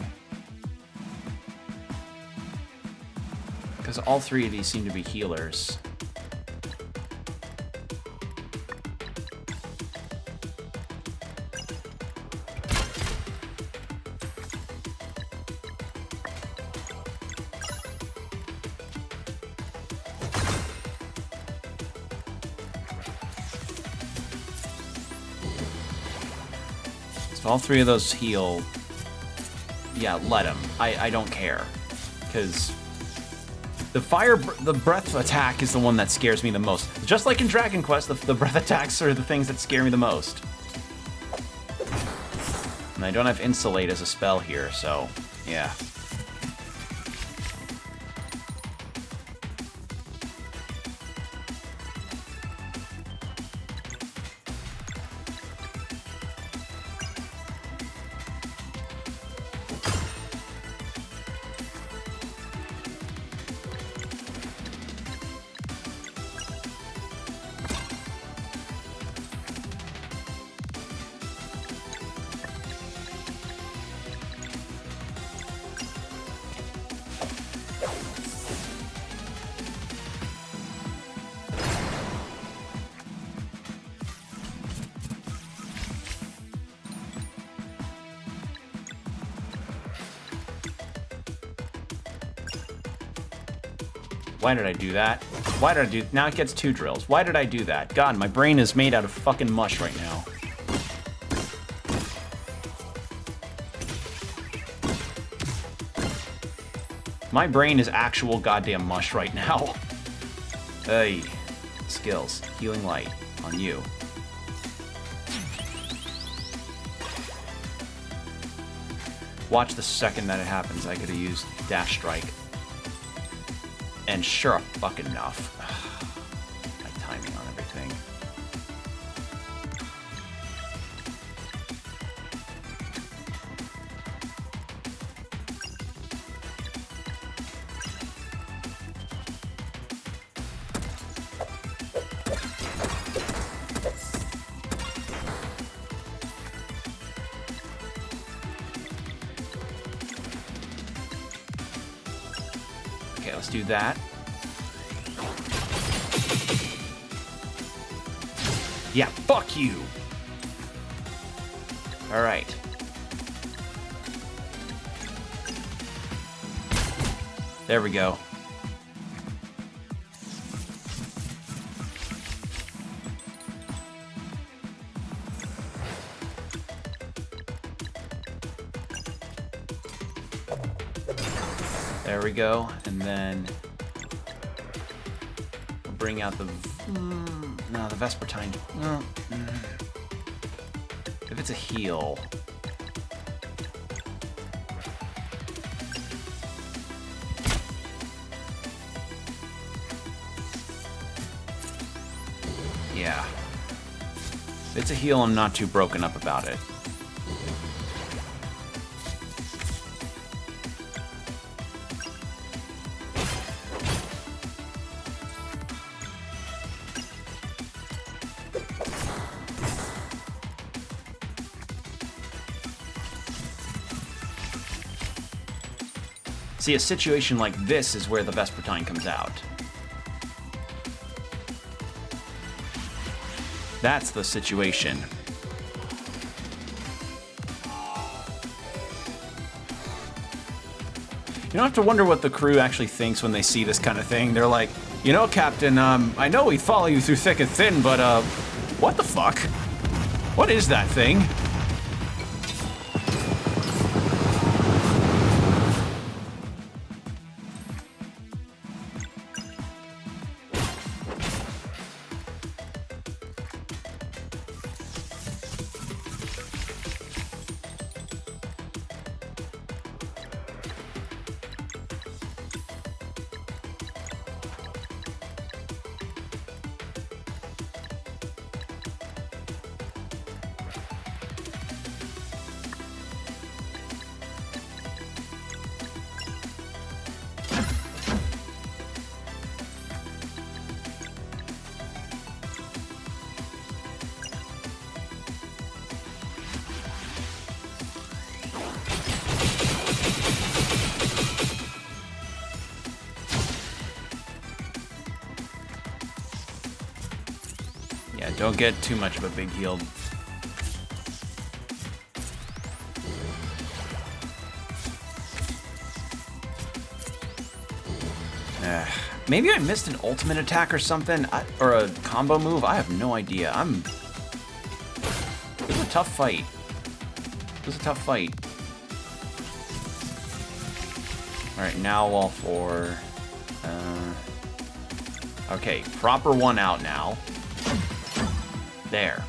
because all three of these seem to be healers. So all 3 of those heal. Yeah, let them. I don't care. Because the breath attack is the one that scares me the most. Just like in Dragon Quest, the breath attacks are the things that scare me the most. And I don't have Insulate as a spell here, so yeah. Why did I do that? Why did I do... Now it gets 2 drills. Why did I do that? God, my brain is made out of fucking mush right now. My brain is actual goddamn mush right now. Hey. Skills. Healing Light. On you. Watch the second that it happens. I could have used Dash Strike. And sure fucking enough. My timing on everything. Okay, let's do that. Yeah, fuck you! Alright. There we go. There we go, and then we'll bring out the... No, the Vespertine. No. If it's a heal... Yeah. If it's a heal, I'm not too broken up about it. See, a situation like this is where the Vespertine comes out. That's the situation. You don't have to wonder what the crew actually thinks when they see this kind of thing. They're like, you know, Captain, I know we follow you through thick and thin, but, what the fuck? What is that thing? Yeah, don't get too much of a big heal. Maybe I missed an ultimate attack or something, or a combo move. I have no idea. It was a tough fight. It was a tough fight. Alright, now all four. Okay, proper one out now. There.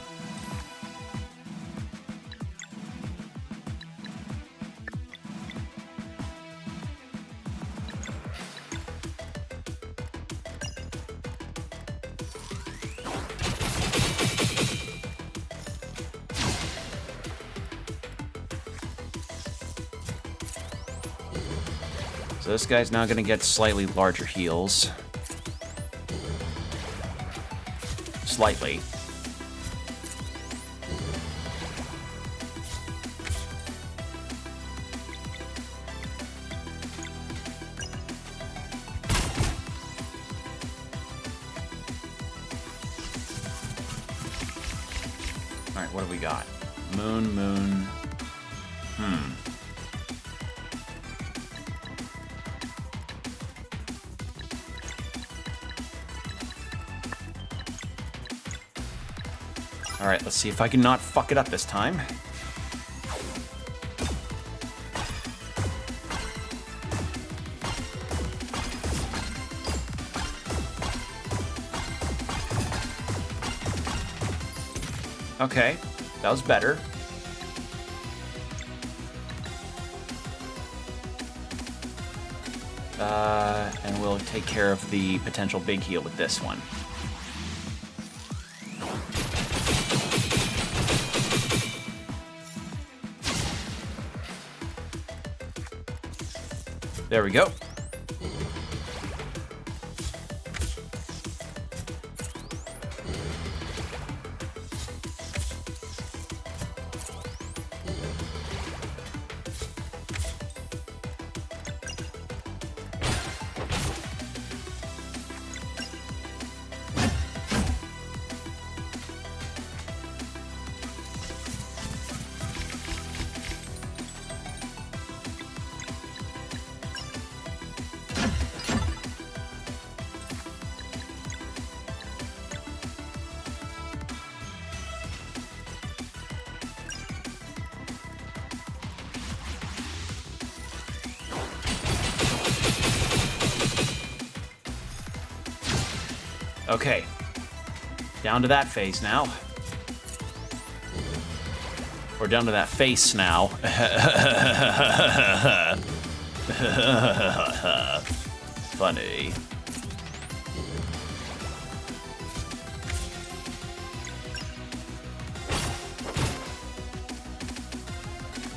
So this guy's now going to get slightly larger heals. Slightly. Alright, what have we got? Moon. Alright, let's see if I can not fuck it up this time. Okay, that was better. And we'll take care of the potential big heal with this one. There we go. Okay. Down to that phase now. Or down to that face now. Funny.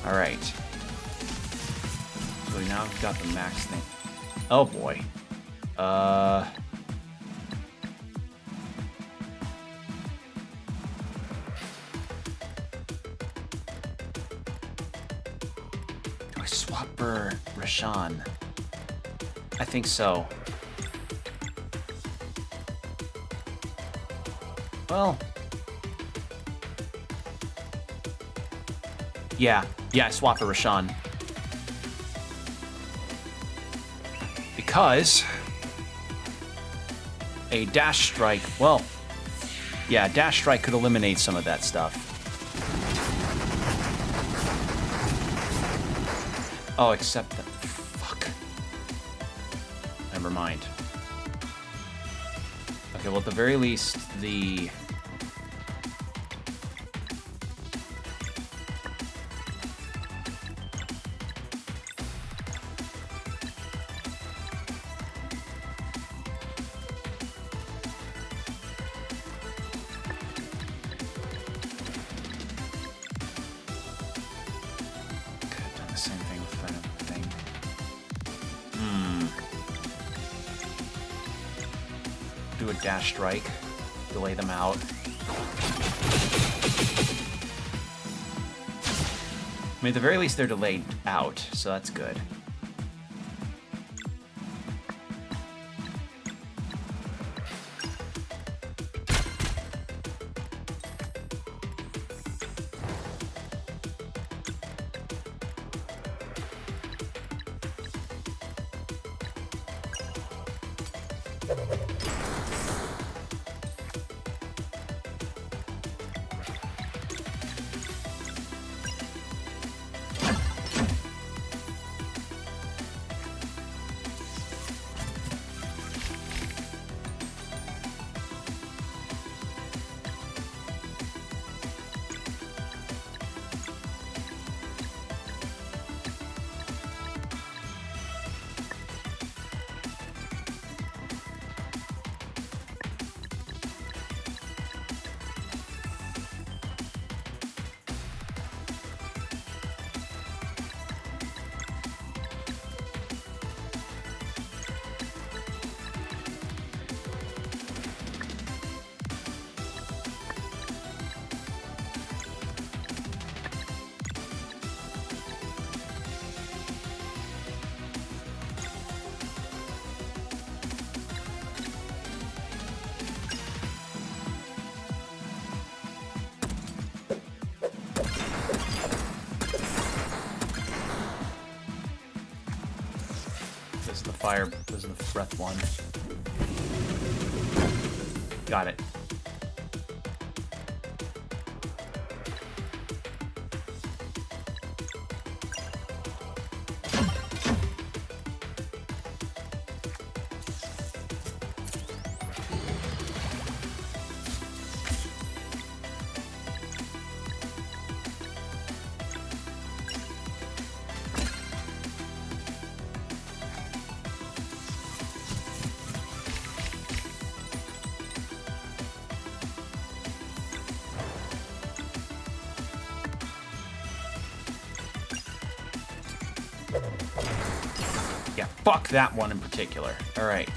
Alright. So now we've got the max thing. Oh boy. Do I swap for Rashan? I think so. Well. Yeah, I swap for Rashan. Because a dash strike, well, yeah, dash strike could eliminate some of that stuff. Oh, except that, fuck. Never mind. Okay, well, at the very least, the... Same thing with that thing. Do a dash strike. Delay them out. I mean, at the very least, they're delayed out, so that's good. the fire. This is the breath one. Got it. Yeah, fuck that one in particular. All right.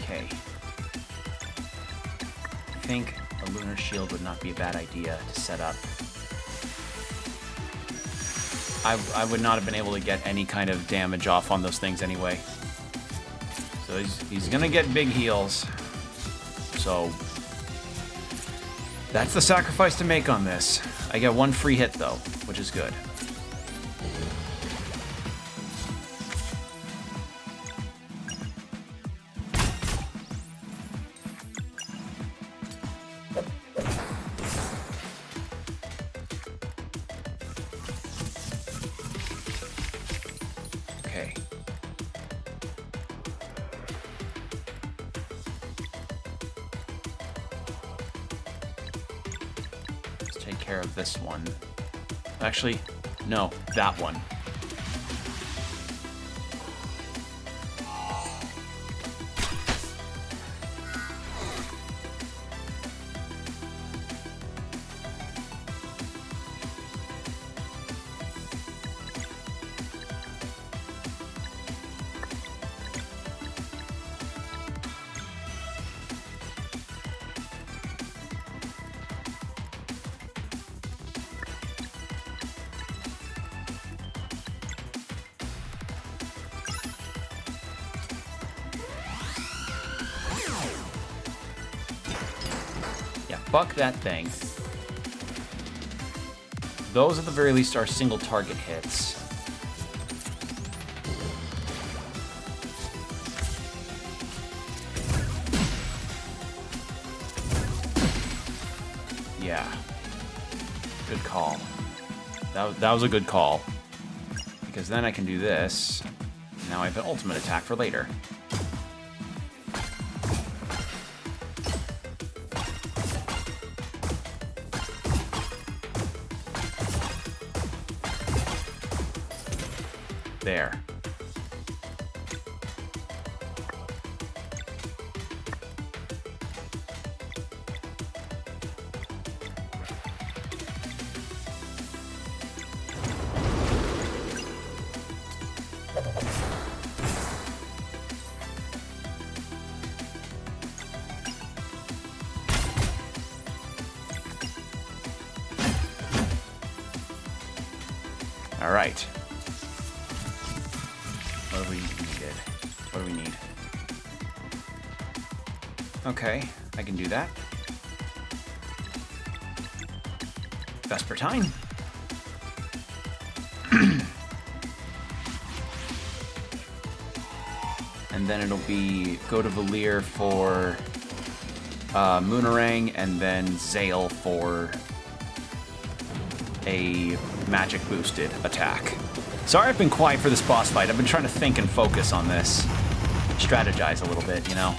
Okay. I think a lunar shield would not be a bad idea to set up. I would not have been able to get any kind of damage off on those things anyway. So he's gonna get big heals. So that's the sacrifice to make on this. I get one free hit though, which is good. Okay. Let's take care of this one. Actually, no, that one. Fuck that thing. Those, at the very least, are single target hits. Yeah. Good call. That was a good call. Because then I can do this. Now I have an ultimate attack for later. There. All right. What do we need? What do we need? Okay, I can do that. Vesper time. And then it'll be go to Valir for Moonerang, and then Zale for a magic boosted attack. Sorry I've been quiet for this boss fight. I've been trying to think and focus on this. Strategize a little bit, you know?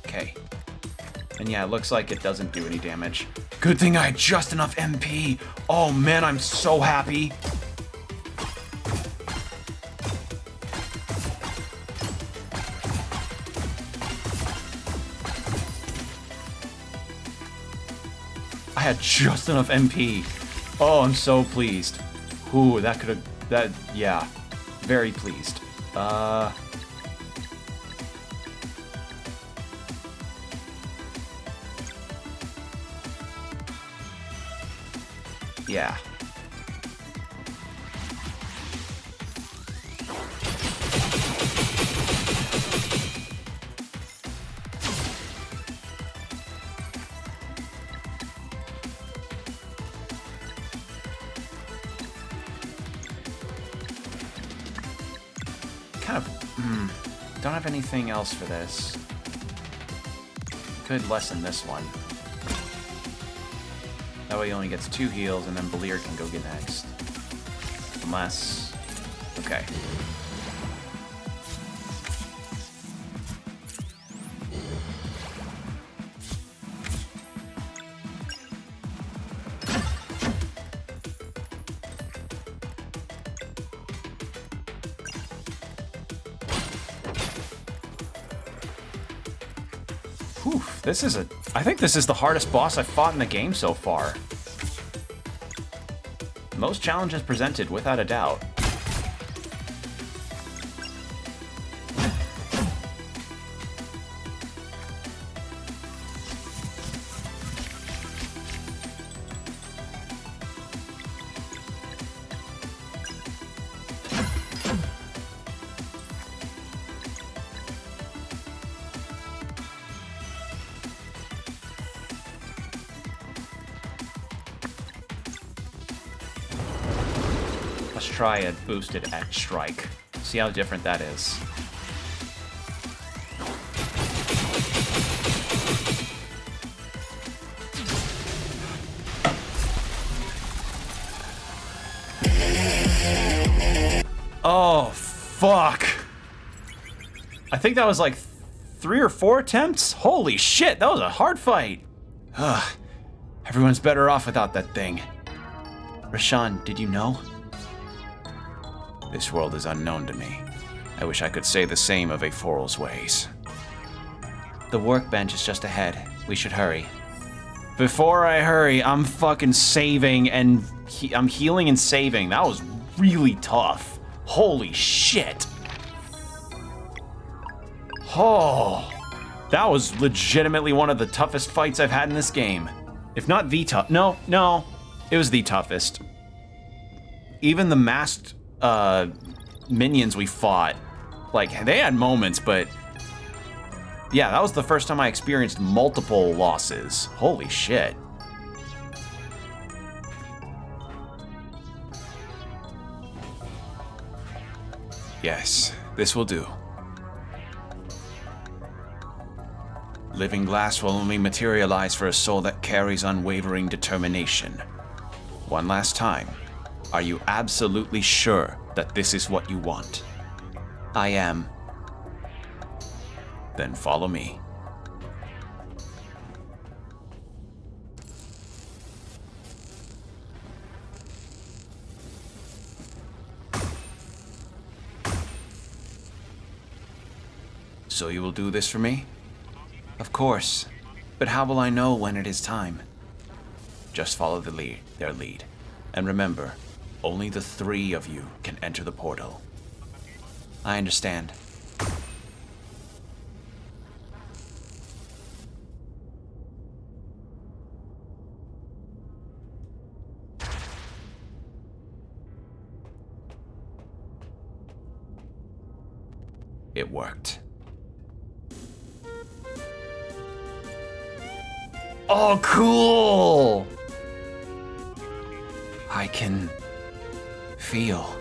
Okay. And yeah, it looks like it doesn't do any damage. Good thing I had just enough MP. Oh man, I'm so happy. I had just enough MP. Oh, I'm so pleased. Ooh, that could have, yeah. Very pleased. Yeah. kind of... don't have anything else for this. Could lessen this one. That way he only gets 2 heals, and then Belir can go get next. Unless... Okay. Whew, this is I think this is the hardest boss I've fought in the game so far. Most challenges presented, without a doubt. Let's try a boosted X strike. See how different that is. Oh, fuck. I think that was like 3 or 4 attempts? Holy shit, that was a hard fight. Ugh. Everyone's better off without that thing. Rashan, did you know? This world is unknown to me. I wish I could say the same of Aforal's ways. The workbench is just ahead. We should hurry. Before I hurry, I'm fucking saving and I'm healing and saving. That was really tough. Holy shit. Oh, that was legitimately one of the toughest fights I've had in this game. If not the tough, no, it was the toughest. Even the masked minions we fought, like, they had moments, but yeah, that was the first time I experienced multiple losses. Holy shit. Yes, this will do. Living glass will only materialize for a soul that carries unwavering determination. One last time. Are you absolutely sure that this is what you want? I am. Then follow me. So you will do this for me? Of course. But how will I know when it is time? Just follow their lead. And remember, only the 3 of you can enter the portal. I understand. It worked. Oh, cool! I can feel.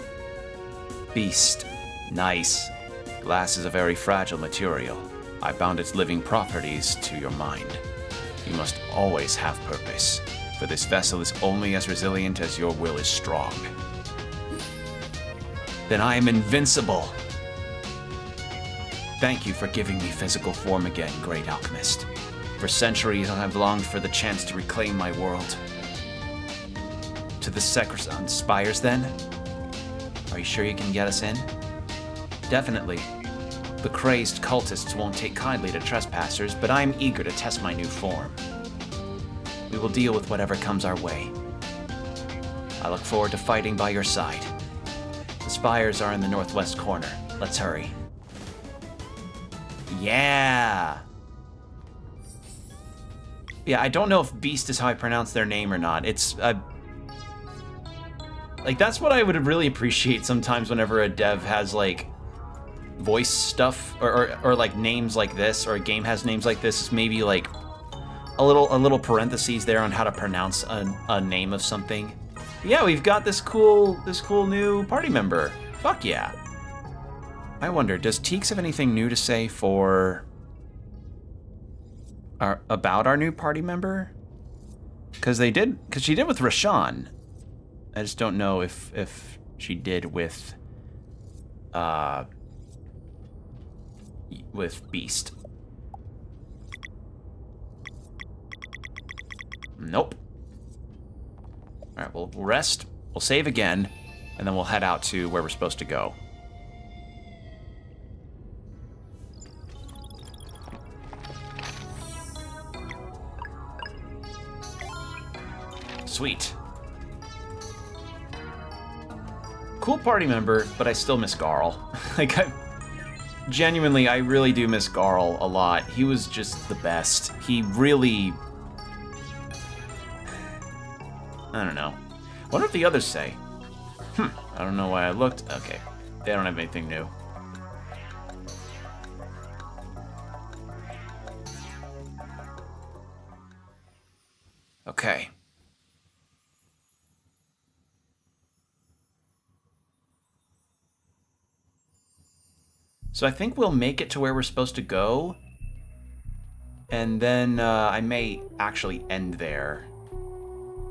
Beast. Nice. Glass is a very fragile material. I bound its living properties to your mind. You must always have purpose, for this vessel is only as resilient as your will is strong. Then I am invincible. Thank you for giving me physical form again, great alchemist. For centuries I have longed for the chance to reclaim my world. To the Sacrosanct Spires, then? Are you sure you can get us in? Definitely. The crazed cultists won't take kindly to trespassers, but I am eager to test my new form. We will deal with whatever comes our way. I look forward to fighting by your side. The spires are in the northwest corner. Let's hurry. Yeah! Yeah, I don't know if Beast is how I pronounce their name or not. It's, like, that's what I would really appreciate sometimes whenever a dev has, like, voice stuff, or like, names like this, or a game has names like this, is maybe, like, a little parentheses there on how to pronounce a name of something. But yeah, we've got this cool new party member. Fuck yeah. I wonder, does Teeks have anything new to say for... about our new party member? Because she did with Rashawn. I just don't know if she did with Beast. Nope. All right, we'll rest. We'll save again, and then we'll head out to where we're supposed to go. Sweet. Cool party member, but I still miss Garl. Like, genuinely, I really do miss Garl a lot. He was just the best. He really... I don't know. What do the others say? I don't know why I looked. Okay, they don't have anything new. Okay. So I think we'll make it to where we're supposed to go. And then I may actually end there.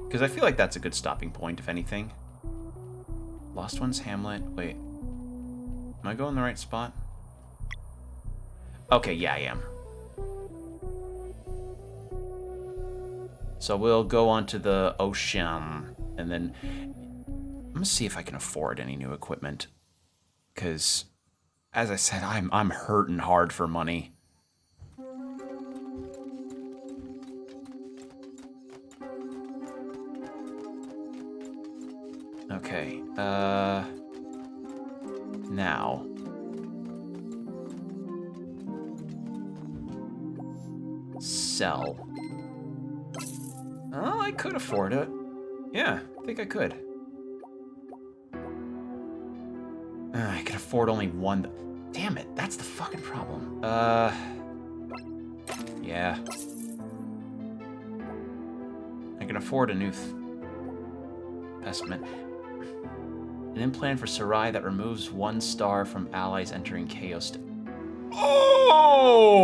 Because I feel like that's a good stopping point, if anything. Lost Ones, Hamlet. Wait. Am I going the right spot? Okay, yeah, I am. So we'll go on to the ocean. And then I'm going to see if I can afford any new equipment. Because... as I said, I'm hurting hard for money. Okay, now. Sell. Oh, I could afford it. Yeah, I think I could. I can afford only one. Damn it, that's the fucking problem. Yeah. I can afford a new investment. An implant for Sarai that removes 1 star from allies entering Chaos. Oh!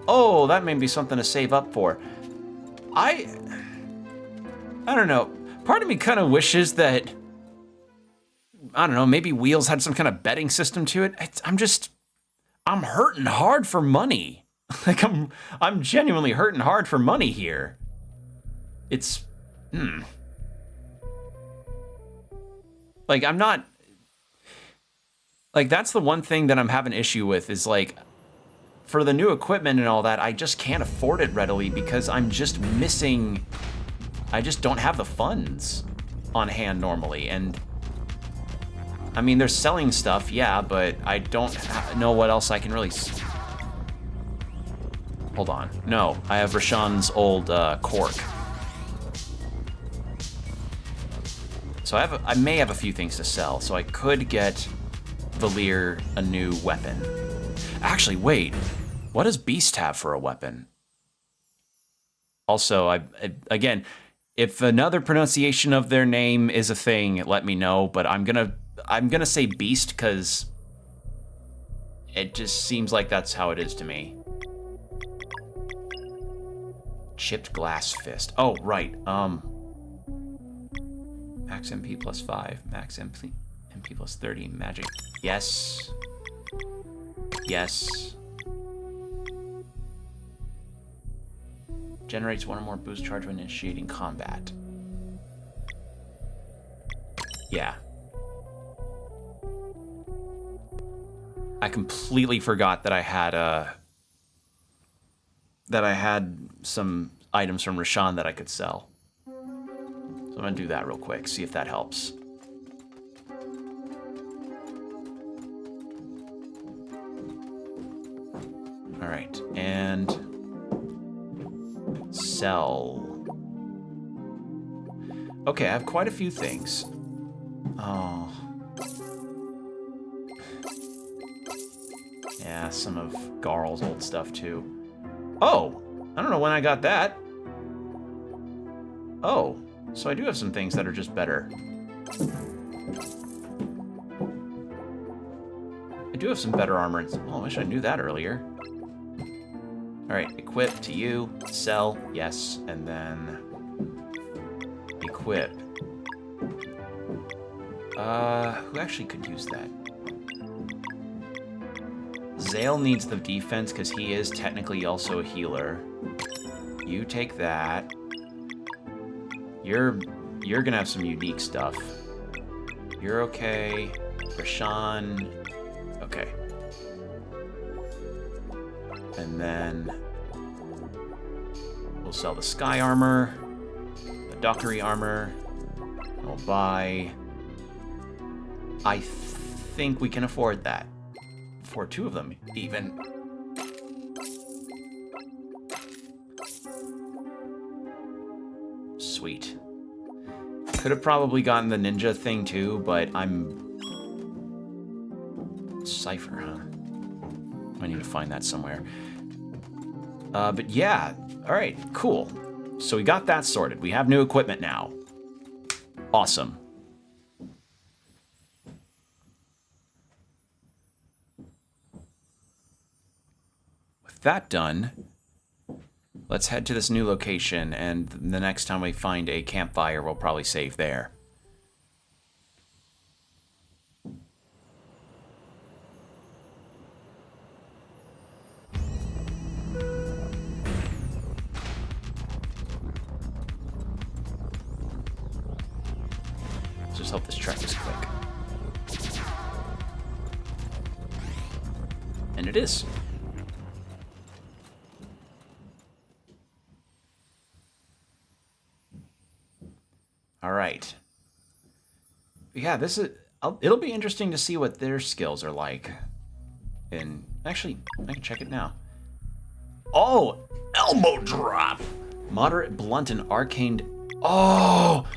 Oh, that may be something to save up for. I don't know. Part of me kind of wishes that, I don't know, maybe Wheels had some kind of betting system to it. I'm hurting hard for money. Like, I'm genuinely hurting hard for money here. It's, Like, I'm not, like, that's the one thing that I'm having issue with is, like, for the new equipment and all that, I just can't afford it readily because I'm just missing, I just don't have the funds on hand normally. And I mean, they're selling stuff, yeah, but I don't know what else I can really... Hold on. No, I have Rashawn's old cork. So I may have a few things to sell, so I could get Valir a new weapon. Actually, wait. What does Beast have for a weapon? Also, again, if another pronunciation of their name is a thing, let me know, but I'm gonna say Beast because it just seems like that's how it is to me. Chipped glass fist. Oh, right. Max MP plus 5. Max MP plus 30. Magic. Yes. Yes. Generates 1 or more boost charge when initiating combat. Yeah. I completely forgot that I had some items from Rashawn that I could sell. So I'm gonna do that real quick, see if that helps. All right, and sell. Okay, I have quite a few things. Oh. Yeah, some of Garl's old stuff too. Oh, I don't know when I got that. Oh, so I do have some things that are just better. do have some better armor. Oh, I wish I knew that earlier. Alright, equip to you. Sell, yes. And then... equip. Who actually could use that? Zale needs the defense because he is technically also a healer. You take that. You're gonna have some unique stuff. You're okay. Rashawn. Okay. And then we'll sell the sky armor, the dockery armor. We'll buy. I think we can afford that. For 2 of them, even. Sweet. Could have probably gotten the ninja thing too, but I'm... Cypher, huh? I need to find that somewhere. But yeah, alright, cool. So we got that sorted. We have new equipment now. Awesome. With that done, let's head to this new location, and the next time we find a campfire, we'll probably save there. Let's just hope this trek is quick. And it is. All right. Yeah, this is... it'll be interesting to see what their skills are like. And actually, I can check it now. Oh, elbow drop. Moderate, blunt, and arcane... Oh!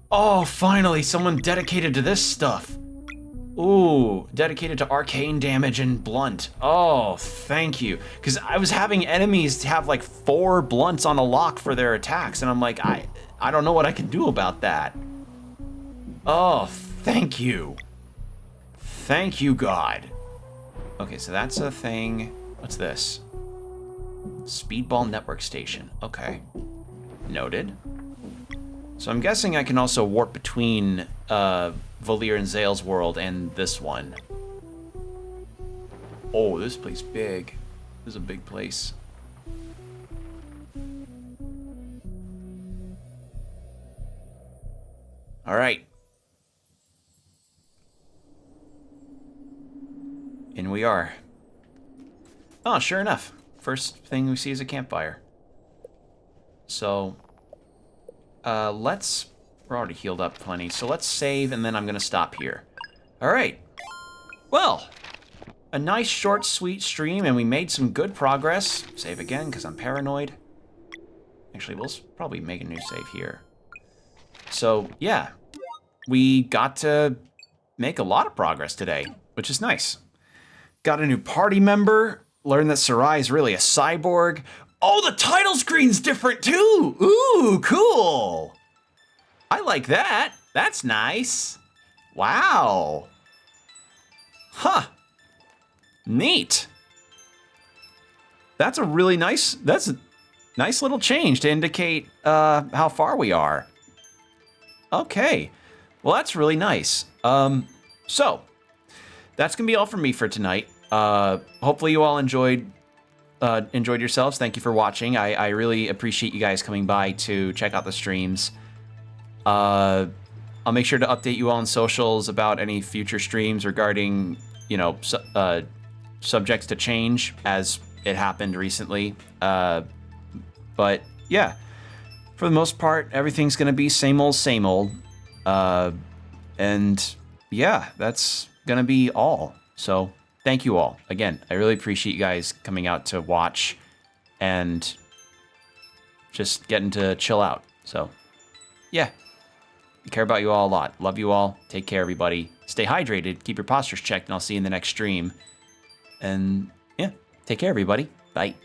Oh, finally, someone dedicated to this stuff. Ooh, dedicated to arcane damage and blunt. Oh, thank you. Because I was having enemies have like 4 blunts on a lock for their attacks, and I'm like, I don't know what I can do about that. Oh, thank you. Thank you, God. Okay, so that's a thing. What's this? Speedball network station. Okay. Noted. So I'm guessing I can also warp between Valir and Zale's world and this one. Oh, this place big. This is a big place. All right. In we are. Oh, sure enough. First thing we see is a campfire. So, we're already healed up plenty, so let's save, and then I'm gonna stop here. All right. Well, a nice, short, sweet stream, and we made some good progress. Save again, because I'm paranoid. Actually, we'll probably make a new save here. So, yeah. We got to make a lot of progress today, which is nice. Got a new party member. Learned that Sarai is really a cyborg. Oh, the title screen's different too! Ooh, cool! I like that. That's nice. Wow. Huh. Neat. That's a really nice, that's a nice little change to indicate how far we are. Okay. Well, that's really nice. So, that's gonna be all from me for tonight. Hopefully you all enjoyed yourselves. Thank you for watching. I really appreciate you guys coming by to check out the streams. I'll make sure to update you all on socials about any future streams regarding, you know, subjects to change as it happened recently. But yeah, for the most part, everything's gonna be same old, same old. And yeah, that's gonna be all. So thank you all. Again, I really appreciate you guys coming out to watch and just getting to chill out. So yeah, I care about you all a lot. Love you all. Take care, everybody. Stay hydrated. Keep your postures checked, and I'll see you in the next stream. And yeah, take care, everybody. Bye.